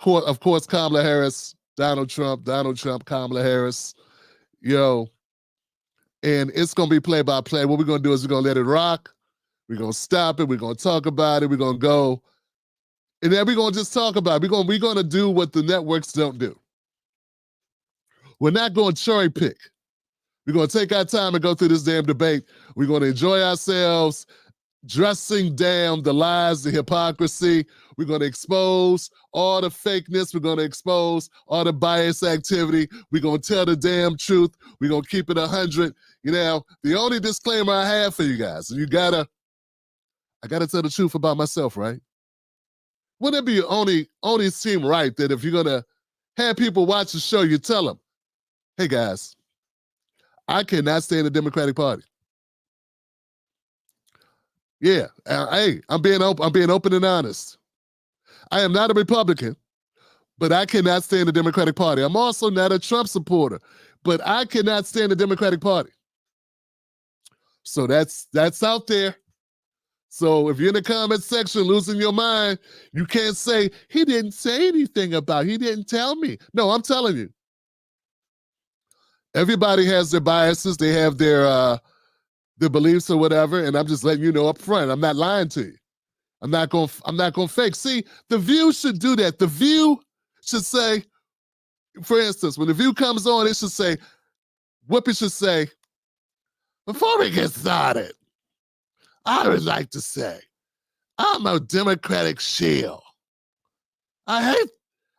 Of course, Kamala Harris, Donald Trump, Kamala Harris, and it's going to be play by play. What we're going to do is we're going to let it rock. We're going to stop it. We're going to talk about it. We're going to go. And then we're going to just talk about it. We're going to do what the networks don't do. We're not going to cherry pick. We're going to take our time and go through this damn debate. We're going to enjoy ourselves, dressing down the lies, the hypocrisy. We're going to expose all the fakeness. We're going to expose all the bias activity. We're going to tell the damn truth. We're going to keep it 100. The only disclaimer I have for you guys, and I got to tell the truth about myself, right? Wouldn't it be only seem right that if you're going to have people watch the show, you tell them, hey guys, I cannot stand the Democratic Party. Yeah, hey, I'm being open and honest. I am not a Republican, but I cannot stand the Democratic Party. I'm also not a Trump supporter, but I cannot stand the Democratic Party. So that's out there. So if you're in the comment section losing your mind, you can't say, he didn't say anything about it. He didn't tell me. No, I'm telling you. Everybody has their biases. They have their beliefs or whatever, and I'm just letting you know up front. I'm not lying to you. I'm not gonna fake. See, The View should do that. The View should say, for instance, when The View comes on, it should say, Whoopi should say, before we get started, I would like to say, I'm a Democratic shield. I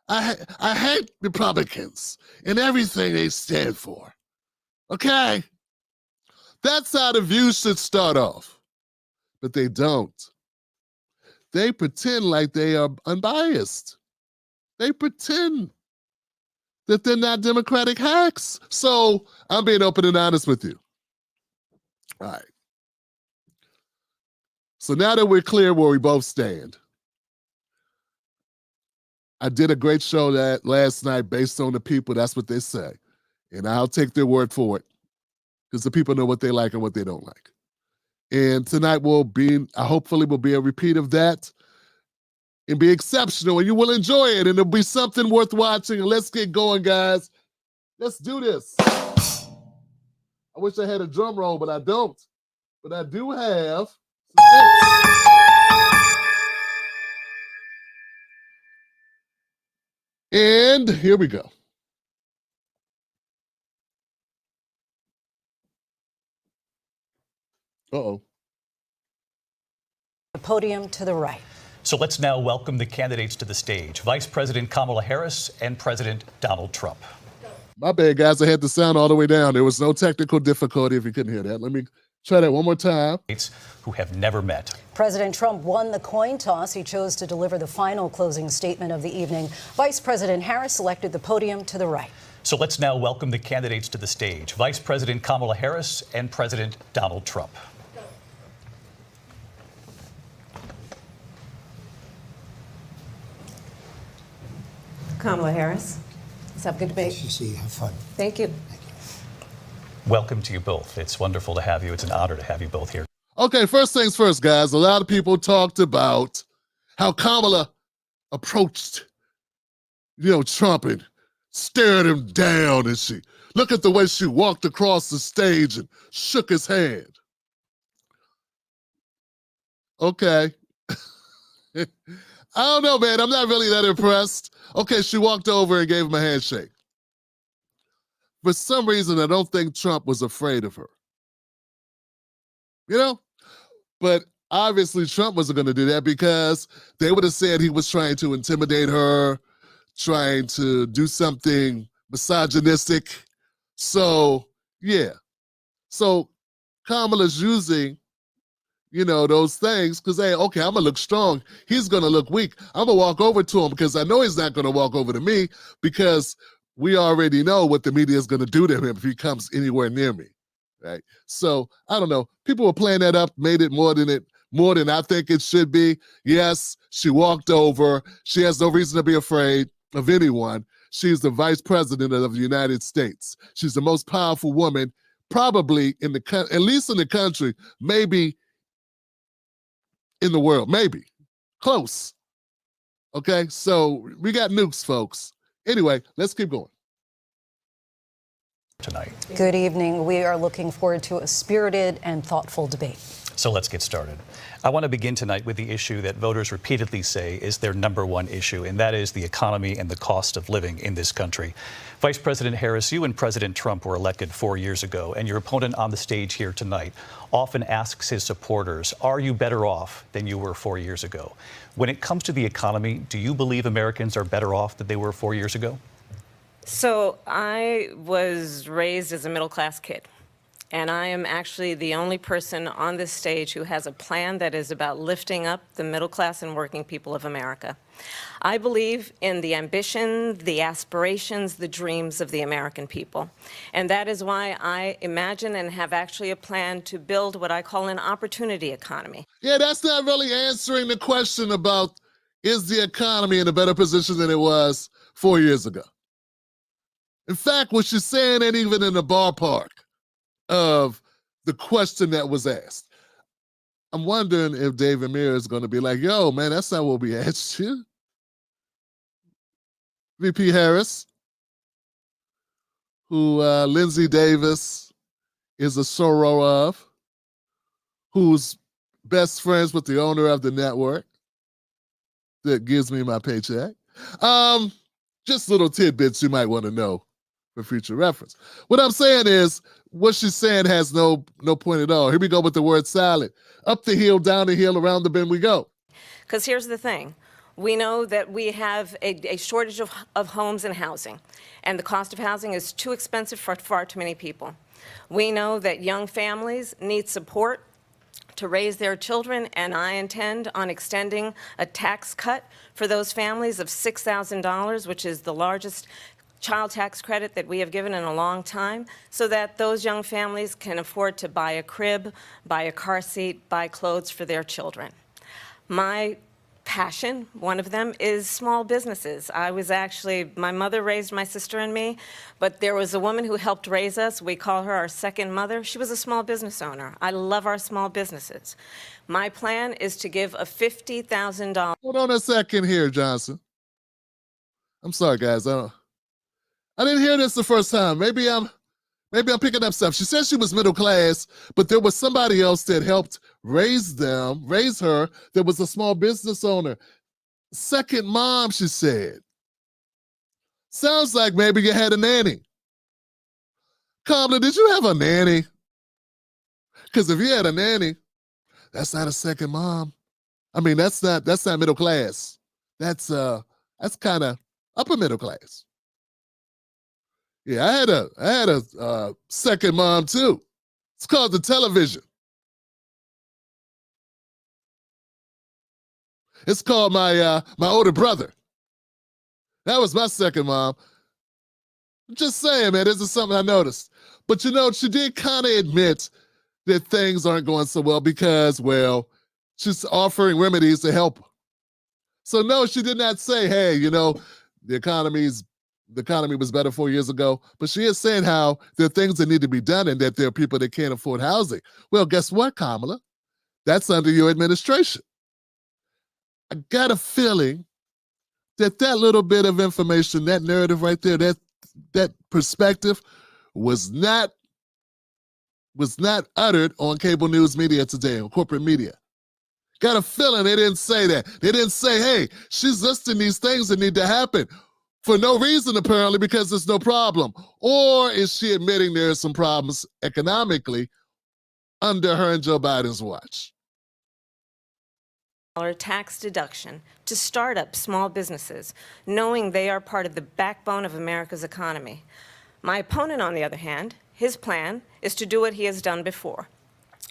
hate Republicans and everything they stand for. Okay? That's how The View should start off. But they don't. They pretend like they are unbiased. They pretend that they're not Democratic hacks. So I'm being open and honest with you. All right. So now that we're clear where we both stand, I did a great show last night based on the people. That's what they say. And I'll take their word for it because the people know what they like and what they don't like. And tonight hopefully will be a repeat of that and be exceptional, and you will enjoy it, and it'll be something worth watching. And let's get going, guys. Let's do this. I wish I had a drum roll, but I don't. But I do have and here we go. Uh-oh. The podium to the right. So let's now welcome the candidates to the stage. Vice President Kamala Harris and President Donald Trump. My bad, guys. I had the sound all the way down. There was no technical difficulty if you couldn't hear that. Let me try that one more time. Who have never met. President Trump won the coin toss. He chose to deliver the final closing statement of the evening. Vice President Harris selected the podium to the right. So let's now welcome the candidates to the stage. Vice President Kamala Harris and President Donald Trump. Kamala Harris. Let's have a good debate. Nice to see you. Have fun. Thank you. Welcome to you both. It's wonderful to have you. It's an honor to have you both here. Okay, first things first, guys. A lot of people talked about how Kamala approached, Trump and stared him down, and look at the way she walked across the stage and shook his hand. Okay. I don't know, man. I'm not really that impressed. Okay, she walked over and gave him a handshake. For some reason, I don't think Trump was afraid of her. But obviously Trump wasn't going to do that because they would have said he was trying to intimidate her, trying to do something misogynistic. So, yeah. So Kamala's using, those things because, hey, okay, I'm going to look strong. He's going to look weak. I'm going to walk over to him because I know he's not going to walk over to me because we already know what the media is going to do to him if he comes anywhere near me. Right. So I don't know. People were playing that up, made it more than I think it should be. Yes, she walked over. She has no reason to be afraid of anyone. She's the vice president of the United States. She's the most powerful woman, probably at least in the country, maybe in the world, maybe close. Okay, so we got nukes, folks. Anyway, let's keep going. Tonight. Good evening. We are looking forward to a spirited and thoughtful debate. So let's get started. I want to begin tonight with the issue that voters repeatedly say is their #1 issue, and that is the economy and the cost of living in this country. Vice President Harris, you and President Trump were elected 4 years ago, and your opponent on the stage here tonight often asks his supporters, are you better off than you were 4 years ago? When it comes to the economy, do you believe Americans are better off than they were 4 years ago? So I was raised as a middle-class kid, and I am actually the only person on this stage who has a plan that is about lifting up the middle class and working people of America. I believe in the ambition, the aspirations, the dreams of the American people. And that is why I imagine and have actually a plan to build what I call an opportunity economy. Yeah, that's not really answering the question about is the economy in a better position than it was 4 years ago. In fact, what she's saying ain't even in the ballpark of the question that was asked. I'm wondering if David Muir is going to be like, yo, man, that's not what we asked you. VP Harris, who Lindsay Davis is a soror of, who's best friends with the owner of the network that gives me my paycheck. Just little tidbits you might want to know for future reference. What I'm saying is, what she's saying has no point at all. Here we go with the word salad. Up the hill, down the hill, around the bend we go. Because here's the thing. We know that we have a shortage of homes and housing, and the cost of housing is too expensive for far too many people. We know that young families need support to raise their children, and I intend on extending a tax cut for those families of $6,000, which is the largest child tax credit that we have given in a long time, so that those young families can afford to buy a crib, buy a car seat, buy clothes for their children. My passion, one of them, is small businesses. My mother raised my sister and me, but there was a woman who helped raise us. We call her our second mother. She was a small business owner. I love our small businesses. My plan is to give a $50,000. Hold on a second here, Johnson. I'm sorry, guys. I didn't hear this the first time. Maybe I'm picking up stuff. She said she was middle class, but there was somebody else that helped raise her, that was a small business owner. Second mom, she said. Sounds like maybe you had a nanny. Kamala, did you have a nanny? Because if you had a nanny, that's not a second mom. I mean, that's not middle class. That's kind of upper middle class. Yeah, I had a second mom too. It's called the television. It's called my older brother. That was my second mom. I'm just saying, man, this is something I noticed. But you know, she did kind of admit that things aren't going so well because, well, she's offering remedies to help her. So no, she did not say, hey, you know, the economy was better 4 years ago, but she is saying how there are things that need to be done and that there are people that can't afford housing. Well, guess what, Kamala? That's under your administration. I got a feeling that little bit of information, that narrative right there, that perspective was not uttered on cable news media today, on corporate media. Got a feeling they didn't say that. They didn't say, hey, she's listing these things that need to happen. For no reason, apparently, because there's no problem. Or is she admitting there are some problems economically under her and Joe Biden's watch? Tax deduction to start up small businesses, knowing they are part of the backbone of America's economy. My opponent, on the other hand, his plan is to do what he has done before,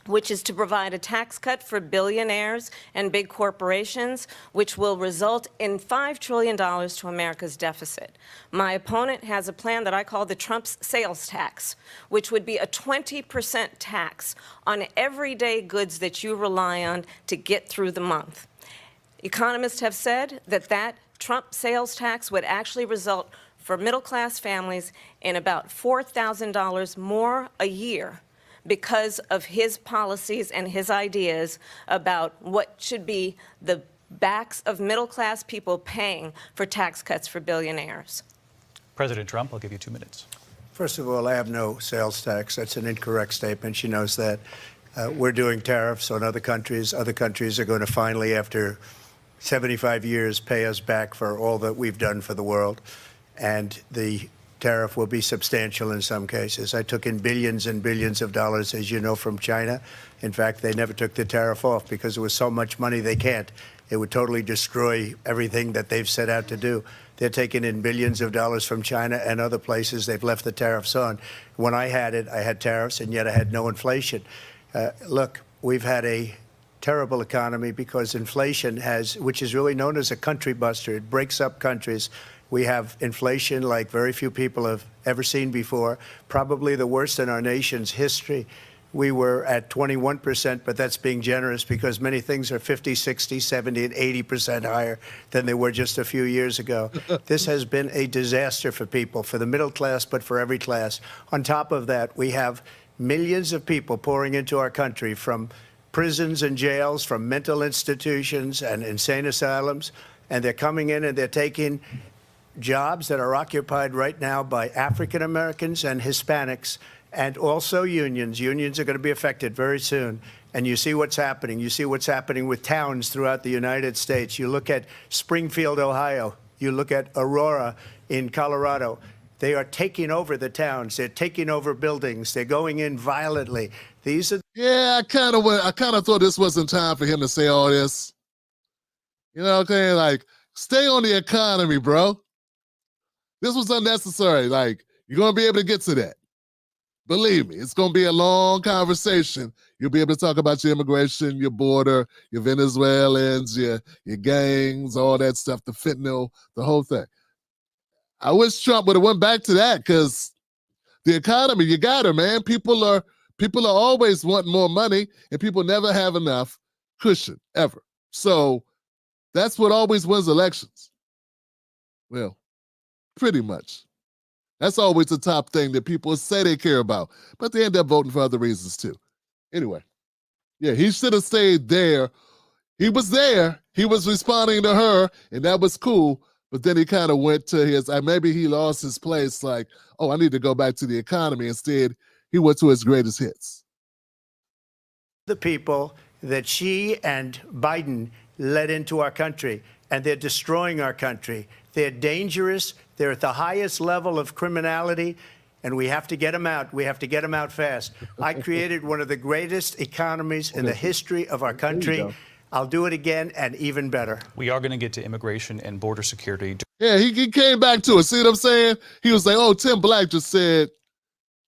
which is to provide a tax cut for billionaires and big corporations, which will result in $5 trillion to America's deficit. My opponent has a plan that I call the Trump's sales tax, which would be a 20% tax on everyday goods that you rely on to get through the month. Economists have said that Trump sales tax would actually result for middle-class families in about $4,000 more a year because of his policies and his ideas about what should be the backs of middle-class people paying for tax cuts for billionaires. President Trump, I'll give you 2 minutes. First of all, I have no sales tax. That's an incorrect statement. She knows that. We're doing tariffs on other countries. Other countries are going to finally, after 75 years, pay us back for all that we've done for the world. And the tariff will be substantial in some cases. I took in billions and billions of dollars, as you know, from China. In fact, they never took the tariff off because there was so much money they can't. It would totally destroy everything that they've set out to do. They're taking in billions of dollars from China and other places. They've left the tariffs on. When I had it, I had tariffs, and yet I had no inflation. Look, we've had a terrible economy because inflation has, which is really known as a country buster. It breaks up countries. We have inflation like very few people have ever seen before, probably the worst in our nation's history. We were at 21%, but that's being generous because many things are 50, 60, 70, and 80% higher than they were just a few years ago. This has been a disaster for people, for the middle class, but for every class. On top of that, we have millions of people pouring into our country from prisons and jails, from mental institutions and insane asylums, and they're coming in and they're taking jobs that are occupied right now by African Americans and Hispanics, and also unions. Unions are going to be affected very soon. And you see what's happening. You see what's happening with towns throughout the United States. You look at Springfield, Ohio. You look at Aurora in Colorado. They are taking over the towns. They're taking over buildings. They're going in violently. These are. Yeah, I kind of thought this wasn't time for him to say all this. You know what I'm saying? Like, stay on the economy, bro. This was unnecessary. Like, you're going to be able to get to that. Believe me, it's going to be a long conversation. You'll be able to talk about your immigration, your border, your Venezuelans, your gangs, all that stuff, the fentanyl, the whole thing. I wish Trump would have went back to that because the economy, you got her, man. People are always wanting more money, and people never have enough cushion, ever. So that's what always wins elections. Well, pretty much. That's always the top thing that people say they care about, but they end up voting for other reasons too. Anyway, yeah, he should have stayed there. He was there. He was responding to her, and that was cool. But then he kind of went to his, maybe he lost his place, like, oh, I need to go back to the economy. Instead, he went to his greatest hits. The people that she and Biden led into our country, and they're destroying our country. They're dangerous. They're at the highest level of criminality, and we have to get them out. We have to get them out fast. I created one of the greatest economies in the history of our country. I'll do it again and even better. We are going to get to immigration and border security. Yeah, he came back to it. See what I'm saying? He was like, oh, Tim Black just, sent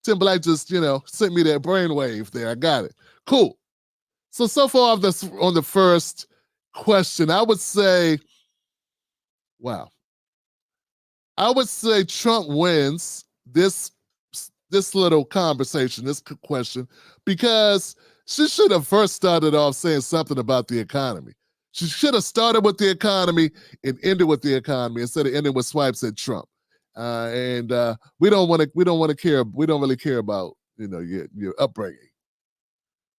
me that brainwave there. I got it. Cool. So far on the first question, I would say, wow. I would say Trump wins this little conversation, this question, because she should have first started off saying something about the economy. She should have started with the economy and ended with the economy instead of ending with swipes at Trump. We don't really care about your upbringing.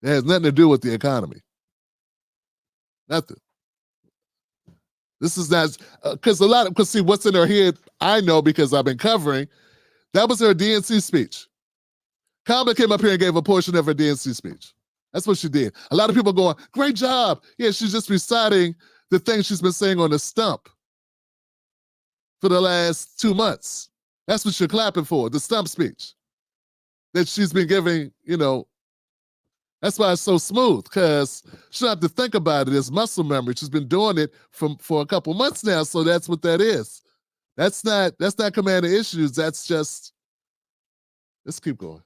It has nothing to do with the economy. Nothing. This is not because see what's in her head. I know because I've been covering. That was her DNC speech. Kamala came up here and gave a portion of her DNC speech. That's what she did. A lot of people going, great job. Yeah, she's just reciting the things she's been saying on the stump for the last 2 months. That's what you're clapping for, the stump speech that she's been giving, That's why it's so smooth, because she don't have to think about it. It's muscle memory. She's been doing it for a couple months now, so that's what that is. That's not command of issues. That's just, let's keep going.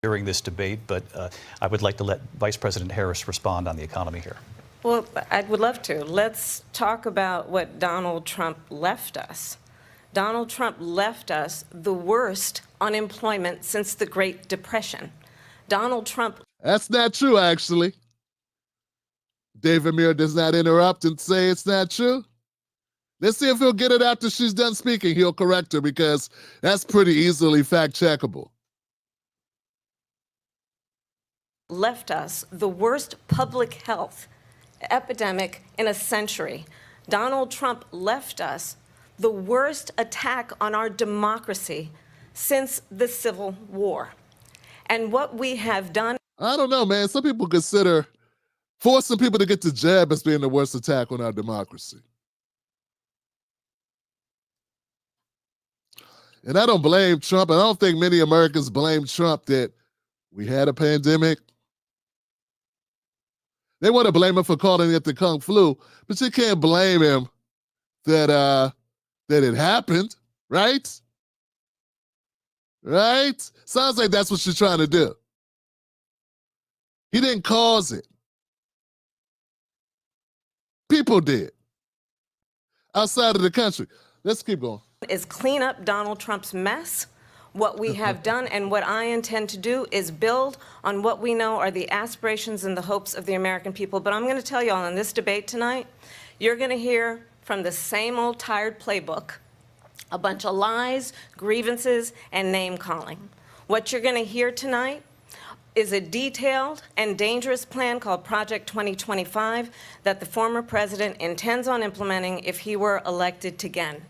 During this debate, but I would like to let Vice President Harris respond on the economy here. Well, I would love to. Let's talk about what Donald Trump left us. Donald Trump left us the worst unemployment since the Great Depression. Donald Trump. That's not true, actually. David Muir does not interrupt and say it's not true. Let's see if he'll get it after she's done speaking. He'll correct her because that's pretty easily fact-checkable. Left us the worst public health epidemic in a century. Donald Trump left us the worst attack on our democracy since the Civil War. And what we have done. I don't know, man. Some people consider forcing people to get the jab as being the worst attack on our democracy. And I don't blame Trump. And I don't think many Americans blame Trump that we had a pandemic. They want to blame him for calling it the Kung flu, but you can't blame him that it happened, right? Right? Sounds like that's what you're trying to do. He didn't cause it. People did. Outside of the country. Let's keep going. Is clean up Donald Trump's mess. What we have done and what I intend to do is build on what we know are the aspirations and the hopes of the American people. But I'm going to tell you all in this debate tonight, you're going to hear from the same old tired playbook, a bunch of lies, grievances, and name-calling. What you're going to hear tonight is a detailed and dangerous plan called Project 2025 that the former president intends on implementing if he were elected again.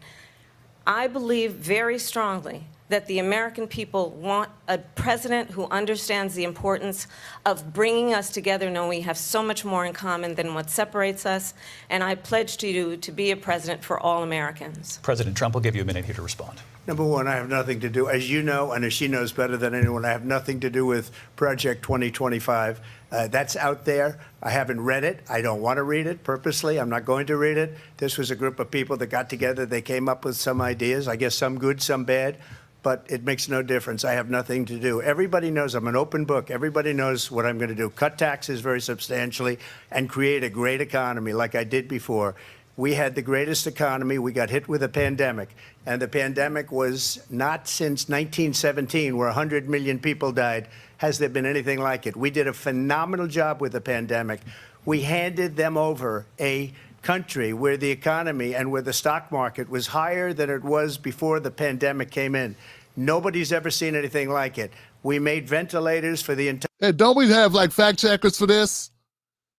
I believe very strongly that the American people want a president who understands the importance of bringing us together, knowing we have so much more in common than what separates us. And I pledge to you to be a president for all Americans. President Trump will give you a minute here to respond. Number one, I have nothing to do, as you know, and as she knows better than anyone, I have nothing to do with Project 2025. That's out there. I haven't read it. I don't want to read it purposely. I'm not going to read it. This was a group of people that got together. They came up with some ideas, I guess some good, some bad, but it makes no difference. I have nothing to do. Everybody knows I'm an open book. Everybody knows what I'm going to do. Cut taxes very substantially and create a great economy like I did before. We had the greatest economy. We got hit with a pandemic. And the pandemic was not since 1917, where 100 million people died, has there been anything like it. We did a phenomenal job with the pandemic. We handed them over a country where the economy and where the stock market was higher than it was before the pandemic came in. Nobody's ever seen anything like it. We made ventilators for the entire. Hey, don't we have like fact checkers for this?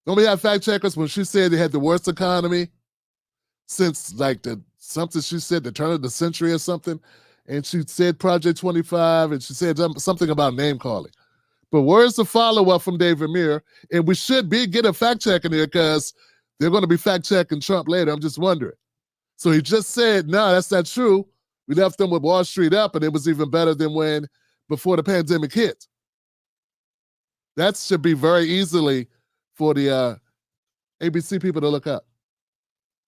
Don't we have fact checkers when she said they had the worst economy since like something she said the turn of the century or something, and she said Project 25, and she said something about name calling. But where's the follow-up from David Muir? And we should get a fact check in here because they're going to be fact checking Trump later. I'm just wondering. So he just said, no, that's not true. We left them with Wall Street up, and it was even better than before the pandemic hit. That should be very easily for the ABC people to look up.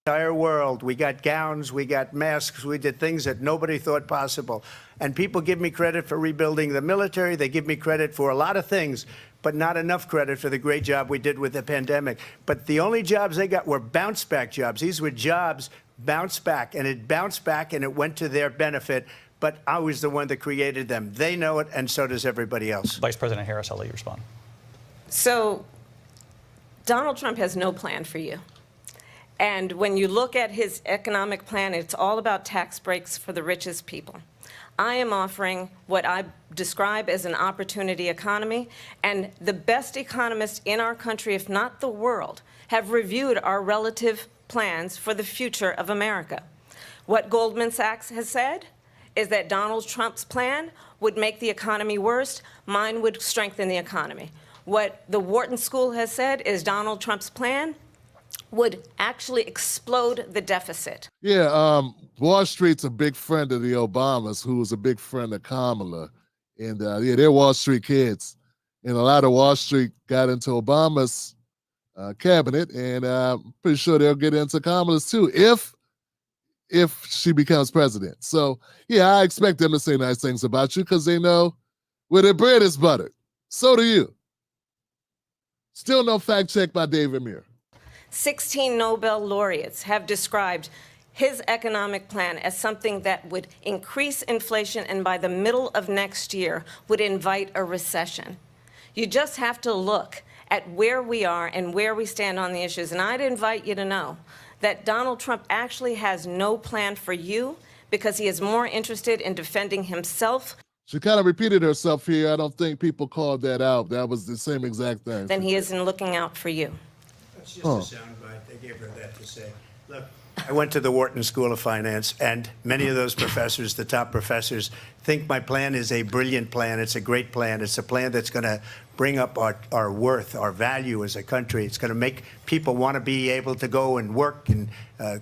Entire world. We got gowns, we got masks, we did things that nobody thought possible. And people give me credit for rebuilding the military. They give me credit for a lot of things, but not enough credit for the great job we did with the pandemic. But the only jobs they got were bounce back jobs. These were jobs bounce back, and it bounced back and it went to their benefit. But I was the one that created them. They know it, and so does everybody else. Vice President Harris, I'll let you respond. So Donald Trump has no plan for you. And when you look at his economic plan, it's all about tax breaks for the richest people. I am offering what I describe as an opportunity economy, and the best economists in our country, if not the world, have reviewed our relative plans for the future of America. What Goldman Sachs has said is that Donald Trump's plan would make the economy worse, mine would strengthen the economy. What the Wharton School has said is Donald Trump's plan would actually explode the deficit. Yeah, Wall Street's a big friend of the Obamas, who was a big friend of Kamala. And yeah, they're Wall Street kids. And a lot of Wall Street got into Obama's cabinet, and I'm pretty sure they'll get into Kamala's too, if she becomes president. So yeah, I expect them to say nice things about you because they know where their bread is buttered. So do you. Still no fact check by David Muir. 16 Nobel laureates have described his economic plan as something that would increase inflation and by the middle of next year would invite a recession. You just have to look at where we are and where we stand on the issues. And I'd invite you to know that Donald Trump actually has no plan for you because he is more interested in defending himself. She kind of repeated herself here. I don't think people called that out. That was the same exact thing. Than he is in looking out for you. It's just a soundbite. They gave her that to say. Look, I went to the Wharton School of Finance, and many of those professors, the top professors, think my plan is a brilliant plan. It's a great plan. It's a plan that's going to bring up our worth, our value as a country. It's going to make people want to be able to go and work and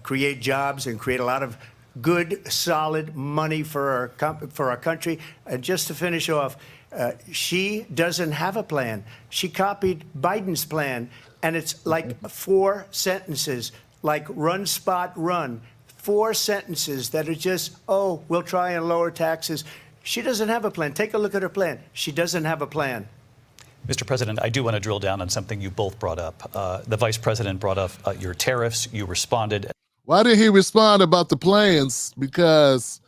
create jobs and create a lot of good, solid money for our country. And just to finish off, she doesn't have a plan. She copied Biden's plan, and it's like 4 sentences, like run, spot, run. 4 sentences that are just, oh, we'll try and lower taxes. She doesn't have a plan. Take a look at her plan. She doesn't have a plan. Mr. President, I do want to drill down on something you both brought up. The Vice President brought up your tariffs. You responded. Why did he respond about the plans? Because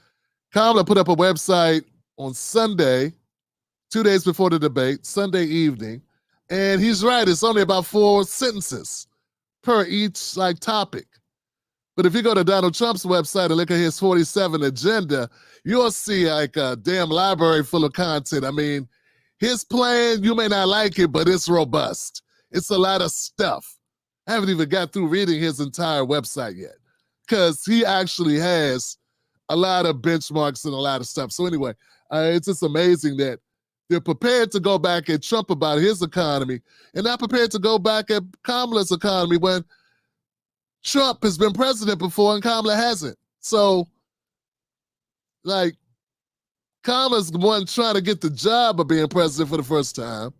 Kamala put up a website on Sunday, 2 days before the debate, Sunday evening, and he's right. It's only about 4 sentences per each topic. But if you go to Donald Trump's website and look at his 47 agenda, you'll see like a damn library full of content. I mean, his plan, you may not like it, but it's robust. It's a lot of stuff. I haven't even got through reading his entire website yet because he actually has a lot of benchmarks and a lot of stuff. So anyway, it's just amazing that they're prepared to go back at Trump about his economy and not prepared to go back at Kamala's economy when Trump has been president before and Kamala hasn't. So, Kamala's the one trying to get the job of being president for the first time,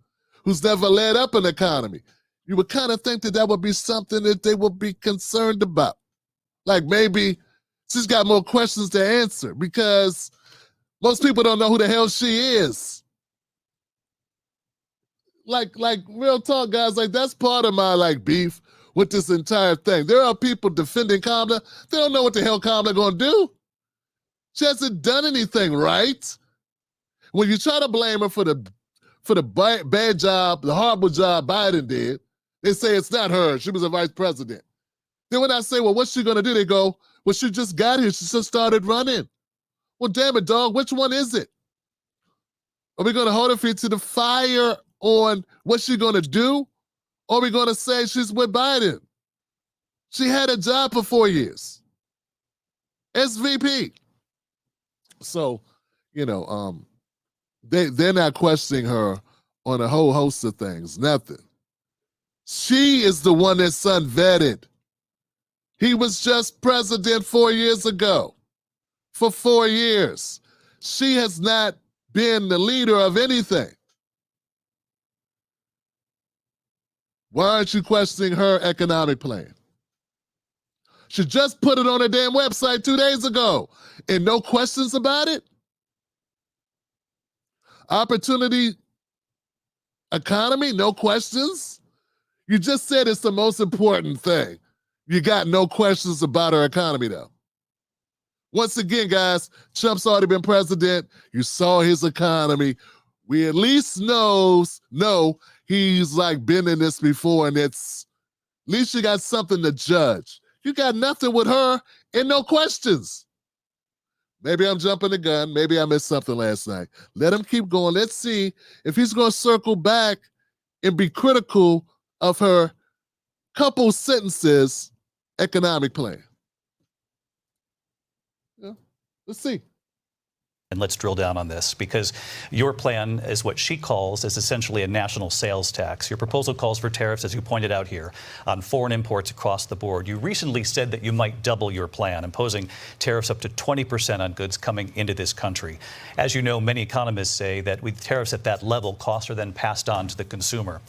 who's never led up an economy. You would kind of think that that would be something that they would be concerned about. Like maybe she's got more questions to answer because most people don't know who the hell she is. Like real talk, guys, that's part of my beef with this entire thing. There are people defending Kamala. They don't know what the hell Kamala gonna do. She hasn't done anything right. When you try to blame her for the bad job, the horrible job Biden did, they say it's not her. She was a vice president. Then when I say, well, what's she gonna do? They go, well, she just got here. She just started running. Well, damn it, dog. Which one is it? Are we gonna hold her feet to the fire on what she's gonna do? Or are we gonna say she's with Biden? She had a job for 4 years. SVP. So, they're not questioning her on a whole host of things. Nothing. She is the one that's unvetted. He was just president 4 years ago. For 4 years. She has not been the leader of anything. Why aren't you questioning her economic plan? She just put it on her damn website 2 days ago. And no questions about it? Opportunity economy, no questions? You just said it's the most important thing. You got no questions about her economy, though. Once again, guys, Trump's already been president. You saw his economy. We at least know he's been in this before, and at least you got something to judge. You got nothing with her and no questions. Maybe I'm jumping the gun. Maybe I missed something last night. Let him keep going. Let's see if he's going to circle back and be critical of her couple sentences economic plan. Yeah, let's see. And let's drill down on this because your plan is what she calls is essentially a national sales tax. Your proposal calls for tariffs, as you pointed out here, on foreign imports across the board. You recently said that you might double your plan, imposing tariffs up to 20% on goods coming into this country. As you know, many economists say that with tariffs at that level, costs are then passed on to the consumer.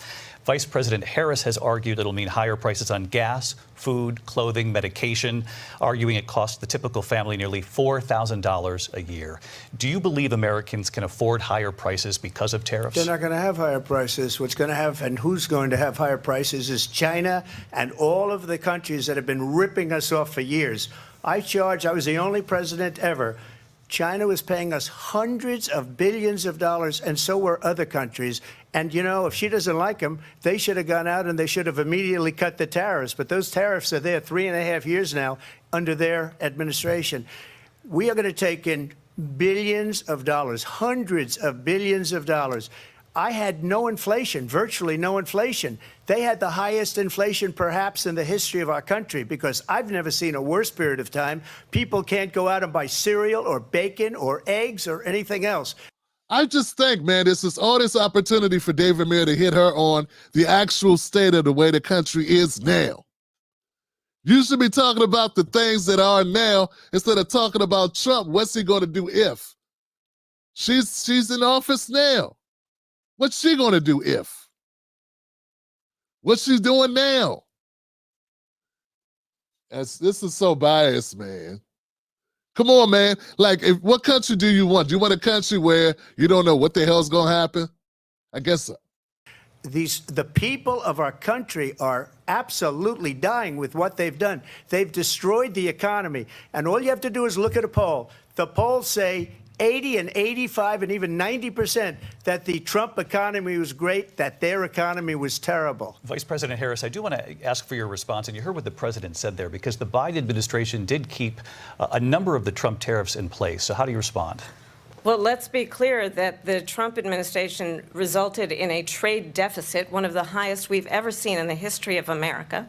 Vice President Harris has argued it'll mean higher prices on gas, food, clothing, medication, arguing it costs the typical family nearly $4,000 a year. Do you believe Americans can afford higher prices because of tariffs? They're not going to have higher prices. What's going to have and who's going to have higher prices is China and all of the countries that have been ripping us off for years. I was the only president ever. China was paying us hundreds of billions of dollars, and so were other countries. And, if she doesn't like them, they should have gone out and they should have immediately cut the tariffs. But those tariffs are there 3.5 years now under their administration. We are going to take in billions of dollars, hundreds of billions of dollars. I had no inflation, virtually no inflation. They had the highest inflation perhaps in the history of our country, because I've never seen a worse period of time. People can't go out and buy cereal or bacon or eggs or anything else. I just think, man, this is all this opportunity for David Mayer to hit her on the actual state of the way the country is now. You should be talking about the things that are now instead of talking about Trump. What's he going to do if? She's in office now. What's she going to do if? What's she doing now? This is so biased, man. Come on, man. Like, what country do you want? Do you want a country where you don't know what the hell's going to happen? I guess so. The people of our country are absolutely dying with what they've done. They've destroyed the economy. And all you have to do is look at a poll. The polls say 80 and 85 and even 90% that the Trump economy was great, that their economy was terrible. Vice President Harris, I do want to ask for your response, and you heard what the president said there, because the Biden administration did keep a number of the Trump tariffs in place. So how do you respond? Well, let's be clear that the Trump administration resulted in a trade deficit, one of the highest we've ever seen in the history of America.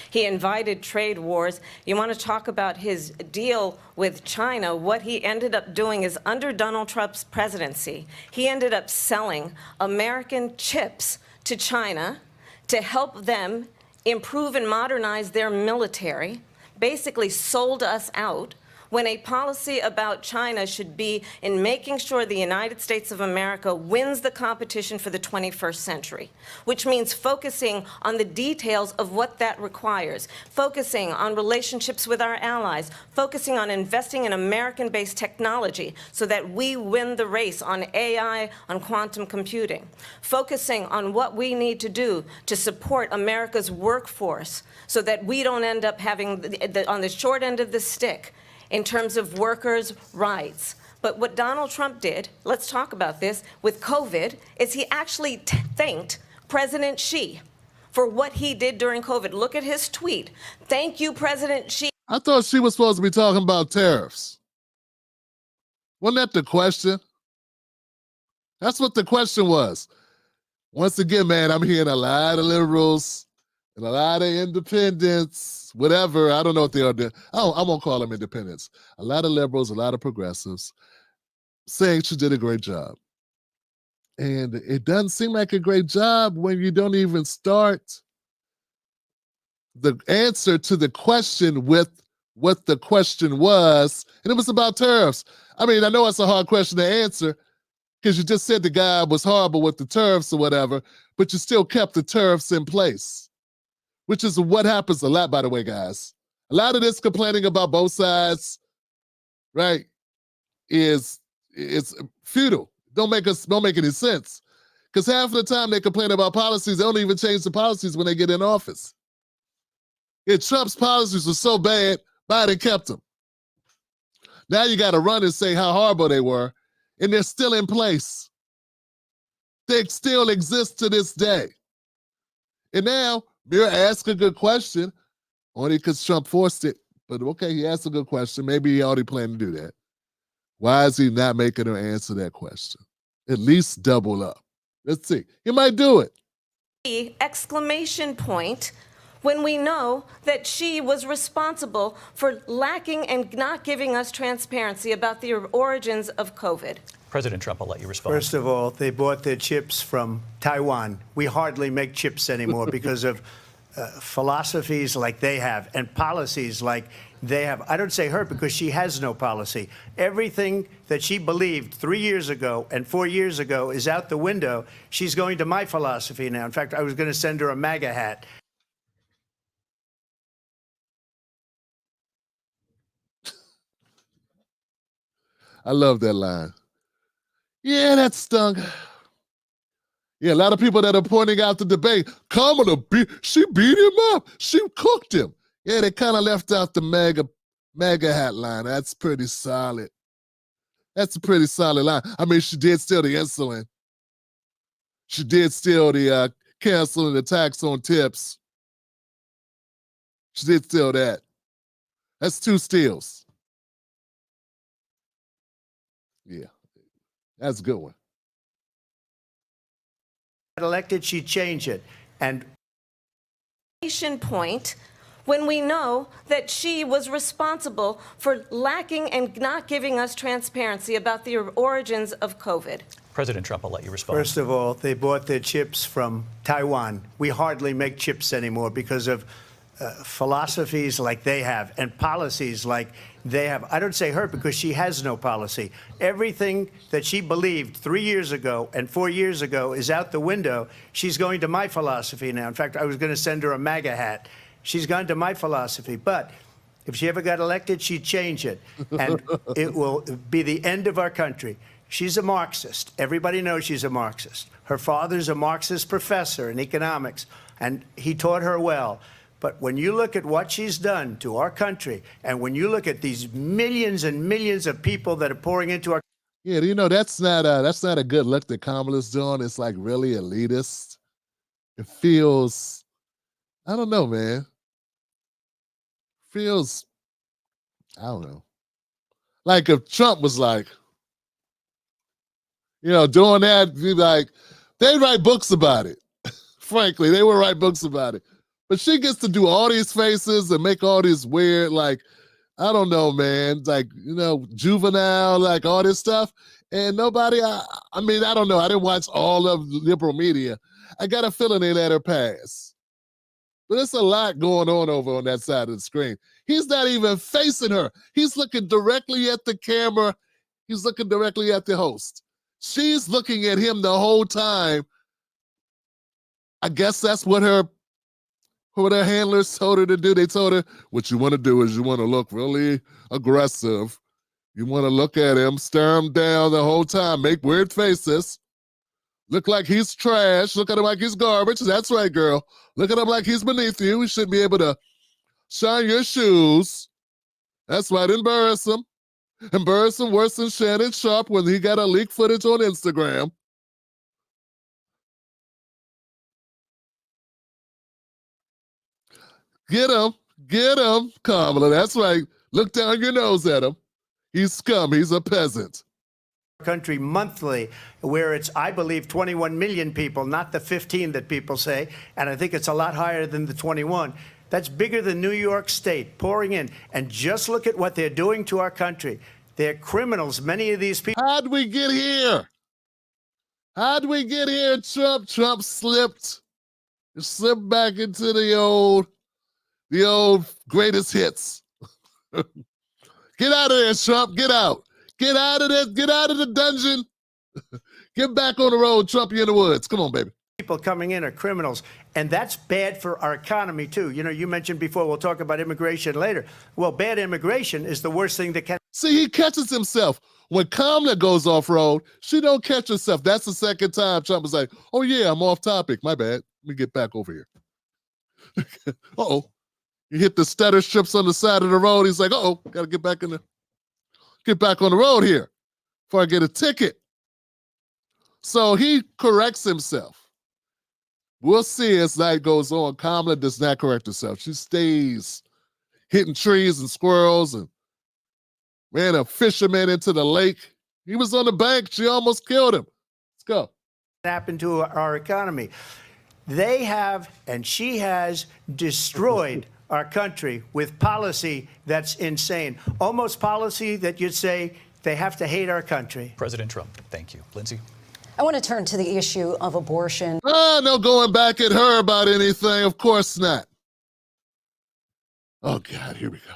He invited trade wars. You want to talk about his deal with China? What he ended up doing is, under Donald Trump's presidency, he ended up selling American chips to China to help them improve and modernize their military, basically sold us out, when a policy about China should be in making sure the United States of America wins the competition for the 21st century, which means focusing on the details of what that requires, focusing on relationships with our allies, focusing on investing in American-based technology so that we win the race on AI, on quantum computing, focusing on what we need to do to support America's workforce so that we don't end up having, on the short end of the stick, in terms of workers' rights. But what Donald Trump did, let's talk about this, with COVID, is he actually thanked President Xi for what he did during COVID. Look at his tweet. Thank you, President Xi. I thought she was supposed to be talking about tariffs. Wasn't that the question? That's what the question was. Once again, man, I'm hearing a lot of liberals and a lot of independents, whatever. I don't know what they are doing. Oh, I won't call them independents. A lot of liberals, a lot of progressives saying she did a great job. And it doesn't seem like a great job when you don't even start the answer to the question with what the question was. And it was about tariffs. I mean, I know it's a hard question to answer because you just said the guy was horrible with the tariffs or whatever, but you still kept the tariffs in place, which is what happens a lot, by the way, guys. A lot of this complaining about both sides, right, is futile. Don't make any sense. Because half of the time they complain about policies, they don't even change the policies when they get in office. Yeah, Trump's policies were so bad, Biden kept them. Now you got to run and say how horrible they were, and they're still in place. They still exist to this day. And now, Mayer asked a good question, only because Trump forced it. But okay, he asked a good question. Maybe he already planned to do that. Why is he not making her answer that question? At least double up. Let's see. He might do it. Exclamation point, when we know that she was responsible for lacking and not giving us transparency about the origins of COVID. President Trump, I'll let you respond. First of all, they bought their chips from Taiwan. We hardly make chips anymore because of philosophies like they have and policies like they have. I don't say her because she has no policy. Everything that she believed 3 years ago and 4 years ago is out the window. She's going to my philosophy now. In fact, I was going to send her a MAGA hat. I love that line. Yeah, that stung. Yeah, a lot of people that are pointing out the debate, Kamala, she beat him up. She cooked him. Yeah, they kind of left out the MAGA hat line. That's pretty solid. That's a pretty solid line. I mean, she did steal the insulin. She did steal the canceling the tax on tips. She did steal that. That's 2 steals. Yeah, that's a good one. elected, she'd change it. And point when we know that she was responsible for lacking and not giving us transparency about the origins of COVID. President Trump, I'll let you respond. first of all, they bought their chips from Taiwan. We hardly make chips anymore because of philosophies like they have and policies like they have. I don't say her because she has no policy. Everything that she believed 3 years ago and 4 years ago is out the window. She's going to my philosophy now. In fact, I was going to send her a MAGA hat. She's gone to my philosophy. But if she ever got elected, she'd change it. And it will be the end of our country. She's a Marxist. Everybody knows she's a Marxist. Her father's a Marxist professor in economics, and he taught her well. But when you look at what she's done to our country, and when you look at these millions and millions of people that are pouring into our Yeah, you know, that's not a good look that Kamala's doing. It's like really elitist. It feels, I don't know, man. Feels, I don't know. Like if Trump was like, you know, doing that, be like, they'd write books about it. Frankly, they would write books about it. But she gets to do all these faces and make all these weird, like, I don't know, man, like, you know, juvenile, like all this stuff. And nobody, I mean, I don't know. I didn't watch all of liberal media. I got a feeling they let her pass. But there's a lot going on over on that side of the screen. He's not even facing her. He's looking directly at the camera. He's looking directly at the host. She's looking at him the whole time. I guess that's what her handlers told her to do. They told her, what you want to do is you want to look really aggressive. You want to look at him, stare him down the whole time, make weird faces, look like he's trash, look at him like he's garbage. That's right, girl. Look at him like he's beneath you. We should be able to shine your shoes. That's right, embarrass him. Embarrass him worse than Shannon Sharp when he got a leak footage on Instagram. Get him, Kamala. That's right. Look down your nose at him. He's scum. He's a peasant. country monthly, where it's, I believe, 21 million people, not the 15 that people say, and I think it's a lot higher than the 21. That's bigger than New York State pouring in. And just look at what they're doing to our country. They're criminals, many of these people. How'd we get here? How'd we get here, Trump? Trump slipped back into the old greatest hits. Get out of there, Trump. Get out. Get out of there. Get out of the dungeon. Get back on the road, Trump. You're in the woods. Come on, baby. People coming in are criminals, and that's bad for our economy, too. You know, you mentioned before, we'll talk about immigration later. Well, bad immigration is the worst thing that can. See, he catches himself. When Kamala goes off-road, she don't catch herself. That's the second time Trump was like, oh, yeah, I'm off topic. My bad. Let me get back over here. Uh-oh. You hit the stutter strips on the side of the road. He's like, uh-oh, got to get back on the road here before I get a ticket. So he corrects himself. We'll see as night goes on. Kamala does not correct herself. She stays hitting trees and squirrels and ran a fisherman into the lake. He was on the bank. She almost killed him. Let's go. Happened to our economy. They have, and she has, destroyed our country with policy that's insane. Almost policy that you'd say they have to hate our country. President Trump, thank you. Lindsay? I want to turn to the issue of abortion. No going back at her about anything. Of course not. Oh, God, here we go.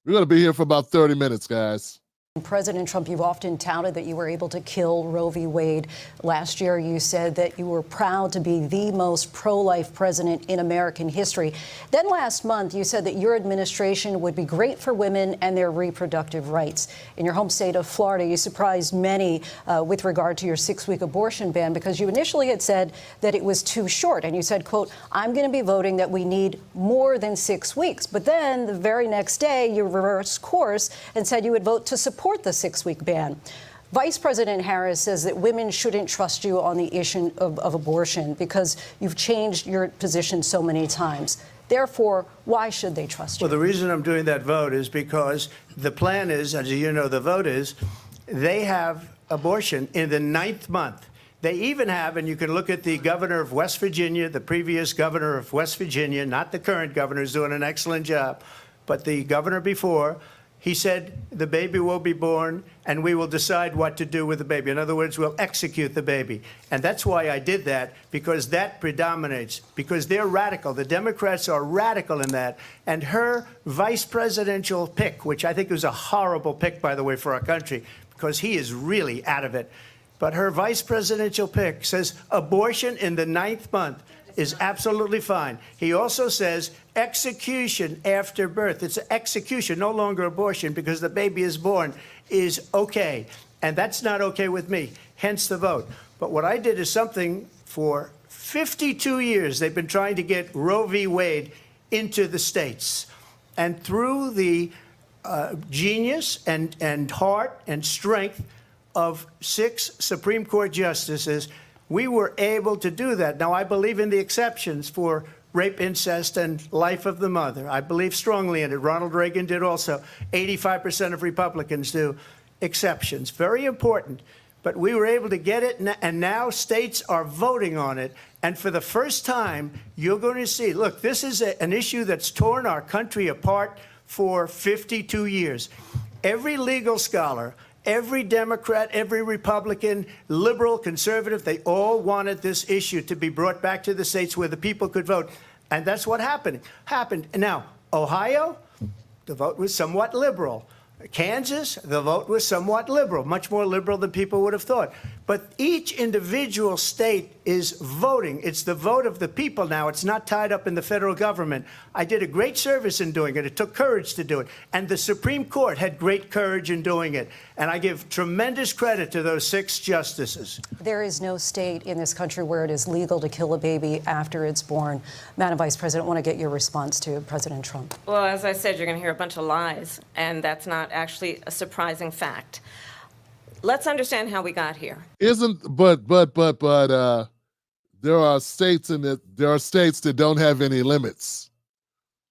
We're going to be here for about 30 minutes, guys. President Trump, you've often touted that you were able to kill Roe v. Wade. Last year, you said that you were proud to be the most pro-life president in American history. Then last month, you said that your administration would be great for women and their reproductive rights. In your home state of Florida, you surprised many with regard to your 6-week abortion ban because you initially had said that it was too short. And you said, quote, I'm going to be voting that we need more than 6 weeks. But then the very next day, you reversed course and said you would vote to support the 6-week ban. Vice President Harris says that women shouldn't trust you on the issue of abortion because you've changed your position so many times. Therefore, why should they trust you? Well, the reason I'm doing that vote is because the plan is, as you know, the vote is, they have abortion in the 9th month. They even have, and you can look at the governor of West Virginia, the previous governor of West Virginia, not the current governor, who's doing an excellent job, but the governor before, he said the baby will be born and we will decide what to do with the baby. In other words, we'll execute the baby. And that's why I did that, because that predominates, because they're radical. The Democrats are radical in that. And her vice presidential pick, which I think was a horrible pick, by the way, for our country, because he is really out of it. But her vice presidential pick says abortion in the 9th month is absolutely fine. He also says execution after birth. It's execution, no longer abortion, because the baby is born, is okay. And that's not okay with me, hence the vote. But what I did is something for 52 years. They've been trying to get Roe v. Wade into the states. And through the genius and heart and strength of 6 Supreme Court justices, we were able to do that. Now, I believe in the exceptions for rape, incest, and life of the mother. I believe strongly in it. Ronald Reagan did also. 85% of Republicans do. Exceptions. Very important. But we were able to get it, and now states are voting on it. And for the first time, you're going to see, look, this is an issue that's torn our country apart for 52 years. Every legal scholar, every Democrat, every Republican, liberal, conservative, they all wanted this issue to be brought back to the states where the people could vote. And that's what happened. Now, Ohio, the vote was somewhat liberal. Kansas, the vote was somewhat liberal, much more liberal than people would have thought. But each individual state is voting. It's the vote of the people now. It's not tied up in the federal government. I did a great service in doing it. It took courage to do it. And the Supreme Court had great courage in doing it. And I give tremendous credit to those 6 justices. There is no state in this country where it is legal to kill a baby after it's born. Madam Vice President, I want to get your response to President Trump. Well, as I said, you're going to hear a bunch of lies, and that's not actually a surprising fact. Let's understand how we got here. But there are states that don't have any limits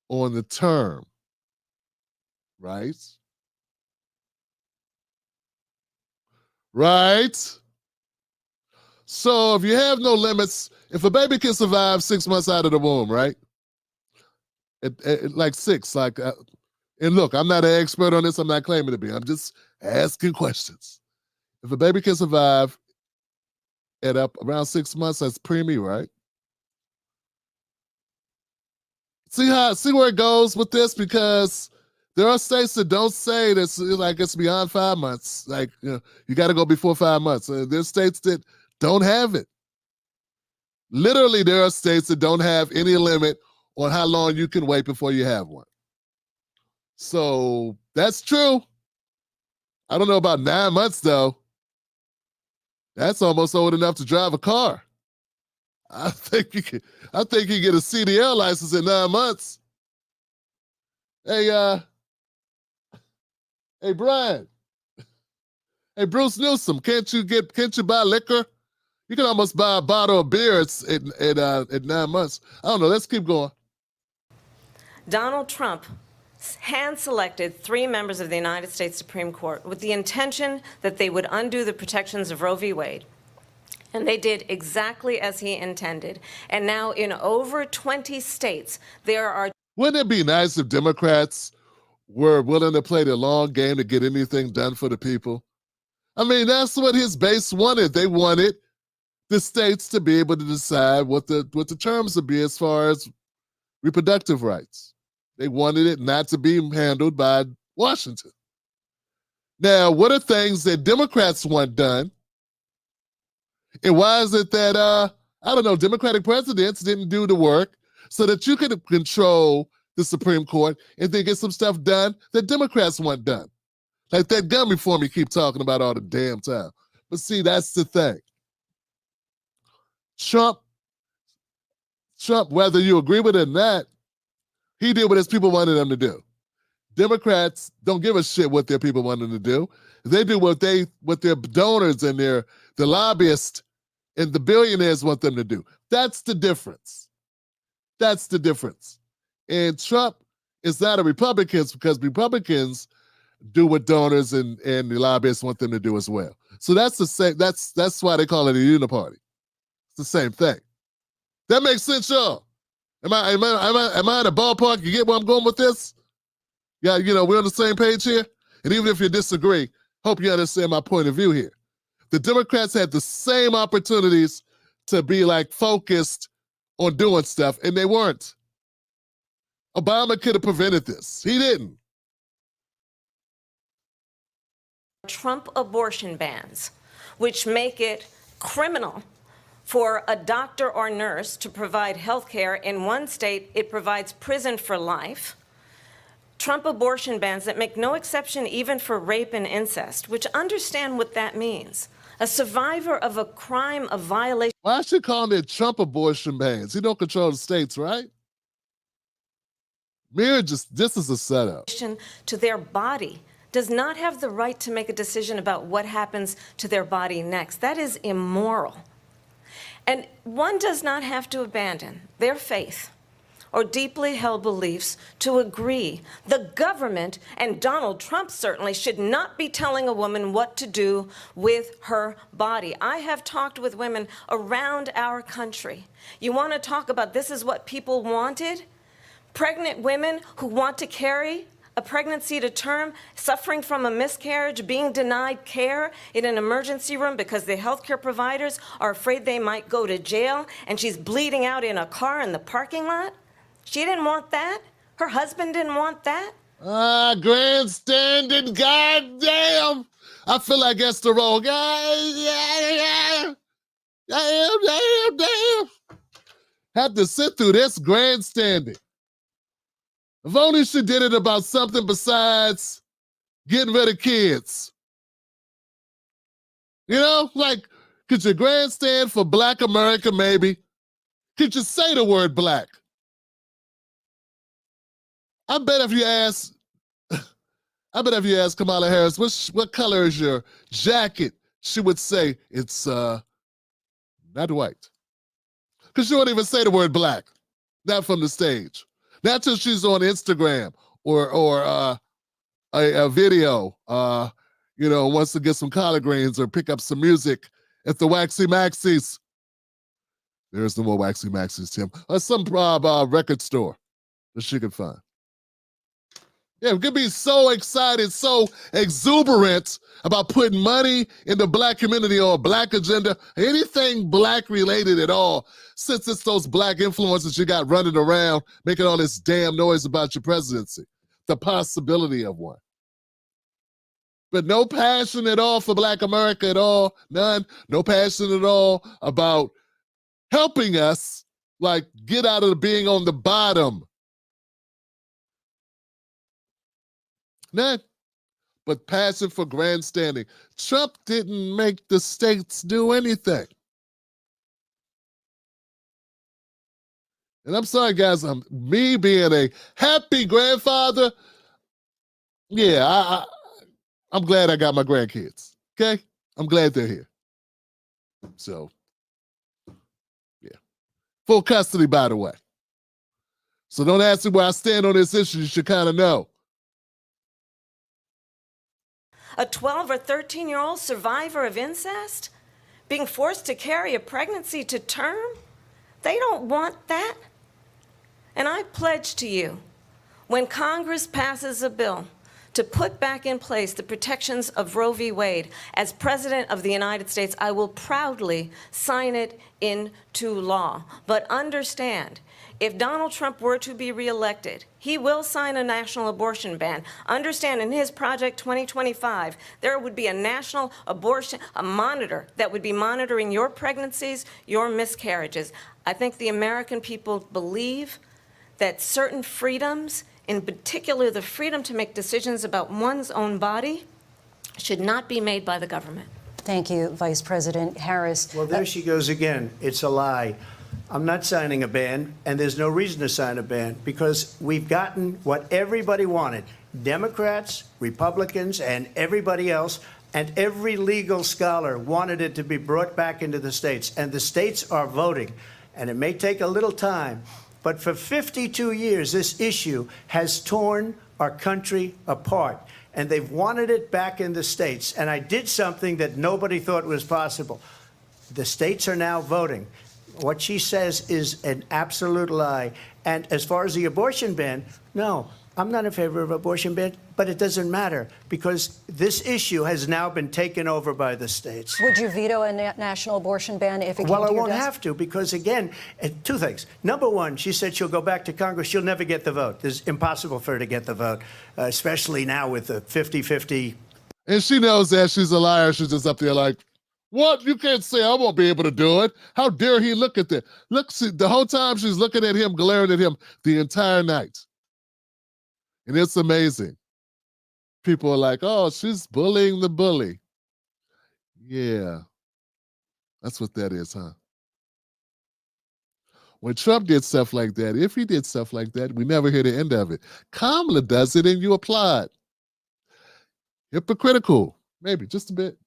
on the term, right? Right? So if you have no limits, if a baby can survive 6 months out of the womb, right? Like 6, and look, I'm not an expert on this. I'm not claiming to be. I'm just asking questions. If a baby can survive at up around 6 months, that's preemie, right? See where it goes with this? Because there are states that don't say this, like it's beyond 5 months. Like, you got to go before 5 months. There's states that don't have it. Literally, there are states that don't have any limit on how long you can wait before you have one. So that's true. I don't know about 9 months, though. That's almost old enough to drive a car. I think you get a CDL license in 9 months. Hey, Brian. Hey, Bruce Newsom, can't you buy liquor? You can almost buy a bottle of beer at 9 months. I don't know. Let's keep going. Donald Trump hand-selected 3 members of the United States Supreme Court with the intention that they would undo the protections of Roe v. Wade. And they did exactly as he intended. And now in over 20 states, there are... Wouldn't it be nice if Democrats were willing to play the long game to get anything done for the people? I mean, that's what his base wanted. They wanted the states to be able to decide what the terms would be as far as reproductive rights. They wanted it not to be handled by Washington. Now, what are things that Democrats want done? And why is it that, I don't know, Democratic presidents didn't do the work so that you could control the Supreme Court and then get some stuff done that Democrats want done? Like that gun reform you keep talking about all the damn time. But see, that's the thing. Trump, whether you agree with it or not, he did what his people wanted him to do. Democrats don't give a shit what their people want them to do. They do what their donors and the lobbyists and the billionaires want them to do. That's the difference. That's the difference. And Trump is not a Republican because Republicans do what donors and the lobbyists want them to do as well. So that's the same. That's why they call it a uniparty. It's the same thing. That makes sense, y'all. Am I in a ballpark? You get where I'm going with this? Yeah, we're on the same page here. And even if you disagree, hope you understand my point of view here. The Democrats had the same opportunities to be focused on doing stuff, and they weren't. Obama could have prevented this. He didn't. Trump abortion bans, which make it criminal for a doctor or nurse to provide health care. In one state, it provides prison for life. Trump abortion bans that make no exception even for rape and incest, which understand what that means. A survivor of a crime of violation. Why should call it Trump abortion bans? He don't control the states, right? This is a setup. To their body does not have the right to make a decision about what happens to their body next. That is immoral. And one does not have to abandon their faith or deeply held beliefs to agree. The government, and Donald Trump certainly, should not be telling a woman what to do with her body. I have talked with women around our country. You want to talk about this is what people wanted? Pregnant women who want to carry a pregnancy to term, suffering from a miscarriage, being denied care in an emergency room because the healthcare providers are afraid they might go to jail, and she's bleeding out in a car in the parking lot. She didn't want that. Her husband didn't want that. Grandstanding, goddamn. I feel like that's the wrong guy. Damn. Have to sit through this grandstanding. If only she did it about something besides getting rid of kids. Could you grandstand for Black America, maybe? Could you say the word black? I bet if you ask Kamala Harris, what color is your jacket, she would say it's not white. Because she won't even say the word black. Not from the stage. Not till she's on Instagram or a video, wants to get some collard greens or pick up some music at the Waxy Maxis. There's no more Waxy Maxis, Tim. Or some record store that she could find. Yeah, we could be so excited, so exuberant about putting money in the Black community or a Black agenda, anything Black related at all, since it's those Black influencers you got running around making all this damn noise about your presidency, the possibility of one. But no passion at all for Black America at all, none. No passion at all about helping us, get out of being on the bottom. None. But passion for grandstanding. Trump didn't make the states do anything. And I'm sorry, guys, me being a happy grandfather, yeah, I'm glad I got my grandkids, okay? I'm glad they're here. So, yeah. Full custody, by the way. So don't ask me where I stand on this issue. You should kind of know. A 12 or 13-year-old survivor of incest being forced to carry a pregnancy to term? They don't want that. And I pledge to you, when Congress passes a bill to put back in place the protections of Roe v. Wade, as President of the United States, I will proudly sign it into law. But understand, if Donald Trump were to be reelected, he will sign a national abortion ban. Understand, in his Project 2025, there would be a national abortion, a monitor that would be monitoring your pregnancies, your miscarriages. I think the American people believe that certain freedoms, in particular the freedom to make decisions about one's own body, should not be made by the government. Thank you, Vice President Harris. Well, there she goes again. It's a lie. I'm not signing a ban, and there's no reason to sign a ban, because we've gotten what everybody wanted. Democrats, Republicans, and everybody else, and every legal scholar wanted it to be brought back into the states, and the states are voting. And it may take a little time, but for 52 years, this issue has torn our country apart. and they've wanted it back in the states. And I did something that nobody thought was possible. The states are now voting. What she says is an absolute lie. And as far as the abortion ban, no, I'm not in favor of abortion ban, but it doesn't matter because this issue has now been taken over by the states. Would you veto a national abortion ban if it came to your desk? Well, I won't have to because, again, two things. Number one, she said she'll go back to Congress. She'll never get the vote. It's impossible for her to get the vote, especially now with the 50-50. And she knows that she's a liar. She's just up there like, what? You can't say I won't be able to do it. How dare he look at that? Look, see, the whole time she's looking at him, glaring at him the entire night. And it's amazing. People are like, oh, she's bullying the bully. Yeah. That's what that is, huh? When Trump did stuff like that, if he did stuff like that, we never hear the end of it. Kamala does it and you applaud. Hypocritical, maybe, just a bit.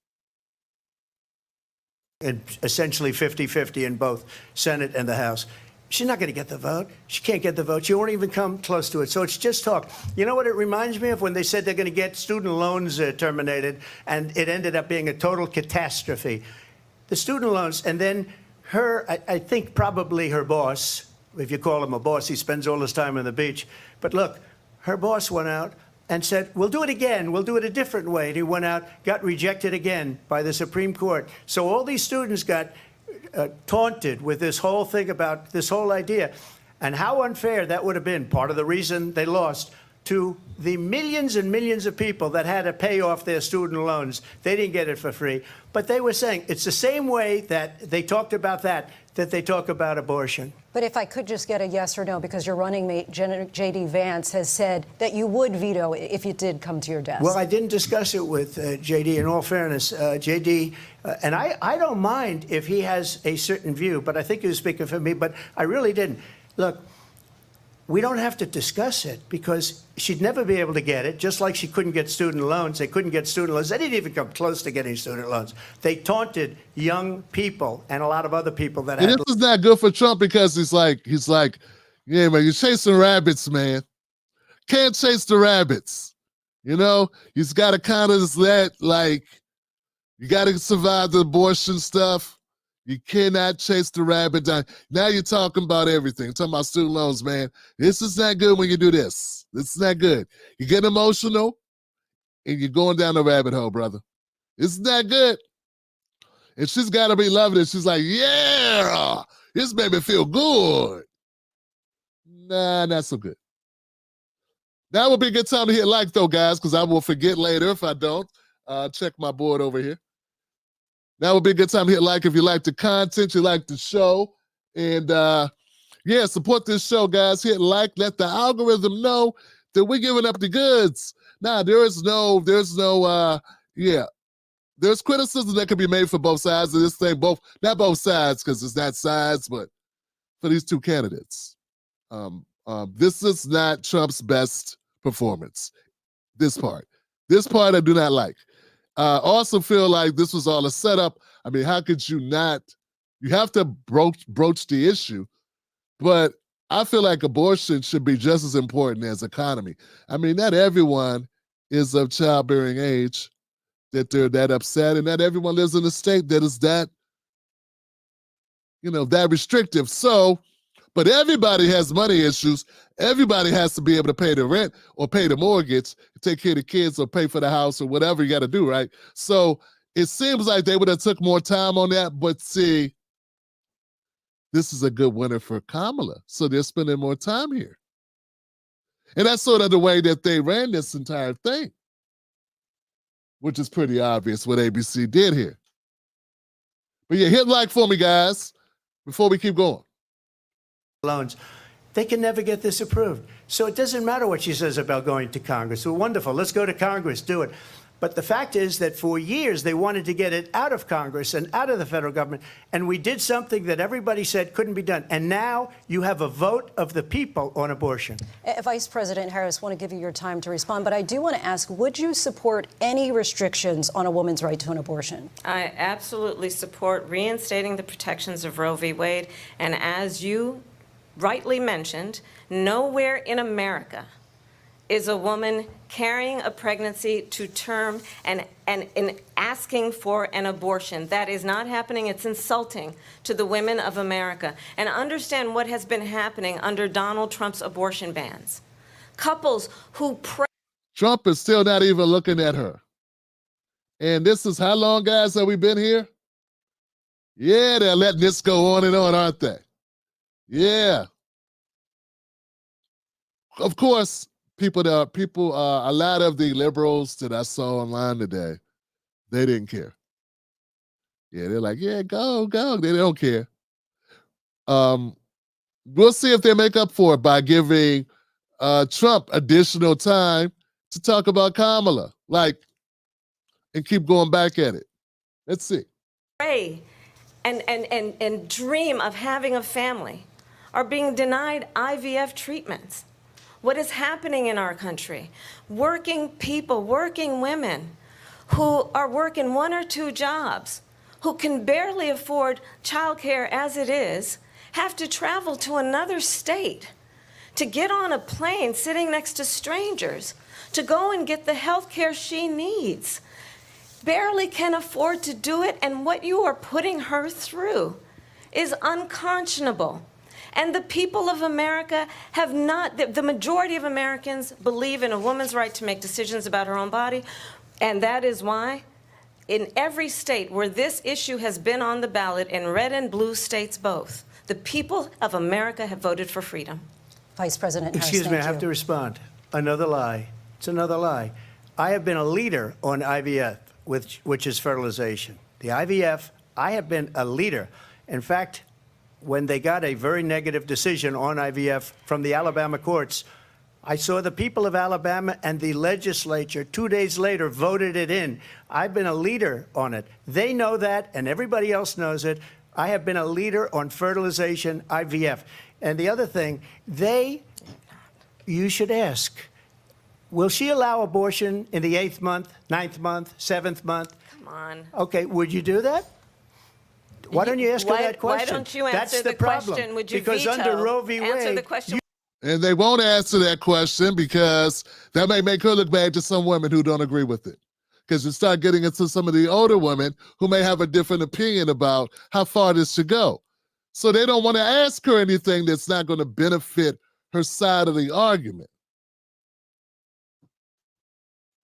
And essentially 50-50 in both Senate and the House. She's not going to get the vote. She can't get the vote. She won't even come close to it. So it's just talk. You know what it reminds me of? When they said they're going to get student loans terminated, and it ended up being a total catastrophe. The student loans, and then her, I think probably her boss, if you call him a boss, he spends all his time on the beach. But look, her boss went out and said, we'll do it again. We'll do it a different way. And he went out, got rejected again by the Supreme Court. So all these students got taunted with this whole thing about this whole idea. And how unfair that would have been, part of the reason they lost, to the millions and millions of people that had to pay off their student loans. They didn't get it for free. But they were saying it's the same way that they talked about that they talk about abortion. But if I could just get a yes or no, because your running mate, J.D. Vance, has said that you would veto it if it did come to your desk. Well, I didn't discuss it with J.D. In all fairness, J.D., and I don't mind if he has a certain view, but I think he was speaking for me, but I really didn't. Look, we don't have to discuss it because she'd never be able to get it, just like she couldn't get student loans. They couldn't get student loans. They didn't even come close to getting student loans. They taunted young people and a lot of other people that had. And this is not good for Trump because he's like, yeah, man, you're chasing rabbits, man. Can't chase the rabbits. You know, he's got to kind of let, like, you got to survive the abortion stuff. You cannot chase the rabbit down. Now you're talking about everything. Talking about student loans, man. This is not good when you do this. This is not good. You get emotional, and you're going down the rabbit hole, brother. It's not good. And she's got to be loving it. She's like, yeah, this made me feel good. Nah, not so good. That would be a good time to hit like, though, guys, because I will forget later if I don't. Check my board over here. That would be a good time to hit like if you like the content, you like the show. And, yeah, support this show, guys. Hit like. Let the algorithm know that we're giving up the goods. Nah, there's criticism that can be made for both sides of this thing. Not both sides, because it's not sides, but for these two candidates. This is not Trump's best performance. This part I do not like. Also feel like this was all a setup. I mean, how could you not? You have to broach the issue, but I feel like abortion should be just as important as economy. I mean, not everyone is of childbearing age that they're that upset, and not everyone lives in a state that is that, that restrictive. So, but everybody has money issues. Everybody has to be able to pay the rent or pay the mortgage, take care of the kids or pay for the house or whatever you got to do, right? So it seems like they would have took more time on that, but see, this is a good winner for Kamala. So they're spending more time here. And that's sort of the way that they ran this entire thing, which is pretty obvious what ABC did here. But yeah, hit like for me, guys, before we keep going. Loans. They can never get this approved. So it doesn't matter what she says about going to Congress. Well, wonderful. Let's go to Congress, do it. But the fact is that for years they wanted to get it out of Congress and out of the federal government. And we did something that everybody said couldn't be done. And now you have a vote of the people on abortion. Vice President Harris, I want to give you your time to respond, but I do want to ask, would you support any restrictions on a woman's right to an abortion? I absolutely support reinstating the protections of Roe v. Wade. And as you rightly mentioned, nowhere in America is a woman carrying a pregnancy to term and asking for an abortion. That is not happening. It's insulting to the women of America. And understand what has been happening under Donald Trump's abortion bans. Couples who pray. Trump is still not even looking at her. And this is how long, guys, have we been here? Yeah, they're letting this go on and on, aren't they? Yeah. Of course, a lot of the liberals that I saw online today, they didn't care. Yeah, they're like, yeah, go. They don't care. We'll see if they make up for it by giving Trump additional time to talk about Kamala, and keep going back at it. Let's see. Pray and dream of having a family are being denied IVF treatments. What is happening in our country? Working people, working women who are working 1 or 2 jobs, who can barely afford childcare as it is, have to travel to another state to get on a plane sitting next to strangers to go and get the health care she needs. Barely can afford to do it, and what you are putting her through is unconscionable. And the people of America have not, the majority of Americans believe in a woman's right to make decisions about her own body, and that is why in every state where this issue has been on the ballot, in red and blue states both, the people of America have voted for freedom. Vice President Harris, Excuse me, I thank have you. to respond. Another lie. It's another lie. I have been a leader on IVF, which is fertilization. The IVF, I have been a leader. In fact, when they got a very negative decision on IVF from the Alabama courts, I saw the people of Alabama and the legislature 2 days later voted it in. I've been a leader on it. They know that, and everybody else knows it. I have been a leader on fertilization, IVF. And the other thing, you should ask, will she allow abortion in the 8th month, 9th month, 7th month? Come on. Okay, would you do that? Why don't you ask her that question? Why don't you answer That's the problem. question? Would you because veto? under Roe v. Answer Wade, the question. And they won't answer that question because that may make her look bad to some women who don't agree with it. Because you start getting into some of the older women who may have a different opinion about how far this should go. So they don't want to ask her anything that's not going to benefit her side of the argument.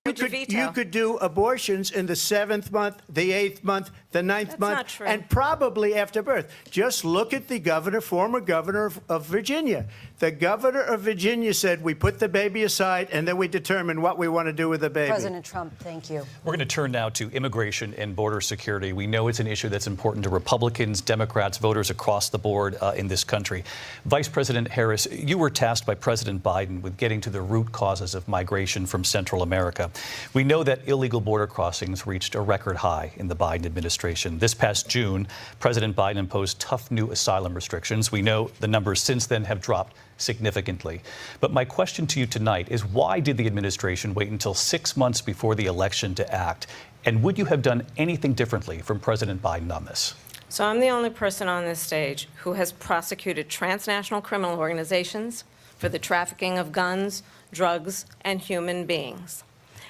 You could do abortions in the 7th month, the 8th month, the 9th That's month, not true. and probably after birth. Just look at the governor, former governor of Virginia. The governor of Virginia said, we put the baby aside and then we determine what we want to do with the baby. President Trump, thank you. We're going to turn now to immigration and border security. We know it's an issue that's important to Republicans, Democrats, voters across the board in this country. Vice President Harris, you were tasked by President Biden with getting to the root causes of migration from Central America. We know that illegal border crossings reached a record high in the Biden administration. This past June, President Biden imposed tough new asylum restrictions. We know the numbers since then have dropped significantly. But my question to you tonight is, why did the administration wait until 6 months before the election to act? And would you have done anything differently from President Biden on this? So I'm the only person on this stage who has prosecuted transnational criminal organizations for the trafficking of guns, drugs, and human beings.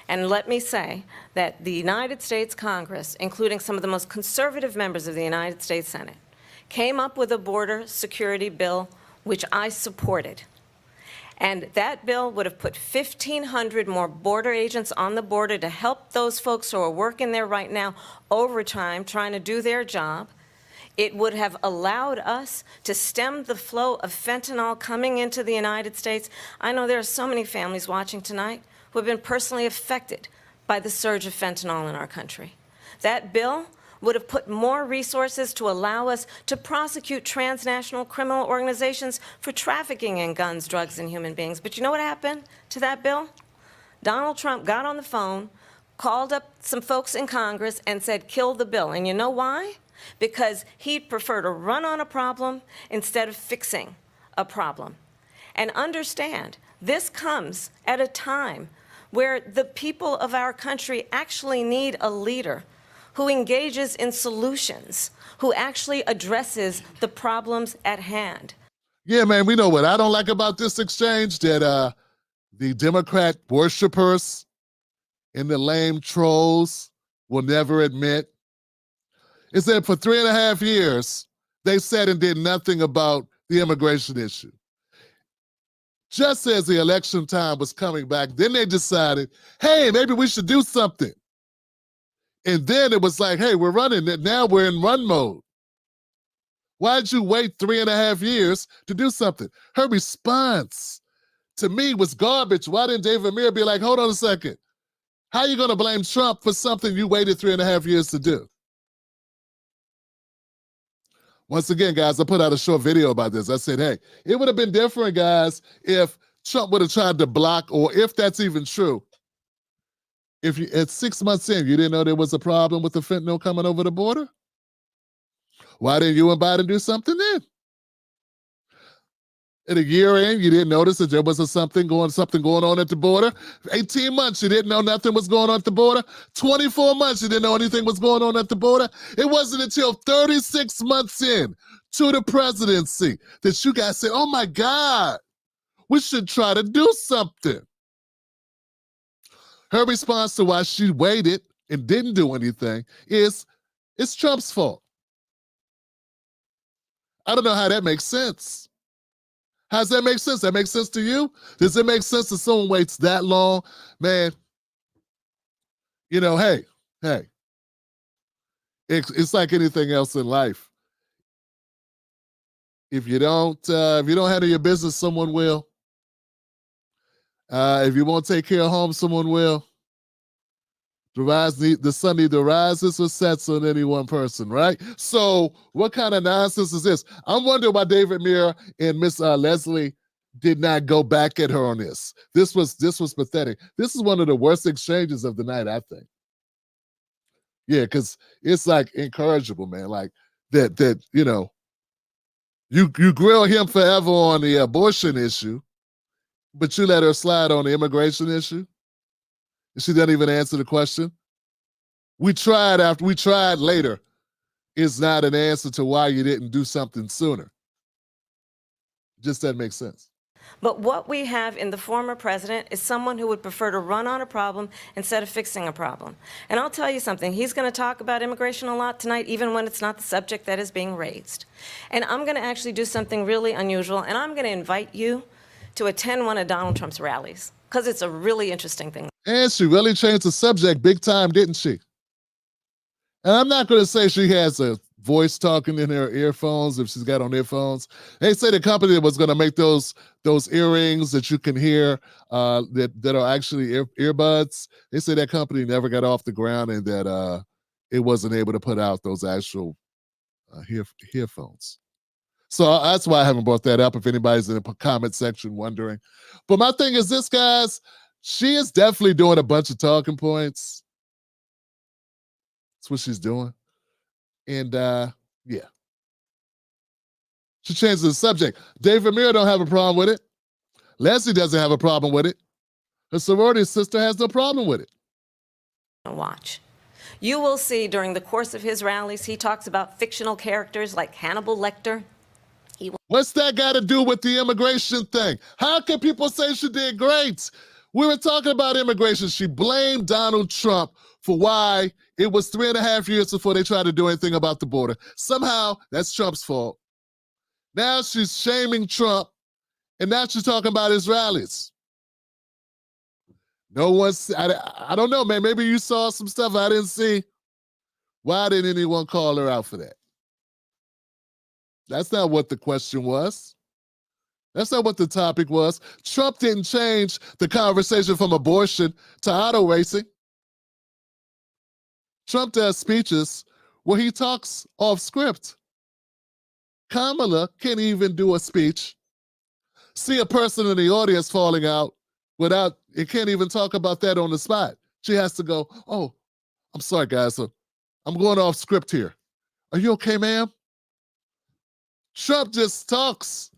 And let me say that the United States Congress, including some of the most conservative members of the United States Senate, came up with a border security bill which I supported. And that bill would have put 1,500 more border agents on the border to help those folks who are working there right now overtime trying to do their job. It would have allowed us to stem the flow of fentanyl coming into the United States. I know there are so many families watching tonight who have been personally affected by the surge of fentanyl in our country. That bill would have put more resources to allow us to prosecute transnational criminal organizations for trafficking in guns, drugs, and human beings. But you know what happened to that bill? Donald Trump got on the phone, called up some folks in Congress, and said, kill the bill. And you know why? Because he'd prefer to run on a problem instead of fixing a problem. And understand, this comes at a time where the people of our country actually need a leader who engages in solutions, who actually addresses the problems at hand. Yeah, man, we know what I don't like about this exchange, that the Democrat worshipers and the lame trolls will never admit is that for 3.5 years, they said and did nothing about the immigration issue. Just as the election time was coming back, then they decided, hey, maybe we should do something. And then it was like, hey, we're running it. Now we're in run mode. Why'd you wait 3.5 years to do something? Her response to me was garbage. Why didn't David Muir be like, hold on a second. How are you going to blame Trump for something you waited 3.5 years to do? Once again, guys, I put out a short video about this. I said, hey, it would have been different, guys, if Trump would have tried to block, or if that's even true. If you, at 6 months in, you didn't know there was a problem with the fentanyl coming over the border? Why didn't you and Biden do something then? At a year in, you didn't notice that there was something going on at the border. 18 months, you didn't know nothing was going on at the border. 24 months, you didn't know anything was going on at the border. It wasn't until 36 months in to the presidency that you guys said, oh my God, we should try to do something. Her response to why she waited and didn't do anything is, it's Trump's fault. I don't know how that makes sense. How does that make sense? That makes sense to you? Does it make sense that someone waits that long? Man, you know, hey, it's like anything else in life. If you don't handle your business, someone will. If you won't take care of home, someone will. The sun neither rises or sets on any one person, right? So what kind of nonsense is this? I'm wondering why David Muir and Miss Leslie did not go back at her on this. This was pathetic. This is one of the worst exchanges of the night, I think. Yeah, because it's like incorrigible, man. Like that, you know, you grill him forever on the abortion issue, but you let her slide on the immigration issue. She didn't even answer the question. We tried later is not an answer to why you didn't do something sooner. Just doesn't make sense. But what we have in the former president is someone who would prefer to run on a problem instead of fixing a problem. And I'll tell you something, he's going to talk about immigration a lot tonight, even when it's not the subject that is being raised. And I'm going to actually do something really unusual, and I'm going to invite you to attend one of Donald Trump's rallies, because it's a really interesting thing. And she really changed the subject big time, didn't she? And I'm not going to say she has a voice talking in her earphones if she's got on earphones. They say the company that was going to make those earrings that you can hear that are actually earbuds, they say that company never got off the ground and that it wasn't able to put out those actual earphones. So that's why I haven't brought that up if anybody's in the comment section wondering. But my thing is this, guys, she is definitely doing a bunch of talking points. That's what she's doing. And yeah. She changes the subject. David Muir don't have a problem with it. Leslie doesn't have a problem with it. Her sorority sister has no problem with it. Watch. You will see during the course of his rallies, he talks about fictional characters like Hannibal Lecter. What's that got to do with the immigration thing? How can people say she did great? We were talking about immigration. She blamed Donald Trump for why it was 3.5 years before they tried to do anything about the border. Somehow, that's Trump's fault. Now she's shaming Trump, and now she's talking about his rallies. No one's, I don't know, man. Maybe you saw some stuff I didn't see. Why didn't anyone call her out for that? That's not what the question was. That's not what the topic was. Trump didn't change the conversation from abortion to auto racing. Trump does speeches where he talks off script. Kamala can't even do a speech, see a person in the audience falling out without, it can't even talk about that on the spot. She has to go, oh, I'm sorry, guys. I'm going off script here. Are you okay, ma'am? Trump just talks.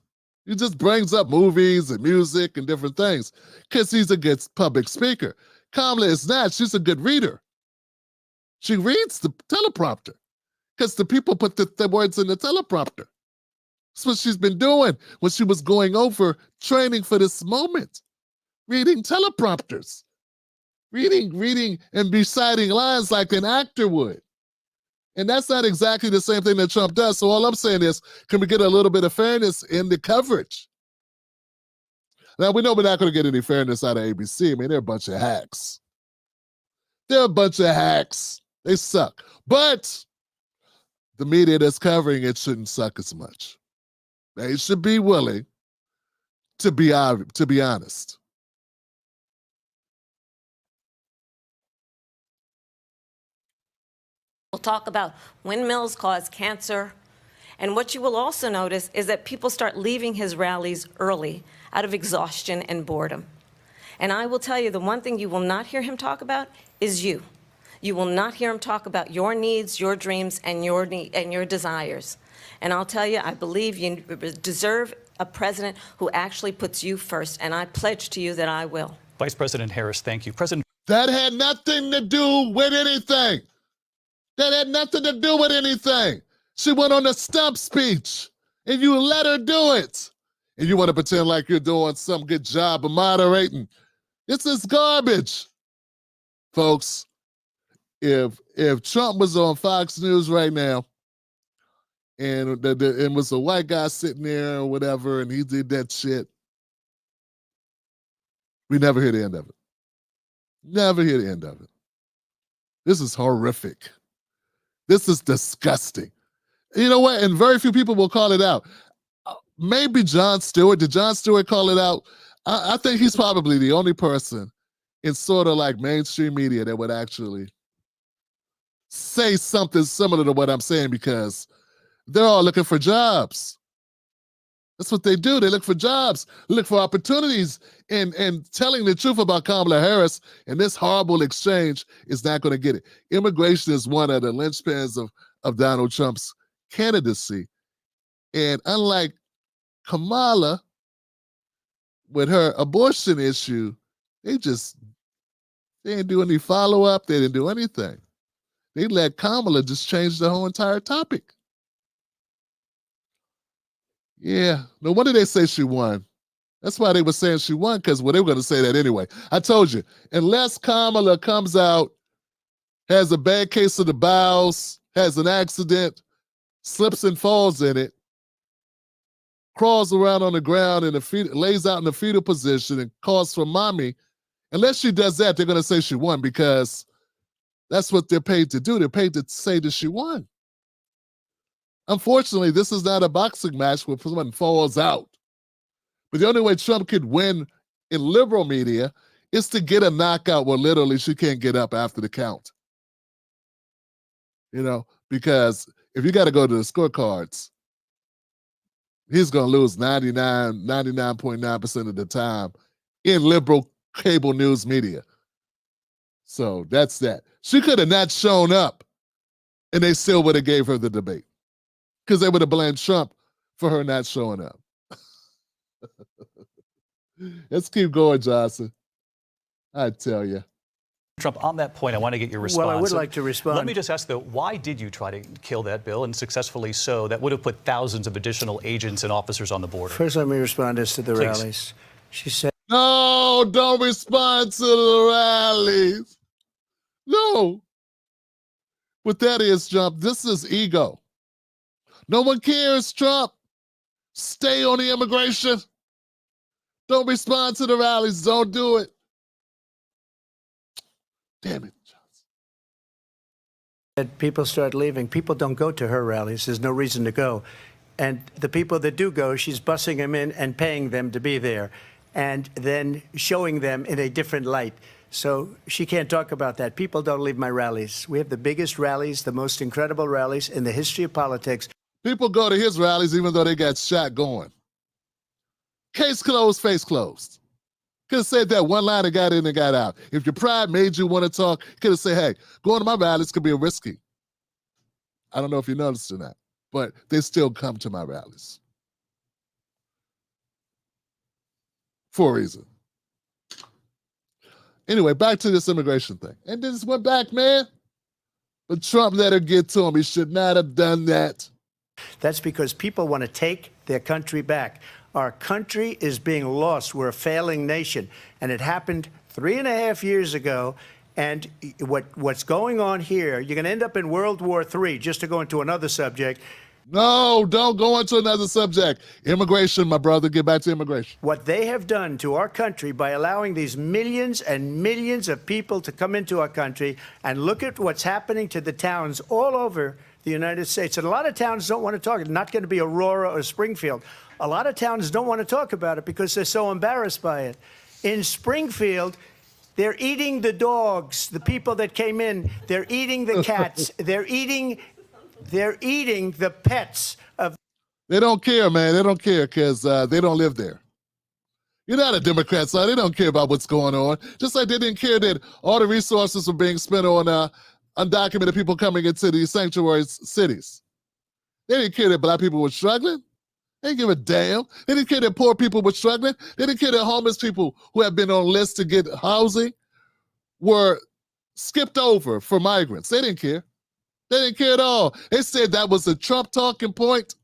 He just brings up movies and music and different things because he's a good public speaker. Kamala is not. She's a good reader. She reads the teleprompter because the people put the words in the teleprompter. That's what she's been doing when she was going over training for this moment. reading teleprompters, reading and reciting lines like an actor would. And that's not exactly the same thing that Trump does. So all I'm saying is, can we get a little bit of fairness in the coverage? Now, we know we're not going to get any fairness out of ABC. I mean, they're a bunch of hacks. They're a bunch of hacks. They suck. But the media that's covering it shouldn't suck as much. They should be willing to be honest. We'll talk about windmills cause cancer. And what you will also notice is that people start leaving his rallies early out of exhaustion and boredom. And I will tell you, the one thing you will not hear him talk about is you. You will not hear him talk about your needs, your dreams, and your desires. And I'll tell you, I believe you deserve a president who actually puts you first, and I pledge to you that I will. Vice President Harris, thank you. President. That had nothing to do with anything. That had nothing to do with anything. She went on a stump speech, and you let her do it. And you want to pretend like you're doing some good job of moderating. This is garbage. Folks, if Trump was on Fox News right now, and it was a white guy sitting there or whatever, and he did that shit, we never hear the end of it. Never hear the end of it. This is horrific. This is disgusting. You know what? And very few people will call it out. Maybe Jon Stewart. Did Jon Stewart call it out? I think he's probably the only person in sort of like mainstream media that would actually say something similar to what I'm saying, because they're all looking for jobs. That's what they do. They look for jobs, look for opportunities, and telling the truth about Kamala Harris and this horrible exchange is not going to get it. Immigration is one of the linchpins of Donald Trump's candidacy. And unlike Kamala, with her abortion issue, they didn't do any follow-up. They didn't do anything. They let Kamala just change the whole entire topic. Yeah, no wonder they say she won. That's why they were saying she won, because they were going to say that anyway. I told you, unless Kamala comes out, has a bad case of the bowels, has an accident, slips and falls in it, crawls around on the ground and lays out in the fetal position and calls for mommy, unless she does that, they're going to say she won, because that's what they're paid to do. They're paid to say that she won. Unfortunately, this is not a boxing match where someone falls out. But the only way Trump could win in liberal media is to get a knockout where literally she can't get up after the count. You know, because if you got to go to the scorecards, he's going to lose 99.9% of the time in liberal cable news media. So that's that. She could have not shown up, and they still would have gave her the debate, because they would have blamed Trump for her not showing up. Let's keep going, Johnson. I tell you. Trump, on that point, I want to get your response. Well, I would like to respond. Let me just ask, though, why did you try to kill that bill, and successfully so, that would have put thousands of additional agents and officers on the border? First, let me respond as to the Please. rallies. She said, No, don't respond to the rallies. No. What that is, Trump, this is ego. No one cares, Trump. Stay on the immigration. Don't respond to the rallies. Don't do it. Damn it, Johnson. that people start leaving. People don't go to her rallies. There's no reason to go. And the people that do go, she's bussing them in and paying them to be there, and then showing them in a different light. So she can't talk about that. People don't leave my rallies. We have the biggest rallies, the most incredible rallies in the history of politics. People go to his rallies even though they got shot going. Case closed, face closed. Could have said that one line and got in and got out. If your pride made you want to talk, could have said, hey, going to my rallies could be risky. I don't know if you noticed or not, but they still come to my rallies. For a reason. Anyway, back to this immigration thing. And this went back, man. But Trump let her get to him. He should not have done that. That's because people want to take their country back. Our country is being lost. We're a failing nation. And it happened 3.5 years ago. And what's going on here, you're going to end up in World War III, just to go into another subject. No, don't go into another subject. Immigration, my brother. Get back to immigration. What they have done to our country by allowing these millions and millions of people to come into our country, and look at what's happening to the towns all over the United States. And a lot of towns don't want to talk. It's not going to be Aurora or Springfield. A lot of towns don't want to talk about it because they're so embarrassed by it. In Springfield, they're eating the dogs, the people that came in. They're eating the cats. They're eating the pets of. They don't care, man. They don't care because they don't live there. You're not a Democrat, so they don't care about what's going on. Just like they didn't care that all the resources were being spent on undocumented people coming into these sanctuary cities. They didn't care that black people were struggling. They didn't give a damn. They didn't care that poor people were struggling. They didn't care that homeless people who have been on lists to get housing were skipped over for migrants. They didn't care. They didn't care at all. They said that was a Trump talking point.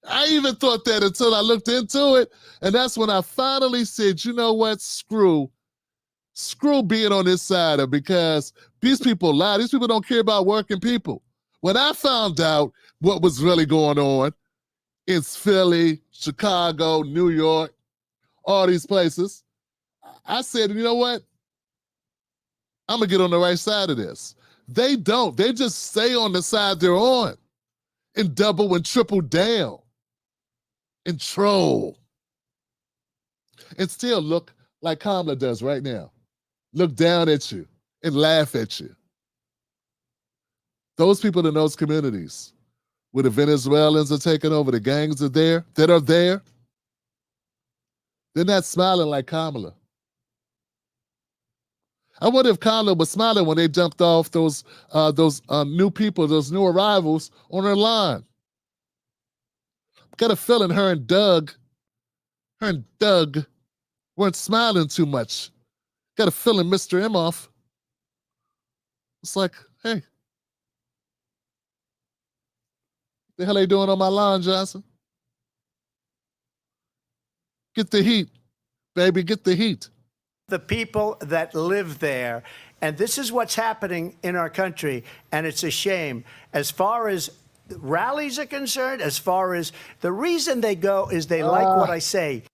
I even thought that until I looked into it. And that's when I finally said, you know what, screw being on this side of, because these people lie. These people don't care about working people. When I found out what was really going on in Philly, Chicago, New York, all these places, I said, you know what? I'm going to get on the right side of this. They don't. They just stay on the side they're on and double and triple down and troll and still look like Kamala does right now. Look down at you and laugh at you. Those people in those communities where the Venezuelans are taking over, the gangs are there, that are there, they're not smiling like Kamala. I wonder if Kamala was smiling when they dumped off those new people, those new arrivals on her line. Got a feeling her and Doug weren't smiling too much. Got a feeling Mr. Emhoff was like, hey, the hell they doing on my lawn, Johnson? Get the heat, baby, get the heat. The people that live there. And this is what's happening in our country, and it's a shame. As far as rallies are concerned, as far as the reason they go is they like what I say.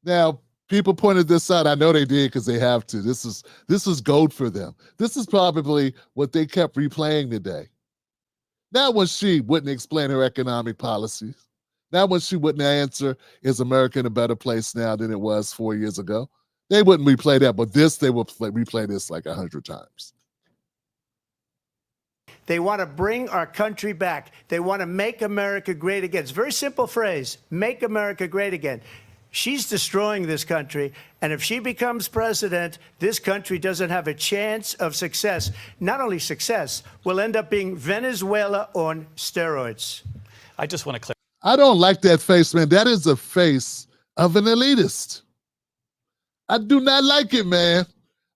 Now, people pointed this out. I know they did because they have to. This is gold for them. This is probably what they kept replaying today. Not when she wouldn't explain her economic policies. Not when she wouldn't answer, is America in a better place now than it was 4 years ago? They wouldn't replay that, but this, they will replay this like 100 times. They want to bring our country back. They want to make America great again. It's a very simple phrase, make America great again. She's destroying this country, and if she becomes president, this country doesn't have a chance of success. Not only success, we'll end up being Venezuela on steroids. I just want to clarify. I don't like that face, man. That is a face of an elitist. I do not like it, man.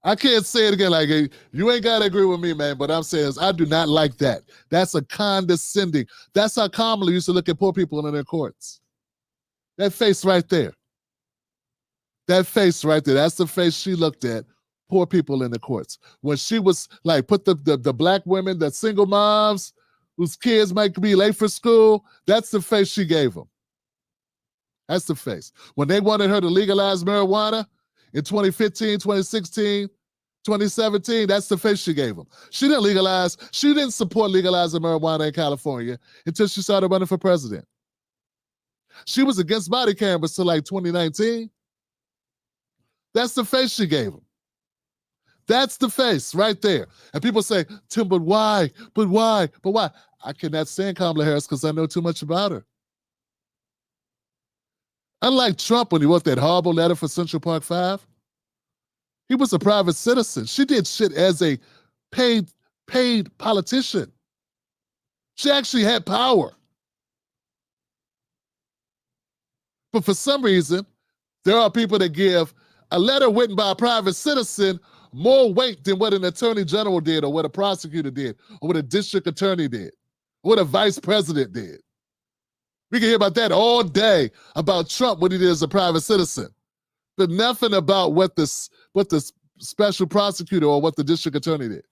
I can't say it again. Like, you ain't got to agree with me, man, but I'm saying is I do not like that. That's a condescending. That's how Kamala used to look at poor people in their courts. That face right there. That face right there. That's the face she looked at, poor people in the courts. When she was like, put the black women, the single moms whose kids might be late for school, that's the face she gave them. That's the face. When they wanted her to legalize marijuana, in 2015, 2016, 2017, that's the face she gave them. She didn't support legalizing marijuana in California until she started running for president. She was against body cameras till like 2019. That's the face she gave them. That's the face right there. And people say, Tim, but why? But why? But why? I cannot stand Kamala Harris because I know too much about her. Unlike Trump when he wrote that horrible letter for Central Park 5, he was a private citizen. She did shit as a paid politician. She actually had power. But for some reason, there are people that give a letter written by a private citizen more weight than what an attorney general did, or what a prosecutor did, or what a district attorney did, or what a vice president did. We can hear about that all day, about Trump, what he did as a private citizen, but nothing about what the special prosecutor or what the district attorney did.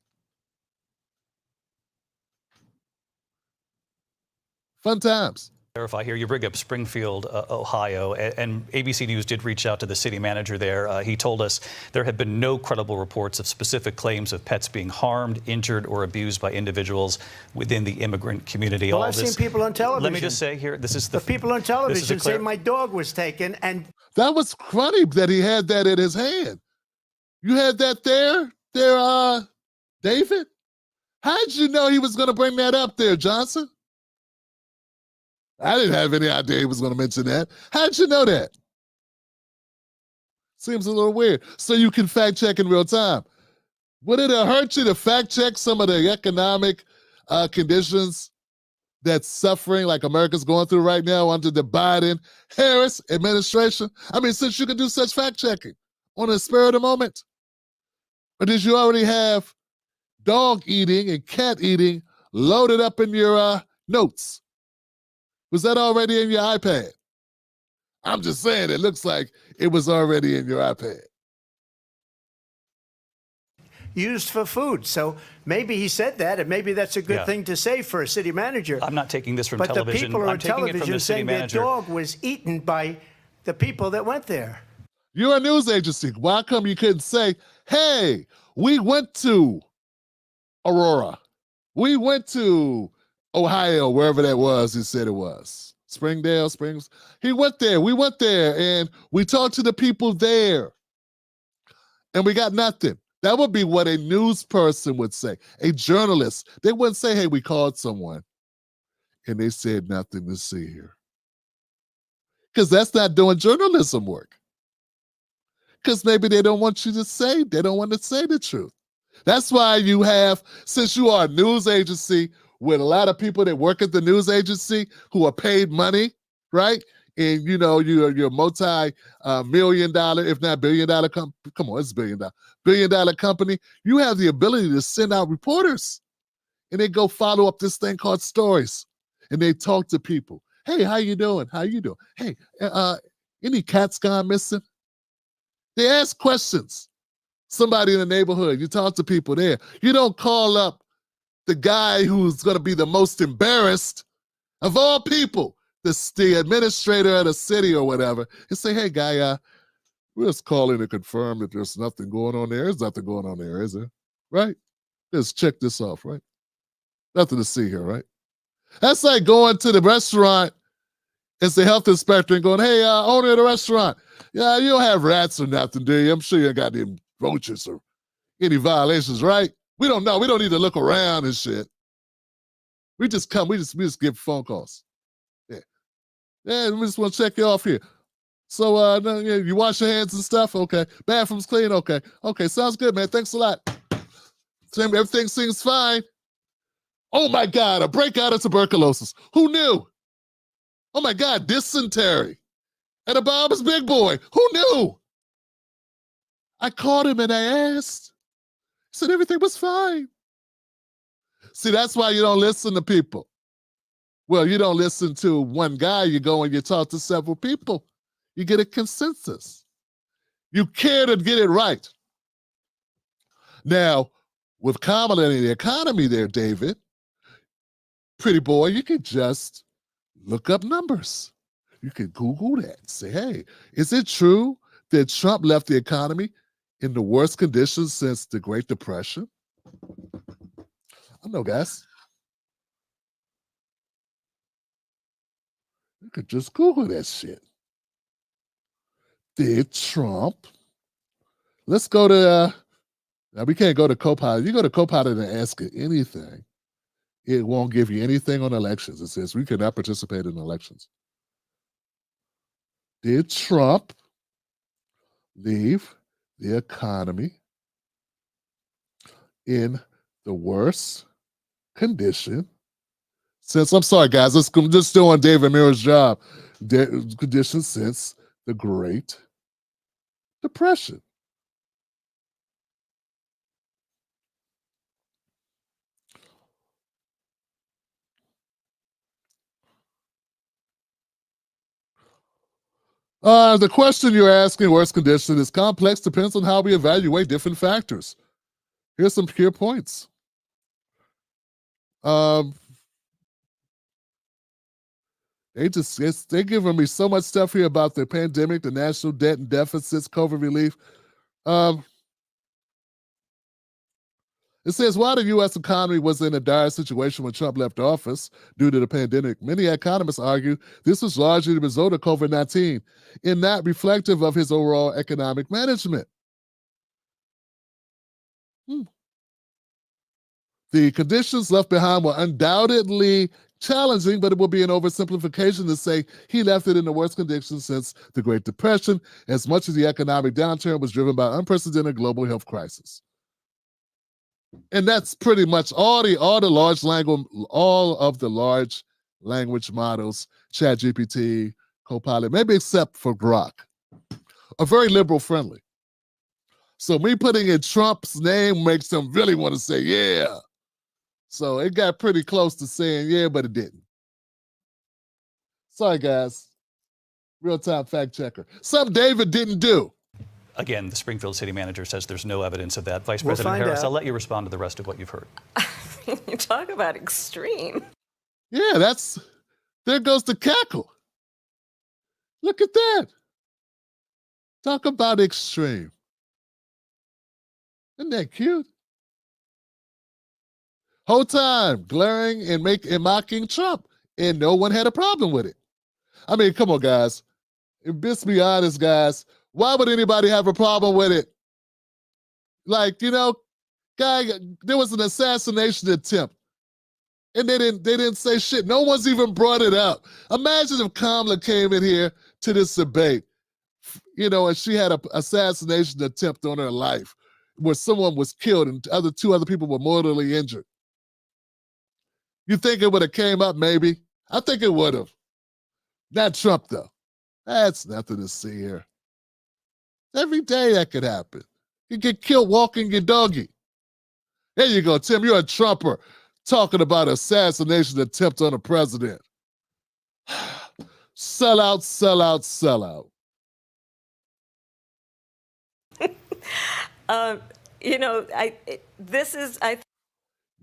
Fun times. Clarify here, you bring up Springfield, Ohio, and ABC News did reach out to the city manager there. He told us there have been no credible reports of specific claims of pets being harmed, injured, or abused by individuals within the immigrant community. Well, I've seen people on television. Let me just say here, this is the people on television say my dog was taken, and that was funny that he had that in his hand. You had that there, David? How'd you know he was going to bring that up there, Johnson? I didn't have any idea he was going to mention that. How'd you know that? Seems a little weird. So you can fact check in real time. Would it have hurt you to fact check some of the economic conditions that's suffering like America's going through right now under the Biden-Harris administration? I mean, since you can do such fact checking on the spur of the moment. Or did you already have dog eating and cat eating loaded up in your notes? Was that already in your iPad? I'm just saying, it looks like it was already in your iPad. used for food. So maybe he said that, and maybe that's a good thing to say for a city manager. I'm not taking this from but television. But the people I'm on taking it from television the city saying manager. their dog was eaten by the people that went there. You're a news agency. Why come you couldn't say, hey, we went to Aurora. We went to Ohio, wherever that was, he said it was. Springdale, Springs. He went there. We went there, and we talked to the people there. And we got nothing. That would be what a news person would say. A journalist. They wouldn't say, hey, we called someone, and they said nothing to see here. Because that's not doing journalism work. Because maybe they don't want you to say, they don't want to say the truth. That's why you have, since you are a news agency with a lot of people that work at the news agency who are paid money, right? And you know, you're a multi-million dollar, if not billion-dollar company. Come on, it's billion-dollar company. You have the ability to send out reporters, and they go follow up this thing called stories, and they talk to people. Hey, how you doing? How you doing? Hey, any cats gone missing? They ask questions. Somebody in the neighborhood, you talk to people there. You don't call up the guy who's going to be the most embarrassed of all people, the administrator of the city or whatever, and say, hey, guy, we're just calling to confirm that there's nothing going on there. There's nothing going on there, is there? Right? Just check this off, right? Nothing to see here, right? That's like going to the restaurant as the health inspector and going, hey, owner of the restaurant, yeah, you don't have rats or nothing, do you? I'm sure you ain't got any roaches or any violations, right? We don't know. We don't need to look around and shit. We just come. We just give phone calls. Yeah, we just want to check you off here. So, you wash your hands and stuff? Okay. Bathroom's clean? Okay. Okay, sounds good, man. Thanks a lot. Everything seems fine. Oh, my God, a breakout of tuberculosis. Who knew? Oh, my God, dysentery. And a Bob's Big Boy. Who knew? I called him and I asked. He said everything was fine. See, that's why you don't listen to people. Well, you don't listen to one guy. You go and you talk to several people. You get a consensus. You care to get it right. Now, with Kamala and the economy there, David, pretty boy, you could just look up numbers. You could Google that and say, hey, is it true that Trump left the economy in the worst conditions since the Great Depression? I know, guys. You could just Google that shit. Did Trump? Let's go to, now we can't go to Copilot. You go to Copilot and ask it anything. It won't give you anything on elections. It says we cannot participate in elections. Did Trump leave the economy in the worst condition since, I'm sorry, guys, I'm just doing David Muir's job, condition since the Great Depression? The question you're asking, worst condition, is complex, depends on how we evaluate different factors. Here's some clear points. They're giving me so much stuff here about the pandemic, the national debt and deficits, COVID relief. It says, while the U.S. economy was in a dire situation when Trump left office due to the pandemic, many economists argue this was largely the result of COVID-19 and not reflective of his overall economic management. The conditions left behind were undoubtedly challenging, but it would be an oversimplification to say he left it in the worst conditions since the Great Depression, as much as the economic downturn was driven by unprecedented global health crisis. And that's pretty much all of the large language models, ChatGPT, Copilot, maybe except for Grok, are very liberal friendly. So me putting in Trump's name makes them really want to say, yeah. So it got pretty close to saying yeah, but it didn't. Sorry, guys. Real-time fact checker. Something David didn't do. Again, the Springfield city manager says there's no evidence of that. Vice We'll President find Harris, out. I'll let you respond to the rest of what you've heard. You talk about extreme. Yeah, there goes the cackle. Look at that. Talk about extreme. Isn't that cute? Whole time glaring and mocking Trump, and no one had a problem with it. I mean, come on, guys. Let's be honest, guys. Why would anybody have a problem with it? Like, guy, there was an assassination attempt, and they didn't say shit. No one's even brought it up. Imagine if Kamala came in here to this debate, and she had an assassination attempt on her life, where someone was killed and two other people were mortally injured. You think it would have came up, maybe? I think it would have. Not Trump, though. That's nothing to see here. Every day that could happen. You get killed walking your doggy. There you go, Tim. You're a Trumper talking about assassination attempt on a president. Sell out, sell out, sell out.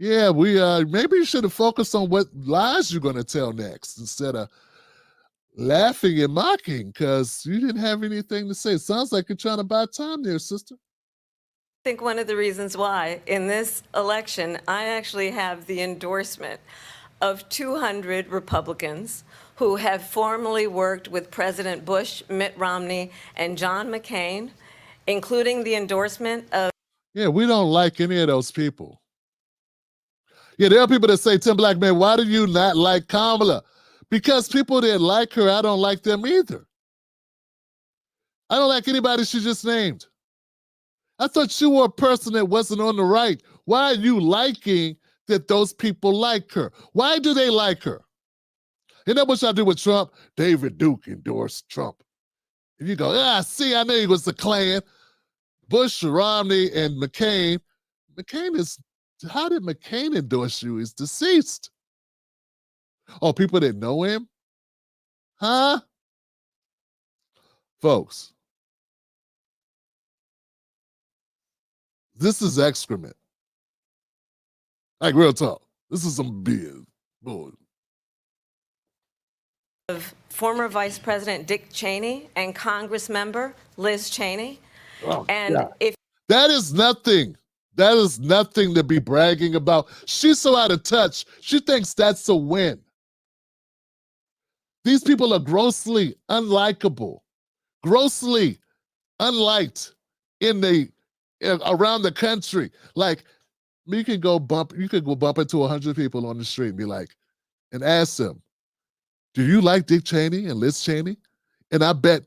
Yeah, we maybe you should have focused on what lies you're going to tell next instead of laughing and mocking because you didn't have anything to say. It sounds like you're trying to buy time there, sister. I think one of the reasons why in this election, I actually have the endorsement of 200 Republicans who have formerly worked with President Bush, Mitt Romney, and John McCain, including the endorsement of... Yeah, we don't like any of those people. Yeah, there are people that say, Tim Black, man, why do you not like Kamala? Because people that like her, I don't like them either. I don't like anybody she just named. I thought you were a person that wasn't on the right. Why are you liking that those people like her? Why do they like her? You know what y'all do with Trump? David Duke endorsed Trump. And you go, see, I knew he was the Klan. Bush, Romney, and McCain. How did McCain endorse you? He's deceased. Oh, people that know him? Huh? Folks, this is excrement. Like, real talk. This is some beer. Boy. Of former Vice President Dick Cheney and Congress member Liz Cheney. Oh, and yeah. if That is nothing. That is nothing to be bragging about. She's so out of touch. She thinks that's a win. These people are grossly unlikable, grossly unliked around the country. Like, you could go bump into 100 people on the street and be like, and ask them, do you like Dick Cheney and Liz Cheney? And I bet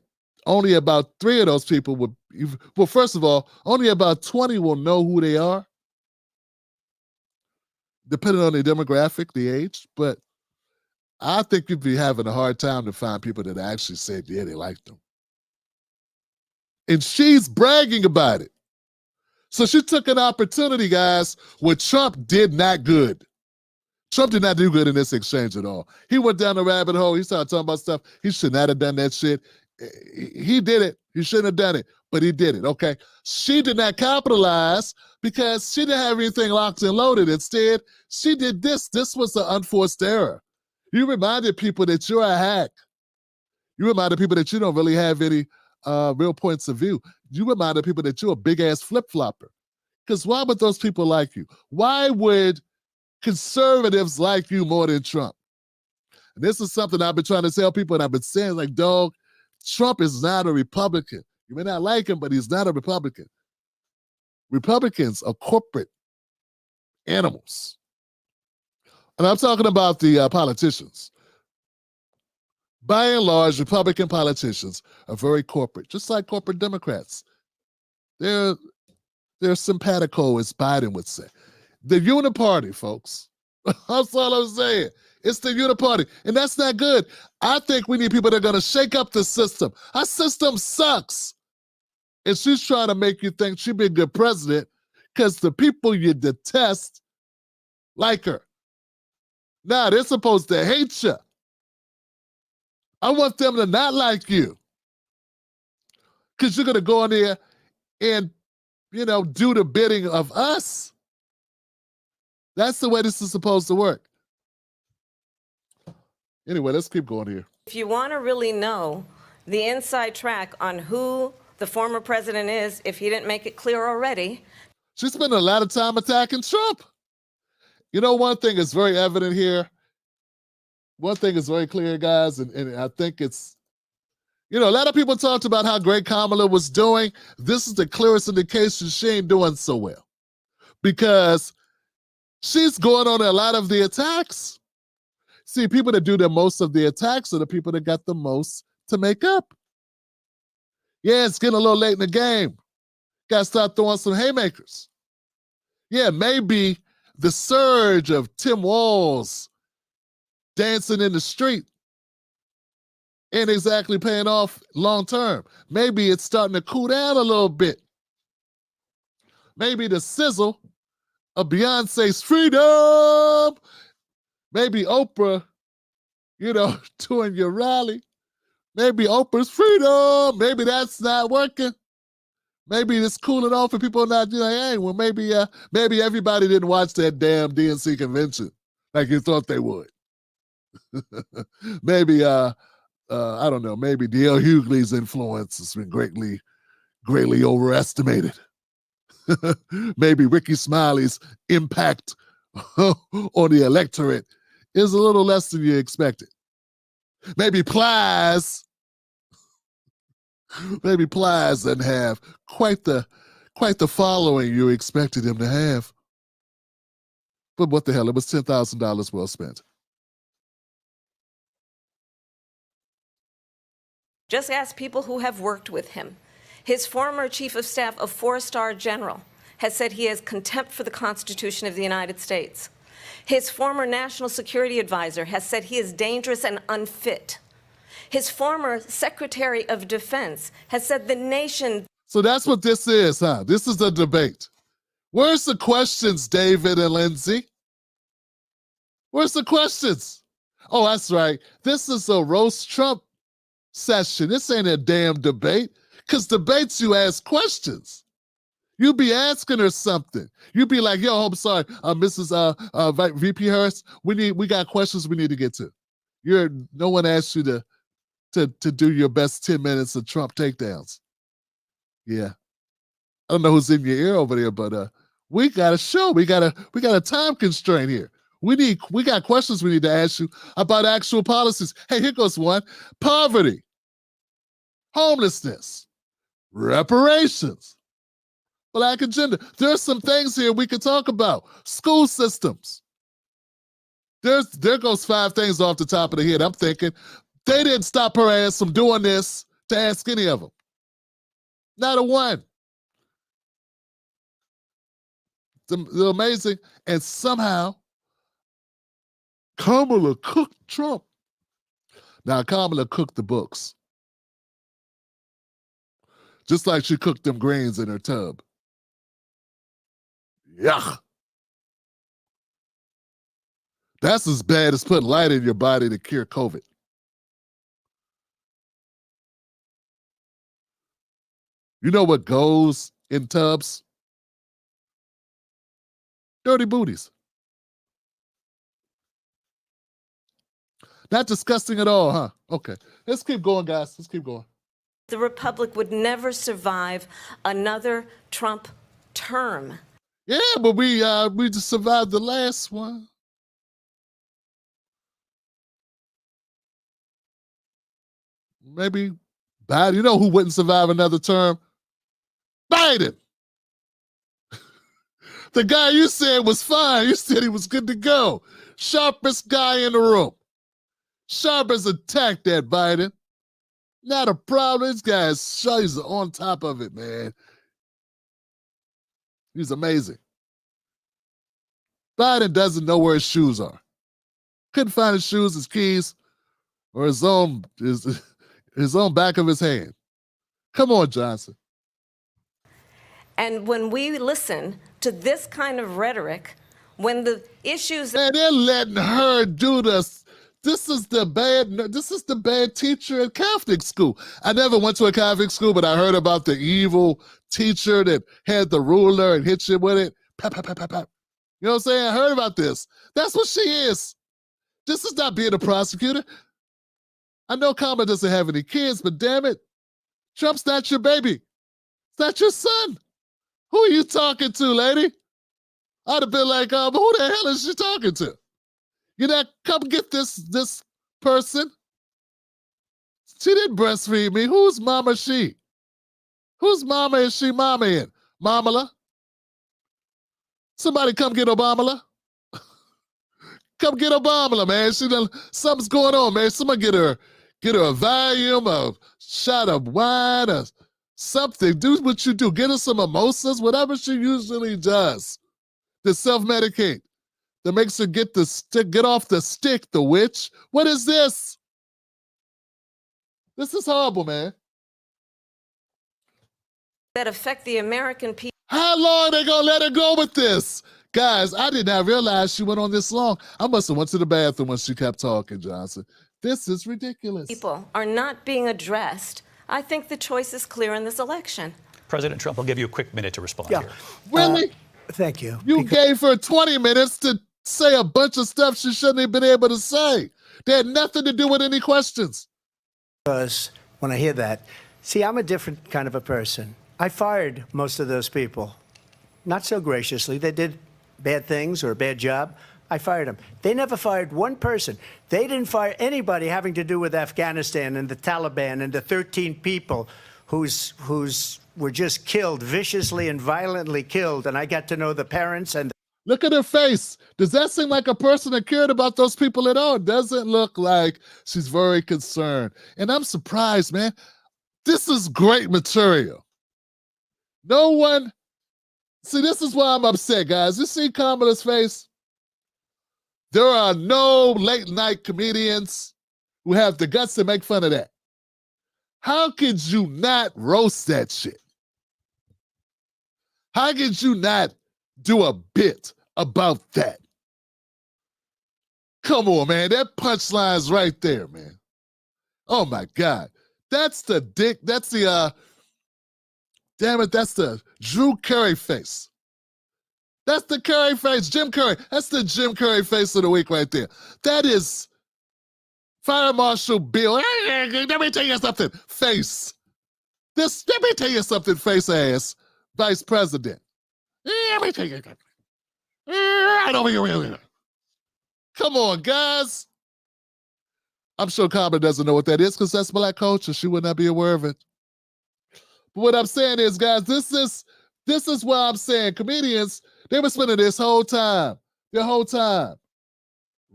only about 3 of those people would, well, first of all, only about 20 will know who they are, depending on their demographic, the age. But I think you'd be having a hard time to find people that actually said, yeah, they liked them. And she's bragging about it. So she took an opportunity, guys, where Trump did not good. Trump did not do good in this exchange at all. He went down the rabbit hole. He started talking about stuff. He should not have done that shit. He did it. He shouldn't have done it, but he did it, okay? She did not capitalize because she didn't have anything locked and loaded. Instead, she did this. This was an unforced error. You reminded people that you're a hack. You reminded people that you don't really have any real points of view. You reminded people that you're a big-ass flip-flopper. Because why would those people like you? Why would conservatives like you more than Trump? And this is something I've been trying to tell people, and I've been saying, like, dog, Trump is not a Republican. You may not like him, but he's not a Republican. Republicans are corporate animals. And I'm talking about the politicians. By and large, Republican politicians are very corporate, just like corporate Democrats. They're simpatico, as Biden would say. The uniparty, folks. That's all I'm saying. It's the uniparty, and that's not good. I think we need people that are going to shake up the system. Our system sucks. And she's trying to make you think she'd be a good president because the people you detest like her. Now, they're supposed to hate you. I want them to not like you because you're going to go in there and, do the bidding of us. That's the way this is supposed to work. Anyway, let's keep going here. If you want to really know the inside track on who the former president is, if he didn't make it clear already. She spent a lot of time attacking Trump. One thing is very evident here. One thing is very clear, guys, and I think it's, a lot of people talked about how great Kamala was doing. This is the clearest indication she ain't doing so well because she's going on a lot of the attacks. See, people that do the most of the attacks are the people that got the most to make up. Yeah, it's getting a little late in the game. Got to start throwing some haymakers. Yeah, maybe the surge of Tim Walz dancing in the street ain't exactly paying off long term. Maybe it's starting to cool down a little bit. Maybe the sizzle of Beyonce's freedom. Maybe Oprah, doing your rally. Maybe Oprah's freedom. Maybe that's not working. Maybe it's cooling off and people are not doing, hey, well, maybe everybody didn't watch that damn DNC convention like you thought they would. Maybe, I don't know, maybe D.L. Hughley's influence has been greatly overestimated. Maybe Ricky Smiley's impact on the electorate is a little less than you expected. Maybe Plies doesn't have quite the following you expected him to have. But what the hell, it was $10,000 well spent. Just ask people who have worked with him. His former chief of staff, a 4-star general, has said he has contempt for the Constitution of the United States. His former national security advisor has said he is dangerous and unfit. His former Secretary of Defense has said the nation... So that's what this is, huh? This is a debate. Where's the questions, David and Lindsay? Where's the questions? Oh, that's right. This is a roast Trump session. This ain't a damn debate, because debates you ask questions. You be asking her something. You be like, yo, I'm sorry, Mrs. VP Harris, we got questions we need to get to. No one asked you to do your best 10 minutes of Trump takedowns. Yeah. I don't know who's in your ear over there, but we got a show. We got a time constraint here. We got questions we need to ask you about actual policies. Hey, here goes one. Poverty, homelessness, reparations, Black agenda. There's some things here we could talk about. School systems. There goes 5 things off the top of the head. I'm thinking they didn't stop her ass from doing this to ask any of them. Not a one. They're amazing. And somehow Kamala cooked Trump. Now, Kamala cooked the books. Just like she cooked them grains in her tub. Yuck. That's as bad as putting light in your body to cure COVID. You know what goes in tubs? Dirty booties. Not disgusting at all, huh? Okay. Let's keep going, guys. Let's keep going. The Republic would never survive another Trump term. Yeah, but we just survived the last one. Maybe Biden. You know who wouldn't survive another term? Biden. The guy you said was fine. You said he was good to go. Sharpest guy in the room. Sharp as a tack, that Biden. Not a problem. This guy he's on top of it, man. He's amazing. Biden doesn't know where his shoes are. Couldn't find his shoes, his keys, or his own back of his hand. Come on, Johnson. And when we listen to this kind of rhetoric, when the issues... Man, they're letting her do this. This is the bad teacher at Catholic school. I never went to a Catholic school, but I heard about the evil teacher that had the ruler and hit you with it. Pap, pap, pap, pap, pap. You know what I'm saying? I heard about this. That's what she is. This is not being a prosecutor. I know Kamala doesn't have any kids, but damn it, Trump's not your baby. It's not your son. Who are you talking to, lady? I'd have been like, who the hell is she talking to? You know, come get this person. She didn't breastfeed me. Whose mama is she? Whose mama is she mama in? Mamala? Somebody come get Obama. Come get Obama, man. Something's going on, man. Somebody get her a volume, a shot of wine, or something. Do what you do. Get her some mimosas, whatever she usually does to self-medicate. That makes her get off the stick, the witch. What is this? This is horrible, man. that affect the American people. How long they gonna let her go with this? Guys, I did not realize she went on this long. I must have went to the bathroom when she kept talking, Johnson. This is ridiculous. People are not being addressed. I think the choice is clear in this election. President Trump, I'll give you a quick minute to respond here. Really? Thank you. You gave her 20 minutes to say a bunch of stuff she shouldn't have been able to say. They had nothing to do with any questions. Because when I hear that, see, I'm a different kind of a person. I fired most of those people. Not so graciously. They did bad things or a bad job. I fired them. They never fired one person. They didn't fire anybody having to do with Afghanistan and the Taliban and the 13 people who's were just killed, viciously and violently killed. And I got to know the parents and Look at her face. Does that seem like a person that cared about those people at all? It doesn't look like she's very concerned. And I'm surprised, man. This is great material. No one, see, this is why I'm upset, guys. You see Kamala's face? There are no late night comedians who have the guts to make fun of that. How could you not roast that shit? How could you not do a bit about that? Come on, man. That punchline's right there, man. Oh my God. That's the dick. That's the damn it, that's the Drew Carey face. That's the Curry face, Jim Curry. That's the Jim Curry face of the week right there. That is Fire Marshal Bill. Let me tell you something, face. Let me tell you something, face ass Vice President. Let me tell you something. Right over here. Come on, guys. I'm sure Kamala doesn't know what that is because that's Black culture. She would not be aware of it. But what I'm saying is, guys, this is why I'm saying comedians, they were spending their whole time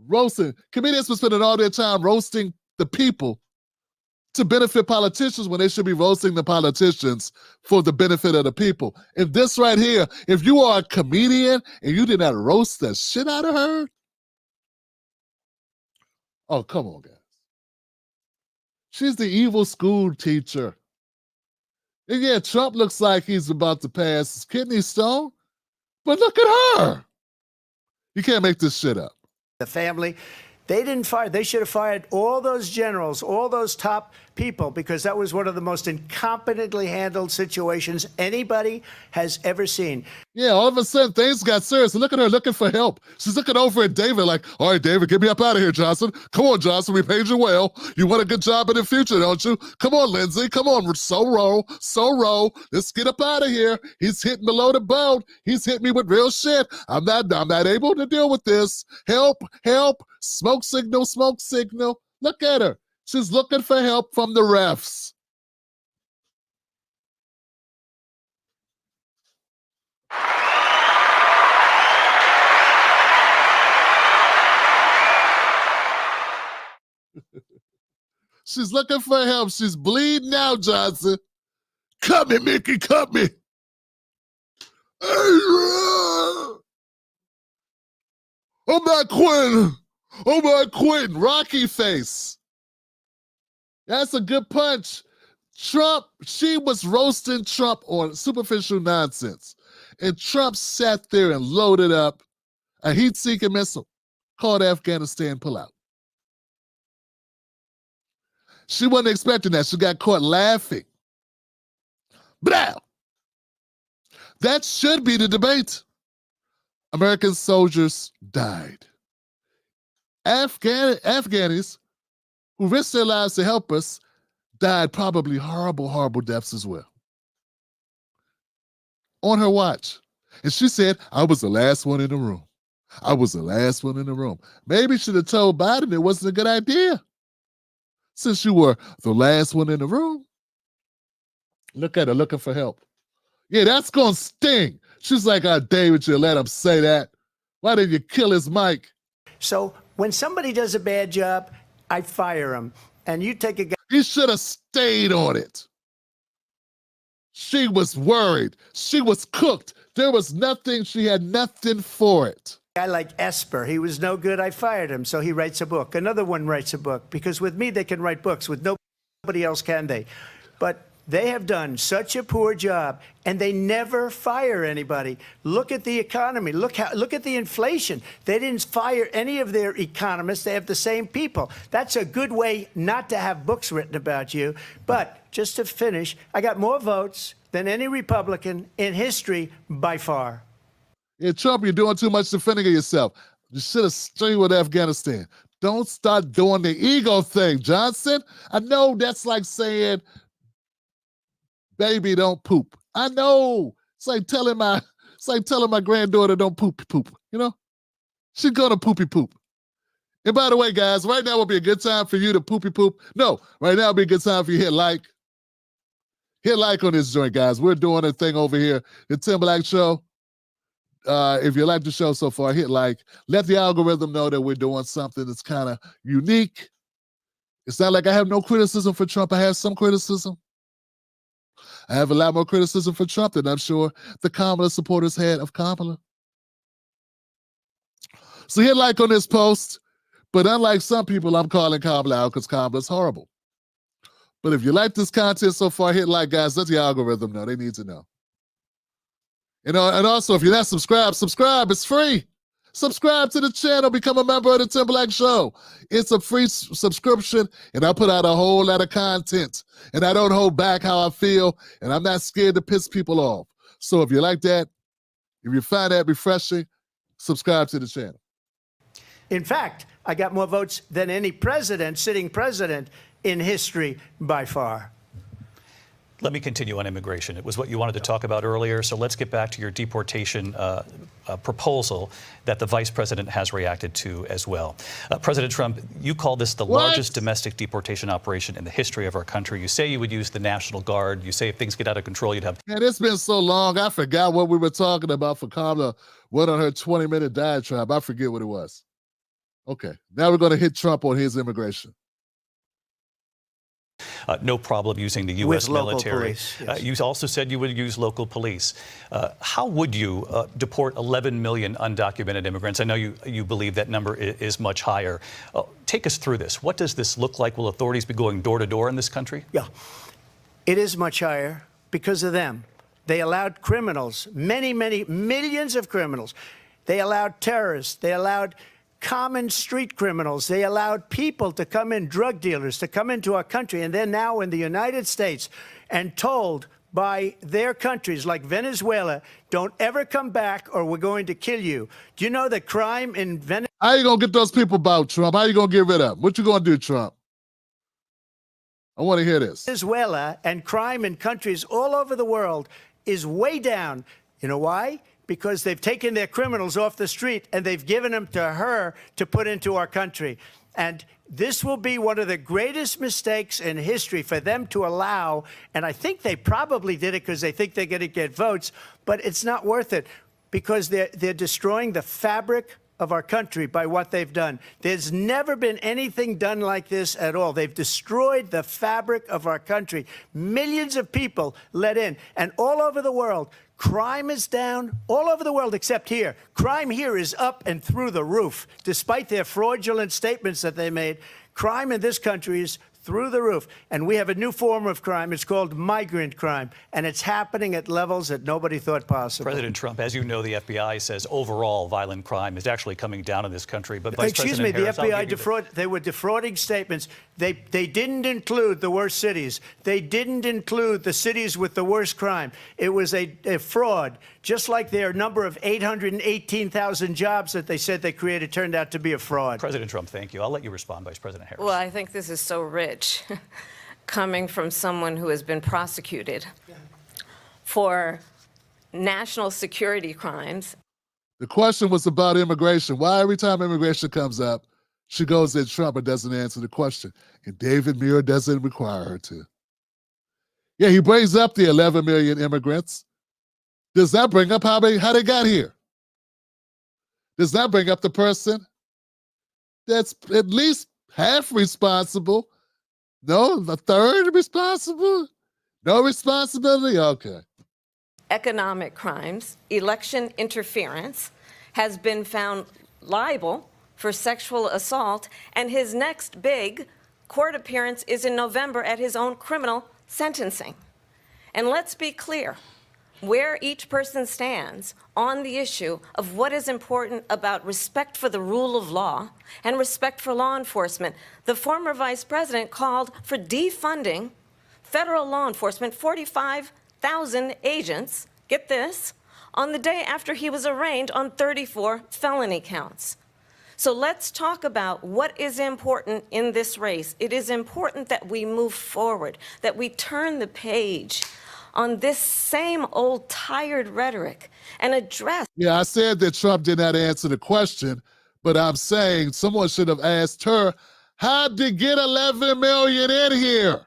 roasting. Comedians were spending all their time roasting the people to benefit politicians when they should be roasting the politicians for the benefit of the people. If this right here, if you are a comedian and you did not roast the shit out of her, oh, come on, guys. She's the evil school teacher. And yeah, Trump looks like he's about to pass his kidney stone, but look at her. You can't make this shit up. the family. They didn't fire. They should have fired all those generals, all those top people, because that was one of the most incompetently handled situations anybody has ever seen. Yeah, all of a sudden things got serious. Look at her looking for help. She's looking over at David like, all right, David, get me up out of here, Johnson. Come on, Johnson, we paid you well. You want a good job in the future, don't you? Come on, Lindsay, come on, so roll. Let's get up out of here. He's hitting below the belt. He's hitting me with real shit. I'm not able to deal with this. Help, smoke signal. Look at her. She's looking for help from the refs. She's looking for help. She's bleeding out, Johnson. Cut me, Mickey, cut me. I'm not quitting. Rocky face. That's a good punch. Trump, she was roasting Trump on superficial nonsense. And Trump sat there and loaded up a heat-seeking missile called Afghanistan pullout. She wasn't expecting that. She got caught laughing. Blah! That should be the debate. American soldiers died. Afghanis who risked their lives to help us died probably horrible deaths as well. On her watch. And she said, I was the last one in the room. Maybe she should have told Biden it wasn't a good idea. Since you were the last one in the room. Look at her looking for help. Yeah, that's going to sting. She's like, David, you let him say that. Why did you kill his mic? So when somebody does a bad job, I fire him. And you take a guy. He should have stayed on it. She was worried. She was cooked. There was nothing. She had nothing for it. Guy like Esper, he was no good. I fired him. So he writes a book. Another one writes a book. Because with me, they can write books. With nobody else can they. But they have done such a poor job, and they never fire anybody. Look at the economy. Look at the inflation. They didn't fire any of their economists. They have the same people. That's a good way not to have books written about you. But just to finish, I got more votes than any Republican in history by far. Yeah, Trump, you're doing too much defending of yourself. You should have stayed with Afghanistan. Don't start doing the ego thing, Johnson. I know that's like saying, baby, don't poop. I know. It's like telling my granddaughter don't poop. You know? She's gonna poop. And by the way, guys, right now will be a good time for you to poop. No, right now will be a good time for you to hit like. Hit like on this joint, guys. We're doing a thing over here, the Tim Black Show. If you like the show so far, hit like. Let the algorithm know that we're doing something that's kind of unique. It's not like I have no criticism for Trump. I have some criticism. I have a lot more criticism for Trump than I'm sure the Kamala supporters had of Kamala. So hit like on this post. But unlike some people, I'm calling Kamala out because Kamala's horrible. But if you like this content so far, hit like, guys. Let the algorithm know. They need to know. And also, if you're not subscribed, subscribe. It's free. Subscribe to the channel. Become a member of the Tim Black Show. It's a free subscription, and I put out a whole lot of content. And I don't hold back how I feel, and I'm not scared to piss people off. So if you like that, if you find that refreshing, subscribe to the channel. In fact, I got more votes than any sitting president in history by far. Let me continue on immigration. It was what you wanted to talk about earlier, so let's get back to your deportation proposal that the vice president has reacted to as well. President Trump, you call this the largest domestic deportation operation in the history of our country. You say you would use the National Guard. You say if things get out of control, you'd have... Man, it's been so long, I forgot what we were talking about for Kamala went on her 20-minute diatribe. I forget what it was. Okay, now we're going to hit Trump on his immigration. No problem using the U.S. military. Police, yes. You also said you would use local police. How would you deport 11 million undocumented immigrants? I know you believe that number is much higher. Take us through this. What does this look like? Will authorities be going door to door in this country? Yeah, it is much higher because of them. They allowed criminals, many millions of criminals. They allowed terrorists. They allowed common street criminals. They allowed people to come in, drug dealers, to come into our country, and they're now in the United States and told by their countries like Venezuela, don't ever come back or we're going to kill you. Do you know that crime in Venezuela? How you gonna get those people about, Trump? How you gonna get rid of them? What you gonna do, Trump? I want to hear this. Venezuela and crime in countries all over the world is way down. You know why? Because they've taken their criminals off the street and they've given them to her to put into our country. And this will be one of the greatest mistakes in history for them to allow. And I think they probably did it because they think they're going to get votes, but it's not worth it because they're destroying the fabric of our country by what they've done. There's never been anything done like this at all. They've destroyed the fabric of our country. Millions of people let in, and all over the world, crime is down all over the world except here. Crime here is up and through the roof. Despite their fraudulent statements that they made, crime in this country is through the roof. And we have a new form of crime. It's called migrant crime, and it's happening at levels that nobody thought possible. President Trump, as you know, the FBI says overall violent crime is actually coming down in this country. But Vice Excuse me, President the Harris, FBI they were defrauding statements. They didn't include the worst cities. They didn't include the cities with the worst crime. It was a fraud, just like their number of 818,000 jobs that they said they created turned out to be a fraud. President Trump, thank you. I'll let you respond, Vice President Harris. Well, I think this is so rich coming from someone who has been prosecuted for national security crimes. The question was about immigration. Why every time immigration comes up, she goes at Trump and doesn't answer the question. And David Muir doesn't require her to. Yeah, he brings up the 11 million immigrants. Does that bring up how they got here? Does that bring up the person that's at least half responsible? No, the third responsible? No responsibility? Okay. Economic crimes, election interference, has been found liable for sexual assault, and his next big court appearance is in November at his own criminal sentencing. And let's be clear where each person stands on the issue of what is important about respect for the rule of law and respect for law enforcement. The former vice president called for defunding federal law enforcement, 45,000 agents, get this, on the day after he was arraigned on 34 felony counts. So let's talk about what is important in this race. It is important that we move forward, that we turn the page on this same old tired rhetoric and address. Yeah, I said that Trump did not answer the question, but I'm saying someone should have asked her, how'd they get 11 million in here?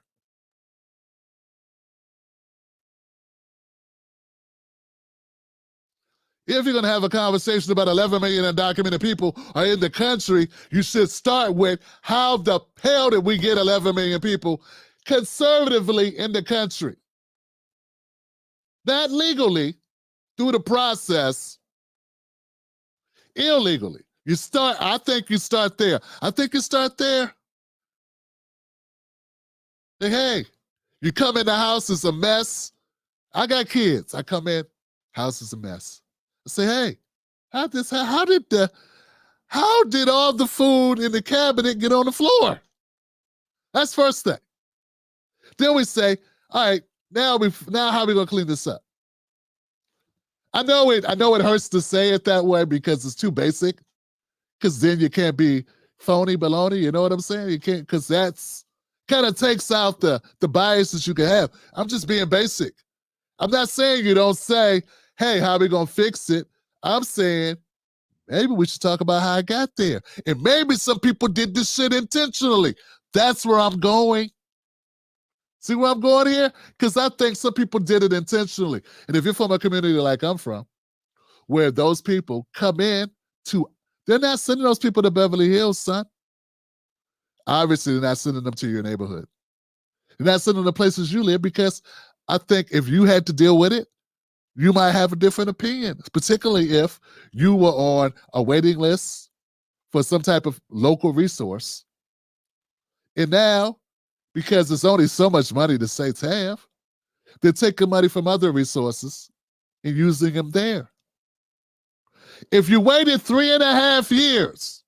If you're going to have a conversation about 11 million undocumented people are in the country, you should start with how the hell did we get 11 million people conservatively in the country? Not legally, through the process, illegally. I think you start there. Hey, you come in the house, it's a mess. I got kids. I come in, house is a mess. I say, hey, how did all the food in the cabinet get on the floor? That's first thing. Then we say, all right, now how are we gonna clean this up? I know it hurts to say it that way because it's too basic. Because then you can't be phony baloney, you know what I'm saying? You can't, because that's kind of takes out the biases you can have. I'm just being basic. I'm not saying you don't say, hey, how are we gonna fix it? I'm saying maybe we should talk about how I got there. And maybe some people did this shit intentionally. That's where I'm going. See where I'm going here? Because I think some people did it intentionally. And if you're from a community like I'm from, where those people come in they're not sending those people to Beverly Hills, son. Obviously, they're not sending them to your neighborhood. They're not sending them to places you live because I think if you had to deal with it, you might have a different opinion, particularly if you were on a waiting list for some type of local resource. And now, because there's only so much money the states have, they're taking money from other resources and using them there. If you waited 3.5 years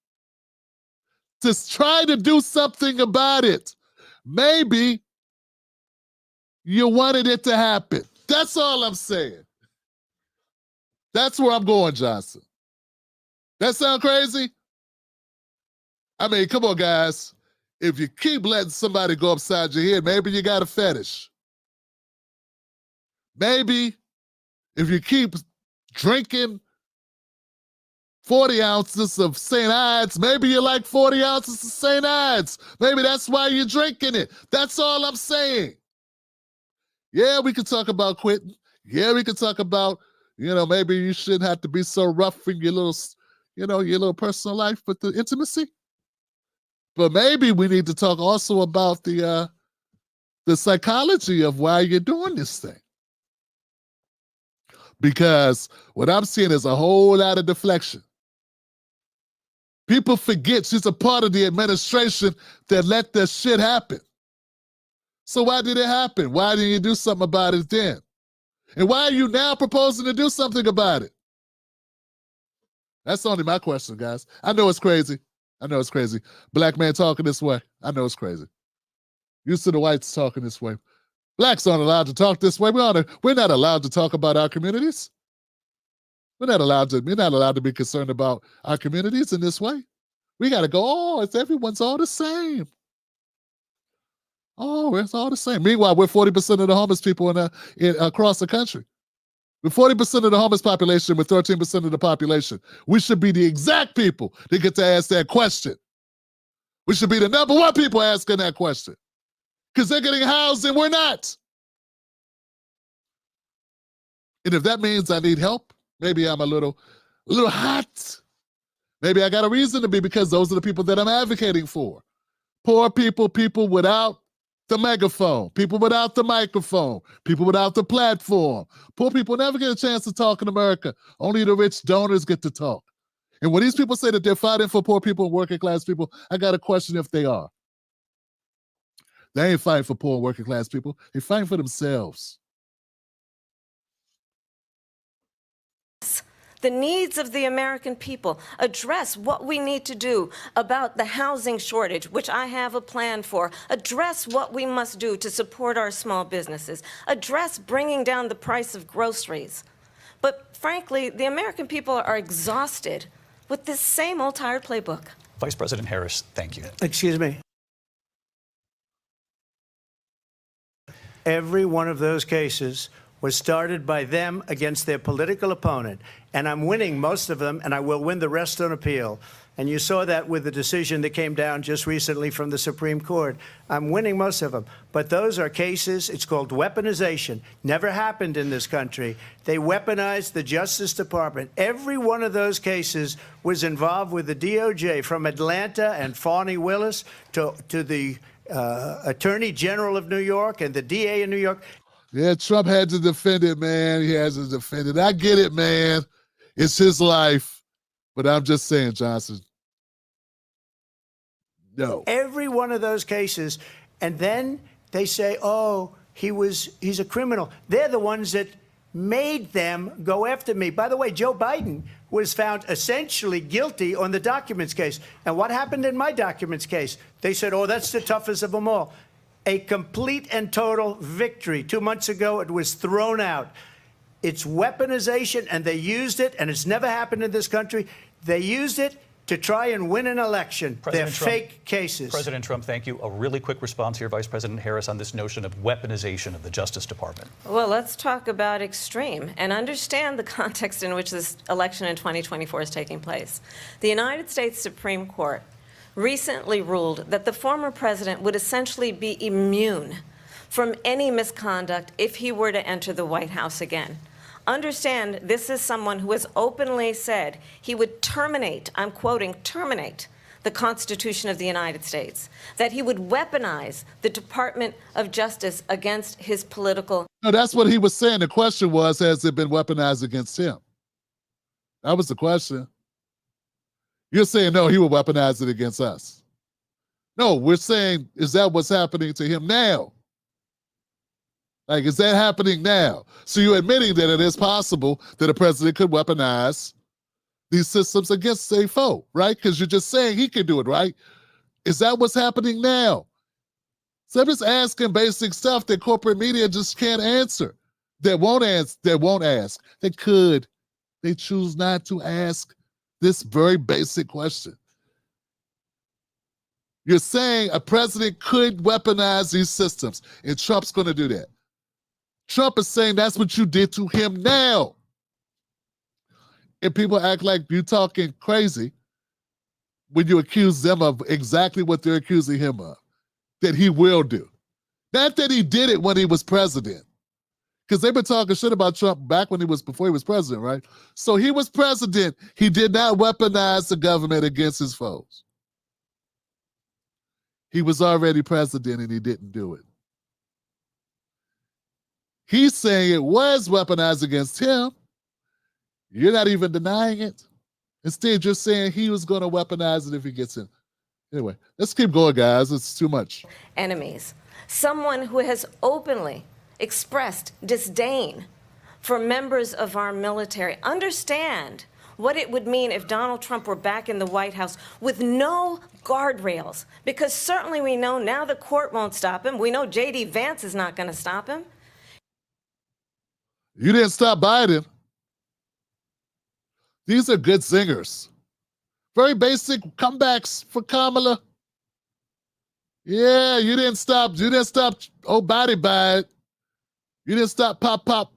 to try to do something about it. Maybe you wanted it to happen. That's all I'm saying. That's where I'm going, Johnson. That sound crazy? I mean, come on, guys. If you keep letting somebody go upside your head, maybe you got a fetish. Maybe if you keep drinking 40 ounces of St. Ides, maybe you like 40 ounces of St. Ides. Maybe that's why you're drinking it. That's all I'm saying. Yeah, we could talk about quitting. Yeah, we could talk about, maybe you shouldn't have to be so rough in your little, your little personal life, but the intimacy. But maybe we need to talk also about the psychology of why you're doing this thing. Because what I'm seeing is a whole lot of deflection. People forget she's a part of the administration that let this shit happen. So why did it happen? Why didn't you do something about it then? And why are you now proposing to do something about it? That's only my question, guys. I know it's crazy. I know it's crazy. Black man talking this way. I know it's crazy. Used to the whites talking this way. Blacks aren't allowed to talk this way. We're not allowed to talk about our communities. We're not allowed to be concerned about our communities in this way. We got to go, everyone's all the same. Oh, it's all the same. Meanwhile, we're 40% of the homeless people across the country. We're 40% of the homeless population, with 13% of the population. We should be the exact people that get to ask that question. We should be the number one people asking that question. Because they're getting housed and we're not. And if that means I need help, maybe I'm a little hot. Maybe I got a reason to be, because those are the people that I'm advocating for. Poor people, people without the megaphone, people without the microphone, people without the platform. Poor people never get a chance to talk in America. Only the rich donors get to talk. And when these people say that they're fighting for poor people and working class people, I got to question if they are. They ain't fighting for poor and working class people. They're fighting for themselves. The needs of the American people, address what we need to do about the housing shortage, which I have a plan for, address what we must do to support our small businesses, address bringing down the price of groceries. But frankly, the American people are exhausted with this same old tired playbook. Vice President Harris, thank you. Excuse me. Every one of those cases was started by them against their political opponent. And I'm winning most of them, and I will win the rest on appeal. And you saw that with the decision that came down just recently from the Supreme Court. I'm winning most of them. But those are cases, it's called weaponization. Never happened in this country. They weaponized the Justice Department. Every one of those cases was involved with the DOJ, from Atlanta and Fani Willis to the Attorney General of New York and the DA in New York. Yeah, Trump had to defend it, man. He has to defend it. I get it, man. It's his life. But I'm just saying, Johnson, no. Every one of those cases. And then they say, oh, he's a criminal. They're the ones that made them go after me. By the way, Joe Biden was found essentially guilty on the documents case. And what happened in my documents case? They said, oh, that's the toughest of them all. A complete and total victory. 2 months ago, it was thrown out. It's weaponization, and they used it, and it's never happened in this country. They used it to try and win an election. They're fake cases. President Trump, thank you. A really quick response here, Vice President Harris, on this notion of weaponization of the Justice Department. Well, let's talk about extreme and understand the context in which this election in 2024 is taking place. The United States Supreme Court recently ruled that the former president would essentially be immune from any misconduct if he were to enter the White House again. Understand, this is someone who has openly said he would terminate, I'm quoting, terminate the Constitution of the United States, that he would weaponize the Department of Justice against his political. No, that's what he was saying. The question was, has it been weaponized against him? That was the question. You're saying, no, he will weaponize it against us. No, we're saying, is that what's happening to him now? Like, is that happening now? So you're admitting that it is possible that a president could weaponize these systems against a foe, right? Because you're just saying he can do it, right? Is that what's happening now? So I'm just asking basic stuff that corporate media just can't answer. That won't ask. They could. They choose not to ask this very basic question. You're saying a president could weaponize these systems, and Trump's going to do that. Trump is saying that's what you did to him now. And people act like you're talking crazy when you accuse them of exactly what they're accusing him of, that he will do. Not that he did it when he was president. Because they've been talking shit about Trump back before he was president, right? So he was president. He did not weaponize the government against his foes. He was already president and he didn't do it. He's saying it was weaponized against him. You're not even denying it. Instead, you're saying he was going to weaponize it if he gets in. Anyway, let's keep going, guys. It's too much. Enemies. Someone who has openly expressed disdain for members of our military. Understand what it would mean if Donald Trump were back in the White House with no guardrails, because certainly we know now the court won't stop him. We know J.D. Vance is not going to stop him. You didn't stop Biden. These are good singers. Very basic comebacks for Kamala. Yeah, you didn't stop old body bad. You didn't stop Pop.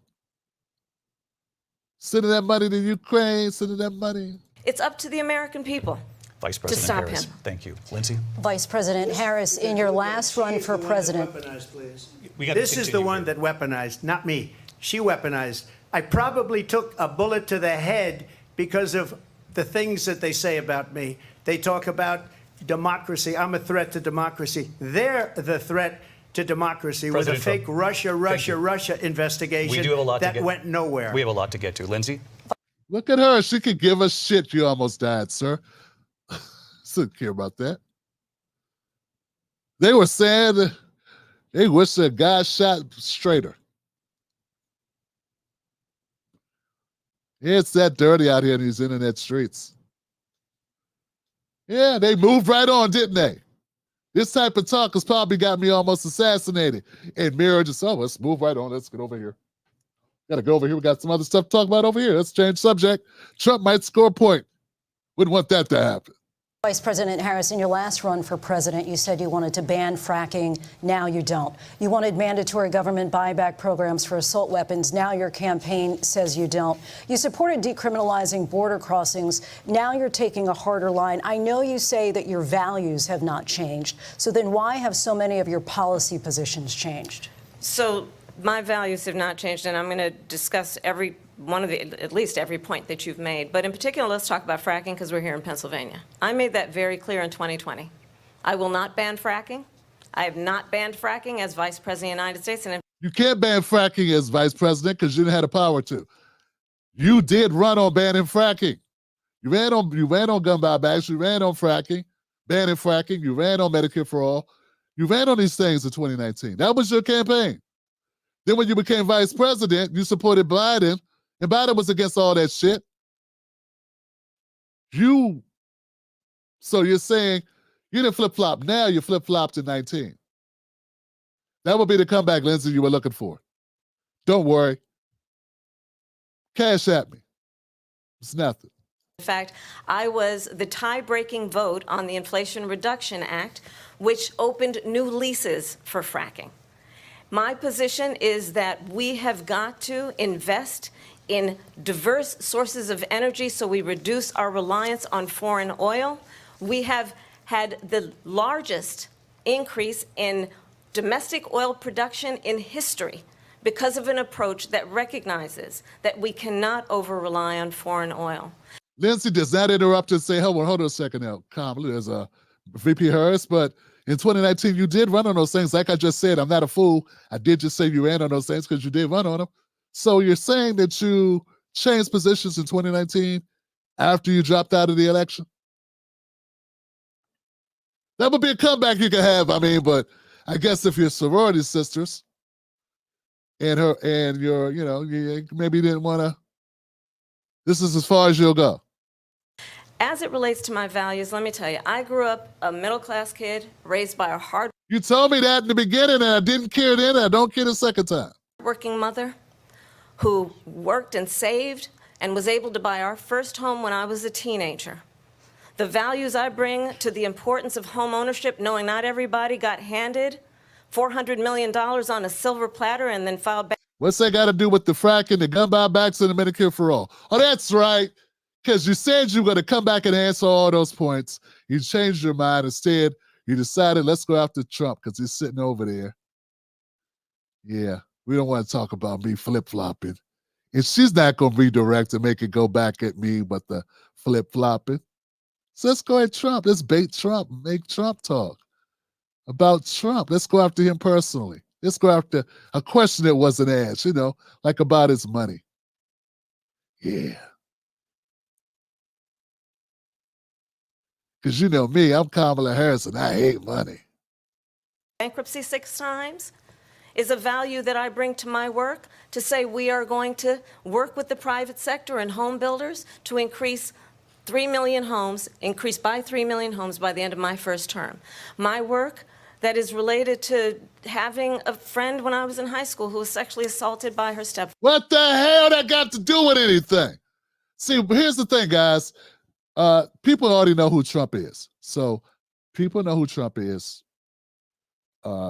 Sending that money to Ukraine, sending that money. It's up to the American people. Vice President stop Harris. him. Thank you. Lindsay? Vice President Harris, in your last run for president. This is the one that weaponized, not me. She weaponized. I probably took a bullet to the head because of the things that they say about me. They talk about democracy. I'm a threat to democracy. They're the threat to democracy President with a fake Trump. Russia investigation We do have a lot that went nowhere. We have a lot to get to. Lindsay? Look at her. She could give us shit. You almost died, sir. She didn't care about that. They were saying they wish the guy shot straighter. It's that dirty out here in these internet streets. Yeah, they moved right on, didn't they? This type of talk has probably got me almost assassinated. And Mira just, let's move right on. Let's get over here. Got to go over here. We got some other stuff to talk about over here. Let's change subject. Trump might score a point. Wouldn't want that to happen. Vice President Harris, in your last run for president, you said you wanted to ban fracking. Now you don't. You wanted mandatory government buyback programs for assault weapons. Now your campaign says you don't. You supported decriminalizing border crossings. Now you're taking a harder line. I know you say that your values have not changed. So then why have so many of your policy positions changed? So my values have not changed, and I'm going to discuss at least every point that you've made. But in particular, let's talk about fracking because we're here in Pennsylvania. I made that very clear in 2020. I will not ban fracking. I have not banned fracking as Vice President of the United States. And you can't ban fracking as Vice President because you didn't have the power to. You did run on banning fracking. You ran on gun buybacks. You ran on fracking, banning fracking. You ran on Medicare for all. You ran on these things in 2019. That was your campaign. Then when you became Vice President, you supported Biden. And Biden was against all that shit. So you're saying you didn't flip-flop now, you flip-flopped in 19. That would be the comeback, Lindsay, you were looking for. Don't worry. Cash at me. It's nothing. in fact, I was the tie-breaking vote on the Inflation Reduction Act, which opened new leases for fracking. My position is that we have got to invest in diverse sources of energy so we reduce our reliance on foreign oil. We have had the largest increase in domestic oil production in history because of an approach that recognizes that we cannot over-rely on foreign oil. Lindsay does not interrupt and say, hold on a second now, Kamala, there's a VP Harris, but in 2019, you did run on those things. Like I just said, I'm not a fool. I did just say you ran on those things because you did run on them. So you're saying that you changed positions in 2019 after you dropped out of the election? That would be a comeback you could have, I mean, but I guess if you're sorority sisters and you're, you maybe you didn't want to, this is as far as you'll go. As it relates to my values, let me tell you, I grew up a middle-class kid raised by a You told me that in the beginning, and I didn't care then, and I don't care the second time. hard-working mother who worked and saved and was able to buy our first home when I was a teenager. The values I bring to the importance of home ownership, knowing not everybody got handed $400 million on a silver platter and then filed back. What's that got to do with the fracking, the gun buybacks, and the Medicare for all? Oh, that's right. Because you said you were going to come back and answer all those points. You changed your mind. Instead, you decided, let's go after Trump because he's sitting over there. Yeah, we don't want to talk about me flip-flopping. And she's not going to redirect and make it go back at me, but the flip-flopping. So let's go at Trump. Let's bait Trump, make Trump talk about Trump. Let's go after him personally. Let's go after a question that wasn't asked, like about his money. Yeah. Because you know me, I'm Kamala Harris, and I hate money. Bankruptcy 6 times is a value that I bring to my work to say we are going to work with the private sector and home builders to increase 3 million homes, increase by 3 million homes by the end of my first term. My work that is related to having a friend when I was in high school who was sexually assaulted by her stepfather. What the hell that got to do with anything? See, here's the thing, guys. People already know who Trump is. So people know who Trump is.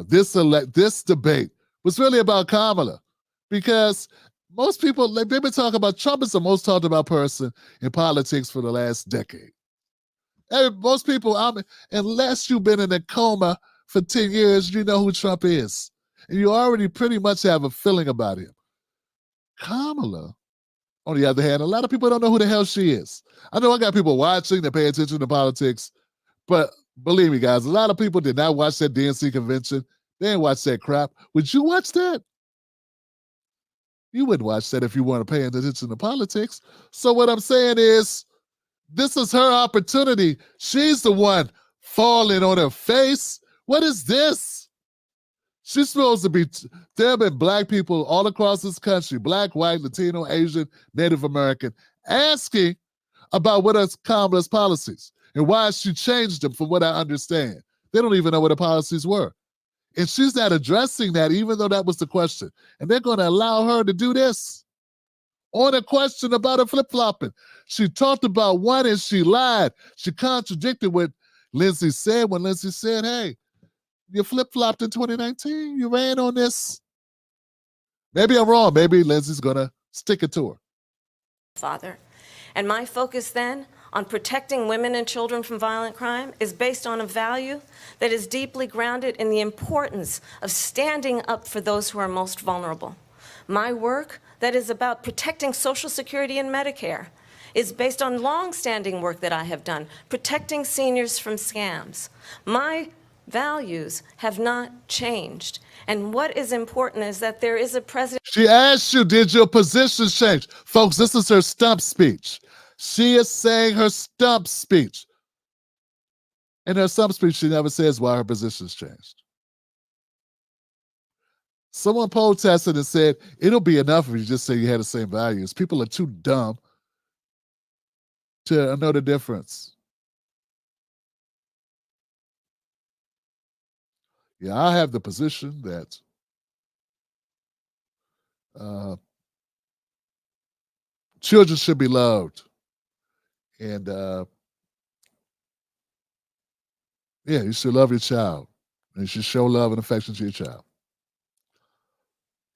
This debate was really about Kamala because most people, they've been talking about Trump is the most talked about person in politics for the last decade. Most people, unless you've been in a coma for 10 years, you know who Trump is. And you already pretty much have a feeling about him. Kamala, on the other hand, a lot of people don't know who the hell she is. I know I got people watching that pay attention to politics, but believe me, guys, a lot of people did not watch that DNC convention. They didn't watch that crap. Would you watch that? You wouldn't watch that if you weren't paying attention to politics. So what I'm saying is, this is her opportunity. She's the one falling on her face. What is this? She's supposed to be, there have been black people all across this country, black, white, Latino, Asian, Native American, asking about what are Kamala's policies and why she changed them from what I understand. They don't even know what the policies were. And she's not addressing that, even though that was the question. And they're going to allow her to do this on a question about her flip-flopping. She talked about one and she lied. She contradicted what Lindsay said when Lindsay said, hey, you flip-flopped in 2019. You ran on this. Maybe I'm wrong. Maybe Lindsay's going to stick it to her. Father. And my focus then on protecting women and children from violent crime is based on a value that is deeply grounded in the importance of standing up for those who are most vulnerable. My work that is about protecting Social Security and Medicare is based on long-standing work that I have done, protecting seniors from scams. My values have not changed. And what is important is that there is a president. She asked you, did your positions change? Folks, this is her stump speech. She is saying her stump speech. In her stump speech, she never says why her positions changed. Someone protested and said, it'll be enough if you just say you had the same values. People are too dumb to know the difference. Yeah, I have the position that children should be loved. And yeah, you should love your child. And you should show love and affection to your child.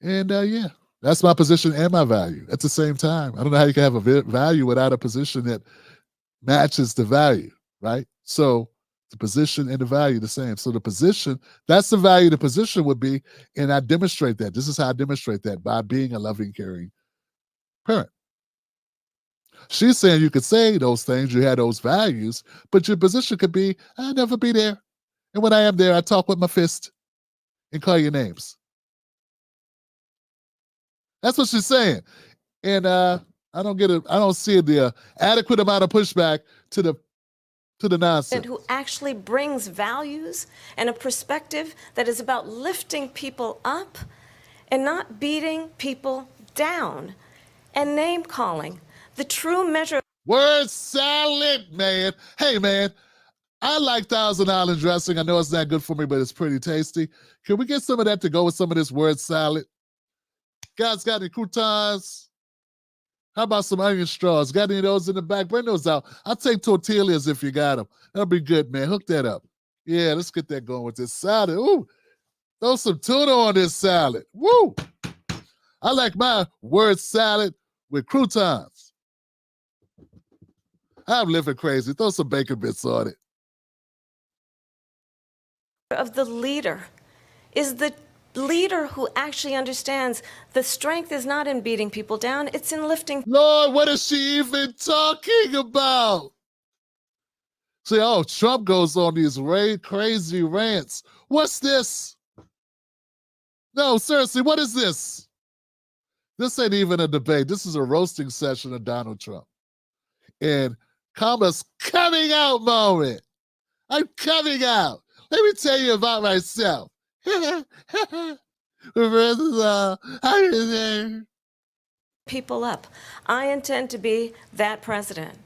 And yeah, that's my position and my value at the same time. I don't know how you can have a value without a position that matches the value, right? So the position and the value the same. So the position, that's the value the position would be, and I demonstrate that. This is how I demonstrate that, by being a loving, caring parent. She's saying you could say those things, you had those values, but your position could be, I'll never be there. And when I am there, I talk with my fist and call you names. That's what she's saying. And I don't see the adequate amount of pushback to the nonsense. Who actually brings values and a perspective that is about lifting people up and not beating people down and name calling. The true measure. Word salad, man. Hey, man, I like Thousand Island dressing. I know it's not good for me, but it's pretty tasty. Can we get some of that to go with some of this word salad? Guys, got any croutons? How about some onion straws? Got any of those in the back? Bring those out. I'll take tortillas if you got them. That'll be good, man. Hook that up. Yeah, let's get that going with this salad. Ooh, throw some tuna on this salad. Woo! I like my word salad with croutons. I'm living crazy. Throw some bacon bits on it. Of the leader is the leader who actually understands the strength is not in beating people down, it's in lifting. Lord, what is she even talking about? See, oh, Trump goes on these crazy rants. What's this? No, seriously, what is this? This ain't even a debate. This is a roasting session of Donald Trump. And Kamala's coming out moment. I'm coming out. Let me tell you about myself. People up. I intend to be that president.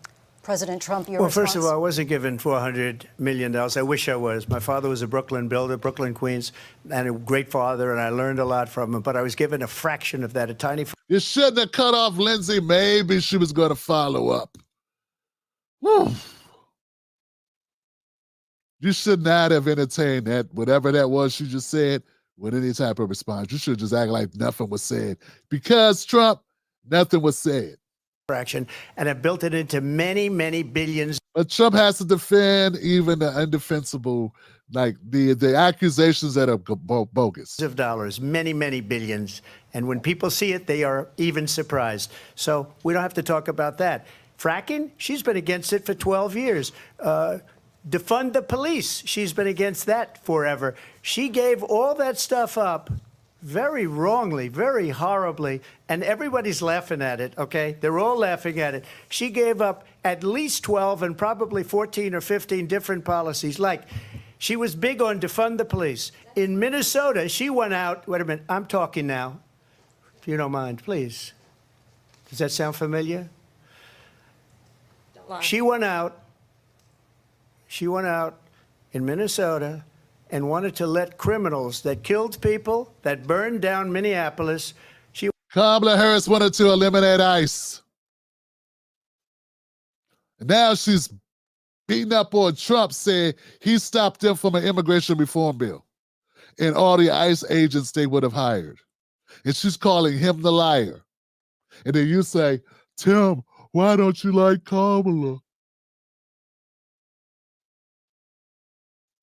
President Trump, your Well, response? first of all, I wasn't given $400 million. I wish I was. My father was a Brooklyn builder, Brooklyn, Queens, and a great father, and I learned a lot from him. But I was given a fraction of that, a tiny You shouldn't have cut off Lindsay. Maybe she was going to follow up. Whew. You should not have entertained that, whatever that was she just said, with any type of response. You should just act like nothing was said. Because Trump, nothing was said. fraction, and have built it into many, many billions. But Trump has to defend even the indefensible, like the accusations that are bogus. Of dollars, many, many billions. And when people see it, they are even surprised. So we don't have to talk about that. Fracking, she's been against it for 12 years. Defund the police, she's been against that forever. She gave all that stuff up very wrongly, very horribly, and everybody's laughing at it, okay? They're all laughing at it. She gave up at least 12 and probably 14 or 15 different policies. Like, she was big on defund the police. In Minnesota, she went out, wait a minute, I'm talking now, if you don't mind, please. Does that sound familiar? Don't lie. She went out in Minnesota and wanted to let criminals that killed people, that burned down Minneapolis. Kamala Harris wanted to eliminate ICE. And now she's beating up on Trump, saying he stopped them from an immigration reform bill and all the ICE agents they would have hired. And she's calling him the liar. And then you say, Tim, why don't you like Kamala?